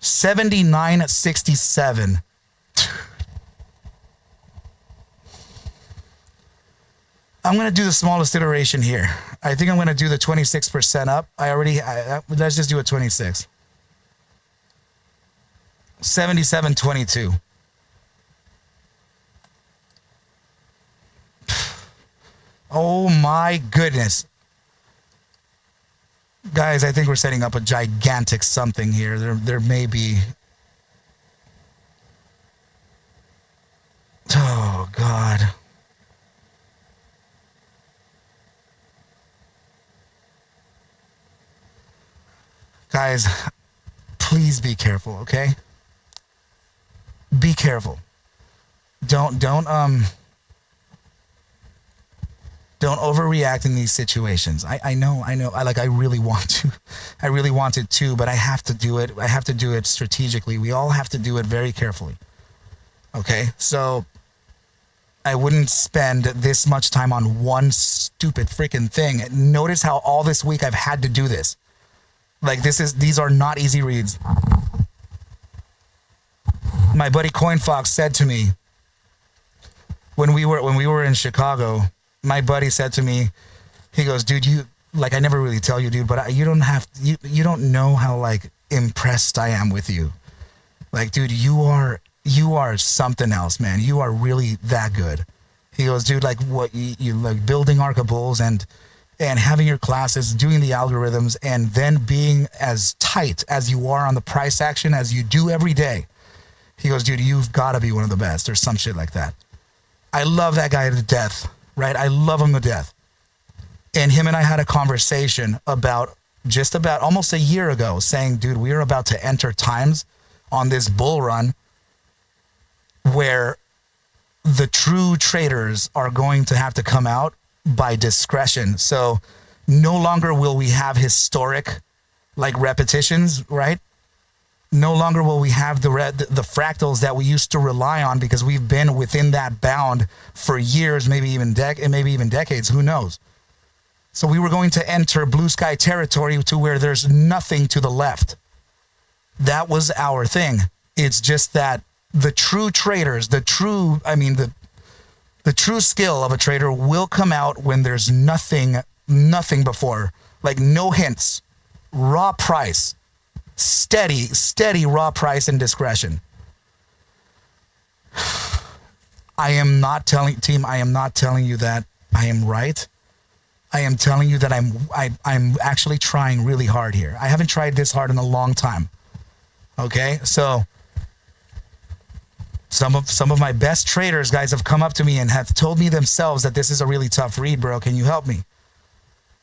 Speaker 2: 79.67. I'm going to do the smallest iteration here. I think I'm going to do the 26% up. Let's just do a 26. 77.22. Oh my goodness. Guys, I think we're setting up a gigantic something here. There may be. Oh God. Guys, please be careful, okay? Be careful. Don't overreact in these situations. I know. I really wanted to, but I have to do it. I have to do it strategically. We all have to do it very carefully. Okay? So I wouldn't spend this much time on one stupid freaking thing. Notice how all this week I've had to do this. Like these are not easy reads. My buddy CoinFox said to me when we were in Chicago, my buddy said to me, he goes, dude, I never really tell you, dude, but you don't know how like impressed I am with you. Like, dude, you are something else, man. You are really that good. He goes, dude, like what you like building ARCABULLS and having your classes, doing the algorithms, and then being as tight as you are on the price action as you do every day. He goes, dude, you've got to be one of the best, or some shit like that. I love that guy to death, right? I love him to death. And him and I had a conversation about almost a year ago, saying, dude, we are about to enter times on this bull run where the true traders are going to have to come out by discretion. So no longer will we have historic like repetitions, right? No longer will we have the fractals that we used to rely on, because we've been within that bound for years, maybe even decades, who knows? So we were going to enter blue sky territory to where there's nothing to the left. That was our thing. It's just that the true traders, the true skill of a trader will come out when there's nothing before, like no hints, raw price, steady raw price and discretion. I am not telling you that I am right. I am telling you that I'm actually trying really hard here. I haven't tried this hard in a long time. Okay, so some of my best traders, guys, have come up to me and have told me themselves that this is a really tough read, bro. Can you help me?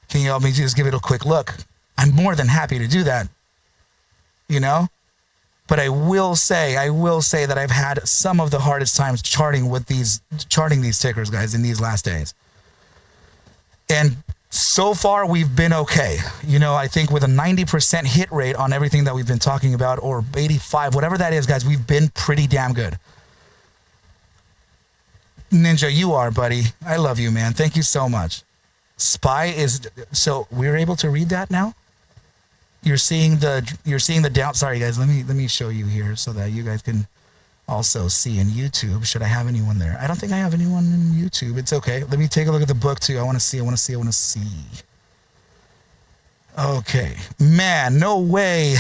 Speaker 2: Can you help me just give it a quick look? I'm more than happy to do that, you know? But I will say that I've had some of the hardest times charting these tickers, guys, in these last days. And so far, we've been okay. You know, I think with a 90% hit rate on everything that we've been talking about, or 85, whatever that is, guys, we've been pretty damn good. Ninja, you are, buddy. I love you, man. Thank you so much. SPY is, so we're able to read that now? You're seeing the down. Sorry, guys. Let me show you here so that you guys can also see in YouTube. Should I have anyone there? I don't think I have anyone in YouTube. It's okay. Let me take a look at the book too. I want to see. Okay. Man, no way.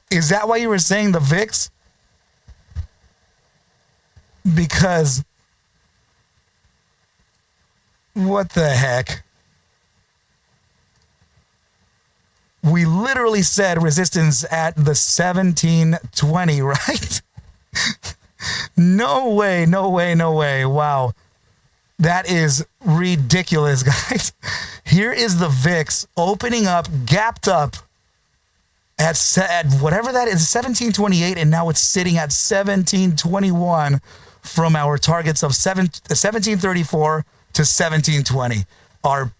Speaker 2: Is that why you were saying the VIX? Because what the heck? We literally said resistance at the 1720, right? No way. Wow. That is ridiculous, guys. Here is the VIX opening up, gapped up at whatever that is, 1728, and now it's sitting at 1721 from our targets of 1734 to 1720. Our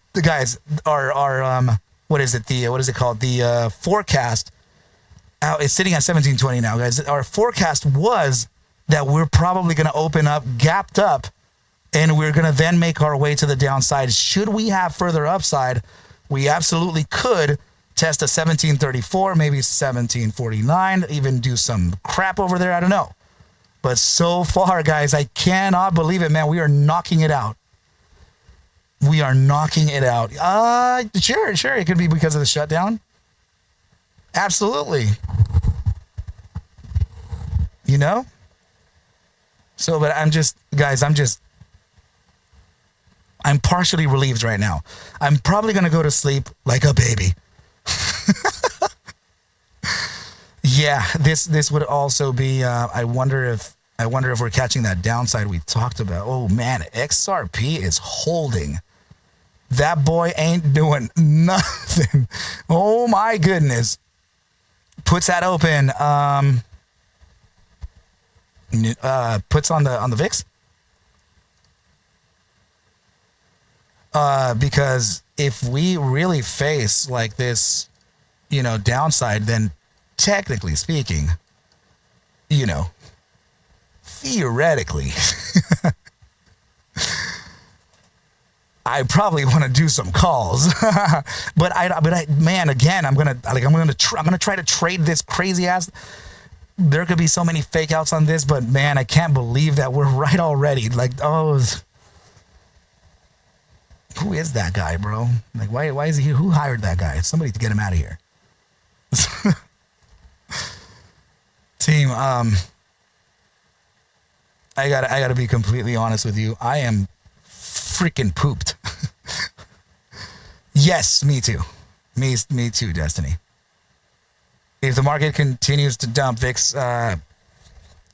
Speaker 2: what is it called? The forecast it's sitting at 1720 now, guys. Our forecast was that we're probably going to open up, gapped up, and we're going to then make our way to the downside. Should we have further upside, we absolutely could test a 1734, maybe 1749, even do some crap over there. I don't know. But so far, guys, I cannot believe it, man. We are knocking it out. Sure. It could be because of the shutdown. Absolutely. You know? So, but I'm partially relieved right now. I'm probably going to go to sleep like a baby. Yeah, this would also be, I wonder if we're catching that downside we talked about. Oh man, XRP is holding. That boy ain't doing nothing. Oh my goodness. Puts that open. Puts on the VIX. Because if we really face like this, downside, then technically speaking, theoretically, I probably want to do some calls, but man, again, I'm gonna try to trade this crazy ass. There could be so many fake outs on this, but man, I can't believe that we're right already. Like, oh, who is that guy, bro? Like, why is he here? Who hired that guy? Somebody to get him out of here. Team, I gotta be completely honest with you. I am freaking pooped. Yes, me too. Me too, Destiny. If the market continues to dump, VIX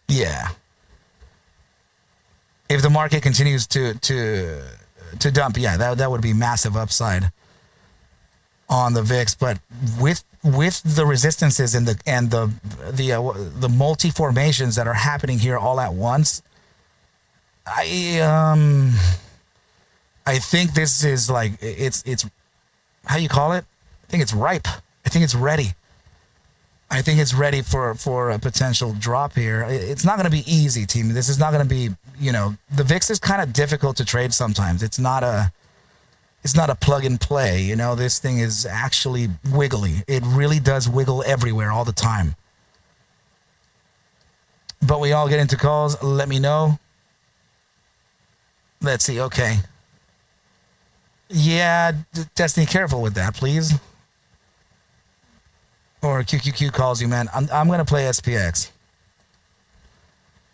Speaker 2: Yeah. If the market continues to dump, yeah, that would be massive upside on the VIX. But with the resistances and the multi formations that are happening here all at once, I think this is like it's how you call it? I think it's ripe. I think it's ready. I think it's ready for a potential drop here. It's not going to be easy, team. This is not going to be, the VIX is kind of difficult to trade sometimes. It's not a plug and play. This thing is actually wiggly. It really does wiggle everywhere all the time. But we all get into calls. Let me know. Let's see. Okay. Yeah, Destiny, careful with that, please. Or QQQ calls you, man. I'm going to play SPX.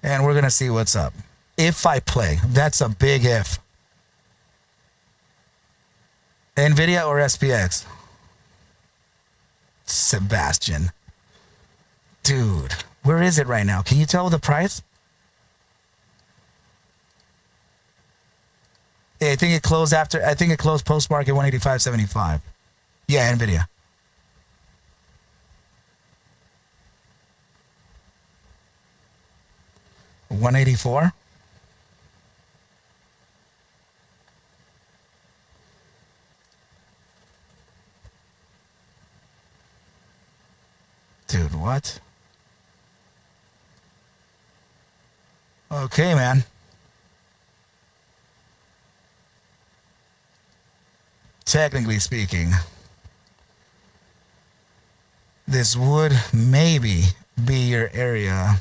Speaker 2: And we're going to see what's up. If I play, that's a big if. NVIDIA or SPX? Sebastian. Dude, where is it right now? Can you tell the price? Yeah, I think it closed post-market 185.75. Yeah, NVIDIA. $184. Dude, what? Okay, man. Technically speaking, this would maybe be your area,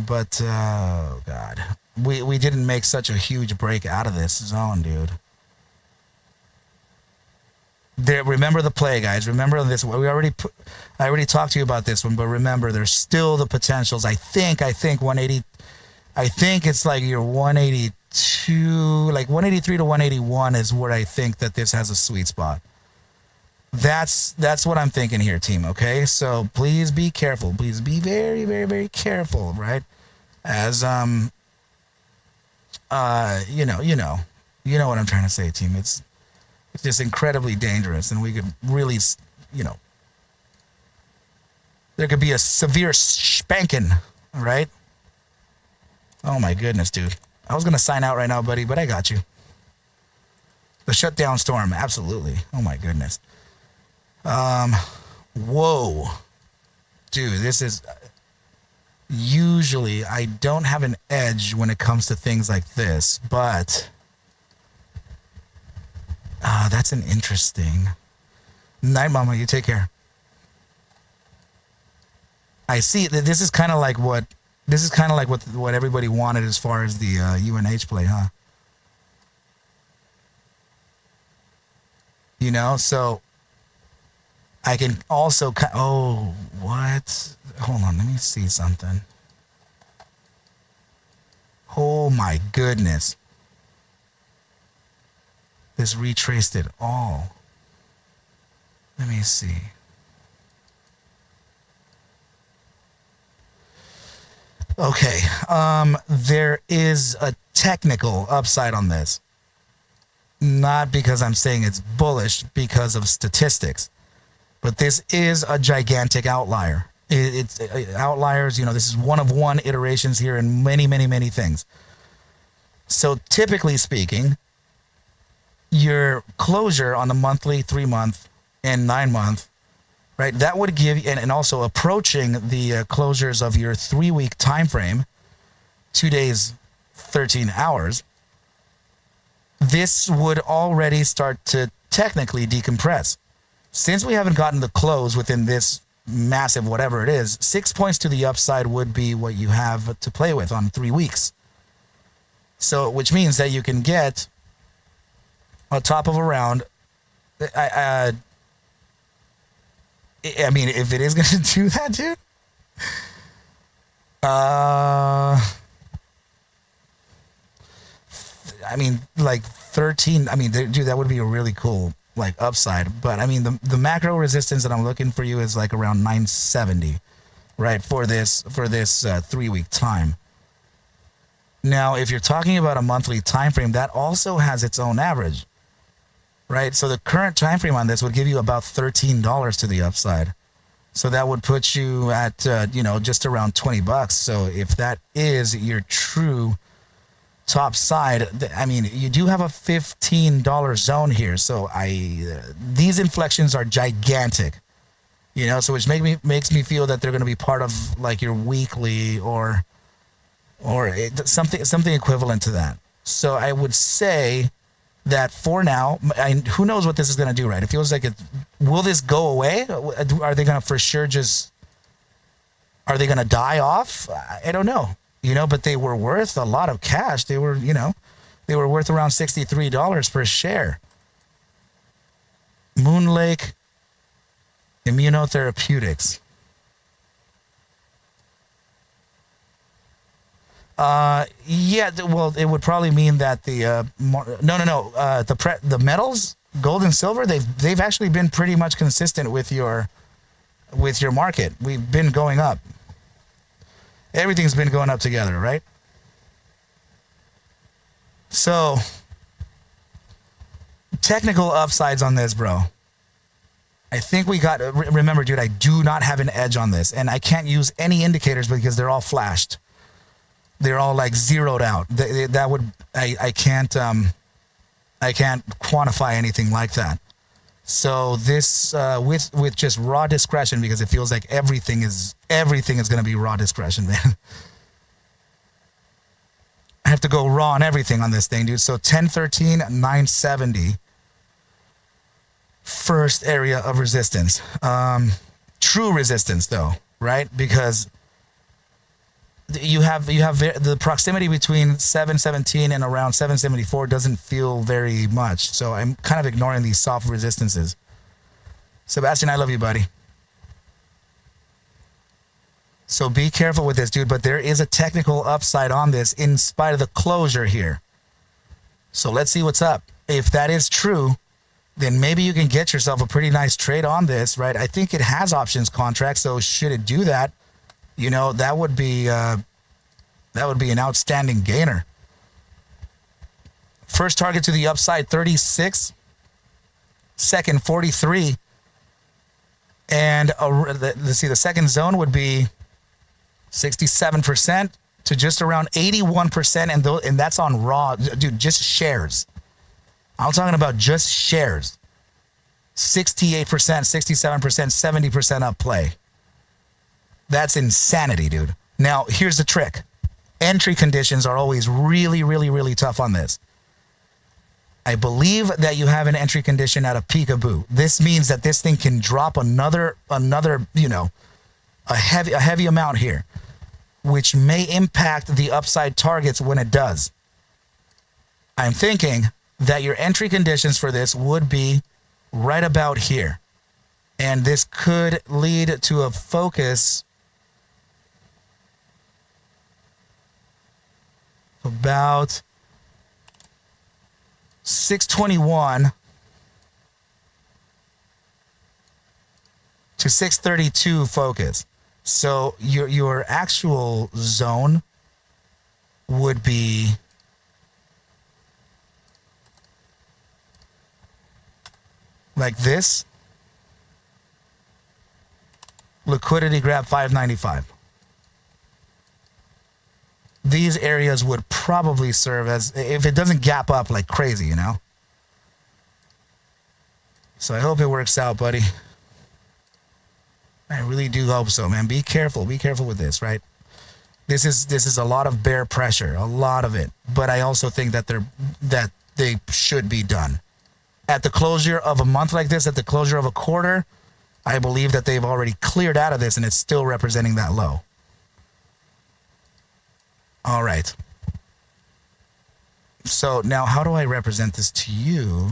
Speaker 2: but oh god, we didn't make such a huge break out of this zone, dude. Remember the play, guys. Remember this. I already talked to you about this one, but remember, there's still the potentials. I think 180. I think it's like your 182, like 183 to 181 is where I think that this has a sweet spot. That's what I'm thinking here, team. Okay, so please be careful. Please be very, very, very careful, right? As you know what I'm trying to say, team. It's just incredibly dangerous, and we could really, there could be a severe spanking, right? Oh my goodness, dude. I was gonna sign out right now, buddy, but I got you. The shutdown storm, absolutely. Oh my goodness. Whoa. Dude, this is usually I don't have an edge when it comes to things like this, but that's an interesting. Night, Mama, you take care. I see that this is kind of like what everybody wanted as far as the UNH play, huh? So I can also oh, what? Hold on, let me see something. Oh my goodness. This retraced it all. Let me see. Okay, there is a technical upside on this. Not because I'm saying it's bullish, because of statistics. But this is a gigantic outlier. It's outliers, this is one of one iterations here in many, many, many things. So typically speaking, your closure on the monthly, 3-month, and 9-month, right? That would give, and also approaching the closures of your 3-week time frame, 2 days, 13 hours. This would already start to technically decompress. Since we haven't gotten the close within this massive whatever it is, 6 points to the upside would be what you have to play with on 3 weeks. So, which means that you can get on top of a round. I mean, if it is going to do that, dude. I mean, like 13. I mean, dude, that would be a really cool upside. But I mean, the macro resistance that I'm looking for you is like around 970. right, for this 3-week time. Now, if you're talking about a monthly time frame, that also has its own average, right? So the current time frame on this would give you about $13 to the upside. So that would put you at just around $20. So if that is your true top side, I mean, you do have a $15 zone here. So these inflections are gigantic, so which makes me feel that they're going to be part of like your weekly or something equivalent to that. So I would say that for now, who knows what this is going to do, right? It feels like will this go away? Are they going to for sure are they going to die off? I don't know, but they were worth a lot of cash. They were worth around $63 per share. Moon Lake Immunotherapeutics. Yeah, well, it would probably mean that the metals, gold and silver, they've actually been pretty much consistent with your market. We've been going up. Everything's been going up together, right? So, technical upsides on this, bro. I think we got, remember, dude, I do not have an edge on this, and I can't use any indicators because they're all flashed. They're all like zeroed out. I can't quantify anything like that. So this with just raw discretion, because it feels like everything is going to be raw discretion, man. I have to go raw on everything on this thing, dude. So 1013 970, first area of resistance. True resistance though, right? Because you have the proximity between 717 and around 774 doesn't feel very much. So I'm kind of ignoring these soft resistances. Sebastian, I love you, buddy. So be careful with this, dude. But there is a technical upside on this in spite of the closure here. So let's see what's up. If that is true, then maybe you can get yourself a pretty nice trade on this, right? I think it has options contracts. So should it do that, that would be an outstanding gainer. First target to the upside, 36. Second, 43. And let's see, the second zone would be 67% to just around 81%, and that's on raw, dude, just shares. I'm talking about just shares. 68%, 67%, 70% up play. That's insanity, dude. Now, here's the trick. Entry conditions are always really, really, really tough on this. I believe that you have an entry condition at a peekaboo. This means that this thing can drop another, a heavy amount here, which may impact the upside targets when it does. I'm thinking that your entry conditions for this would be right about here. And this could lead to a focus about 621 to 632 focus. So your actual zone would be like this. Liquidity grab 595. These areas would probably serve as, if it doesn't gap up like crazy, So I hope it works out, buddy. I really do hope so, man. Be careful with this, right? This is a lot of bear pressure, a lot of it. But I also think that they should be done. At the closure of a month like this, at the closure of a quarter, I believe that they've already cleared out of this and it's still representing that low. All right. So now how do I represent this to you?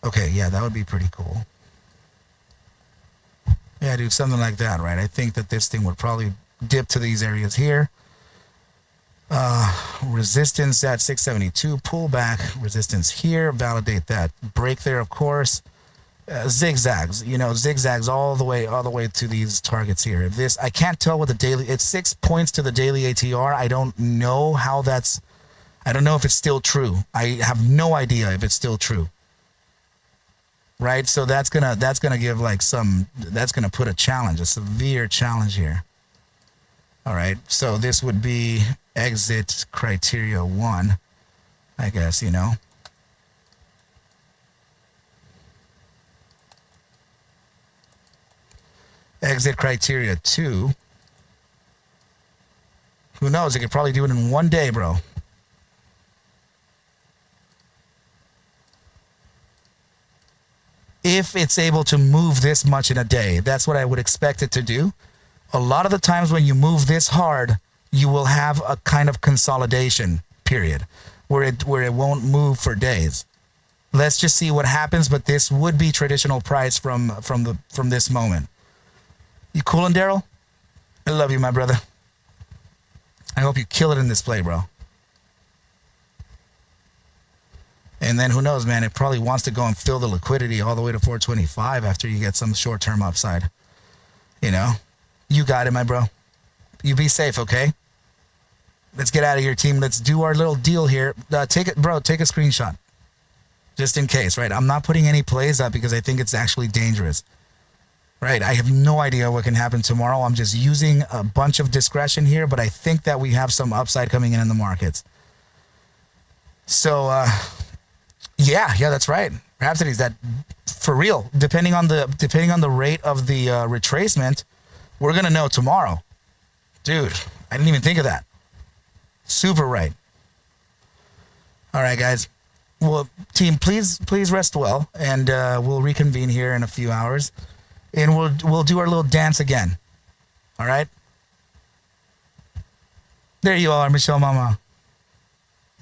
Speaker 2: Okay, yeah, that would be pretty cool. Yeah, dude, something like that, right? I think that this thing would probably dip to these areas here. Resistance at 672, pullback, resistance here, validate that. Break there, of course. Zigzags, zigzags all the way to these targets here. If this, I can't tell what the daily, it's 6 points to the daily ATR. I don't know I don't know if it's still true. I have no idea if it's still true. Right? So that's gonna give that's gonna put a challenge, a severe challenge here. All right. So this would be exit criteria 1, I guess, Exit criteria 2. Who knows? It could probably do it in 1 day, bro. If it's able to move this much in a day, that's what I would expect it to do. A lot of the times when you move this hard, you will have a kind of consolidation period where it won't move for days. Let's just see what happens, but this would be traditional price from this moment. You coolin', Daryl? I love you, my brother. I hope you kill it in this play, bro. And then who knows, man? It probably wants to go and fill the liquidity all the way to 425 after you get some short-term upside. You got it, my bro. You be safe, okay? Let's get out of here, team. Let's do our little deal here. Take a screenshot. Just in case, right? I'm not putting any plays up because I think it's actually dangerous. Right, I have no idea what can happen tomorrow. I'm just using a bunch of discretion here, but I think that we have some upside coming in the markets. So, yeah, that's right. Rhapsody's that for real. Depending on the rate of the retracement, we're gonna know tomorrow. Dude, I didn't even think of that. Super right. All right, guys. Well, team, please rest well, and we'll reconvene here in a few hours. And we'll do our little dance again. All right? There you are, Michelle Mama.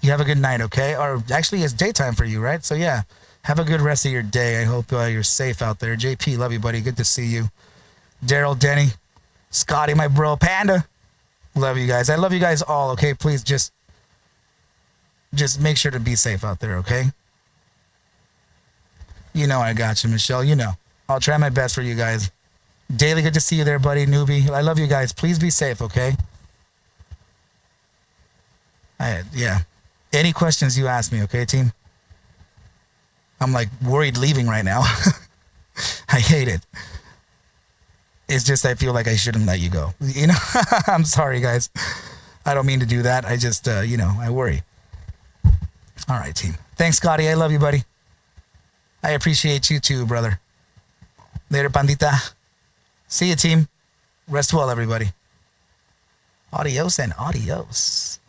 Speaker 2: You have a good night, okay? Or actually, it's daytime for you, right? So, yeah, have a good rest of your day. I hope you're safe out there. JP, love you, buddy. Good to see you. Daryl, Denny, Scotty, my bro, Panda. Love you guys. I love you guys all, okay? Please just make sure to be safe out there, okay? I got you, Michelle. I'll try my best for you guys. Daily, good to see you there, buddy. Newbie, I love you guys. Please be safe, okay? Yeah. Any questions you ask me, okay, team? I'm worried leaving right now. I hate it. It's just I feel like I shouldn't let you go. I'm sorry, guys. I don't mean to do that. I just, I worry. All right, team. Thanks, Scotty. I love you, buddy. I appreciate you too, brother. Later, pandita. See you, team. Rest well, everybody. Adios and adios.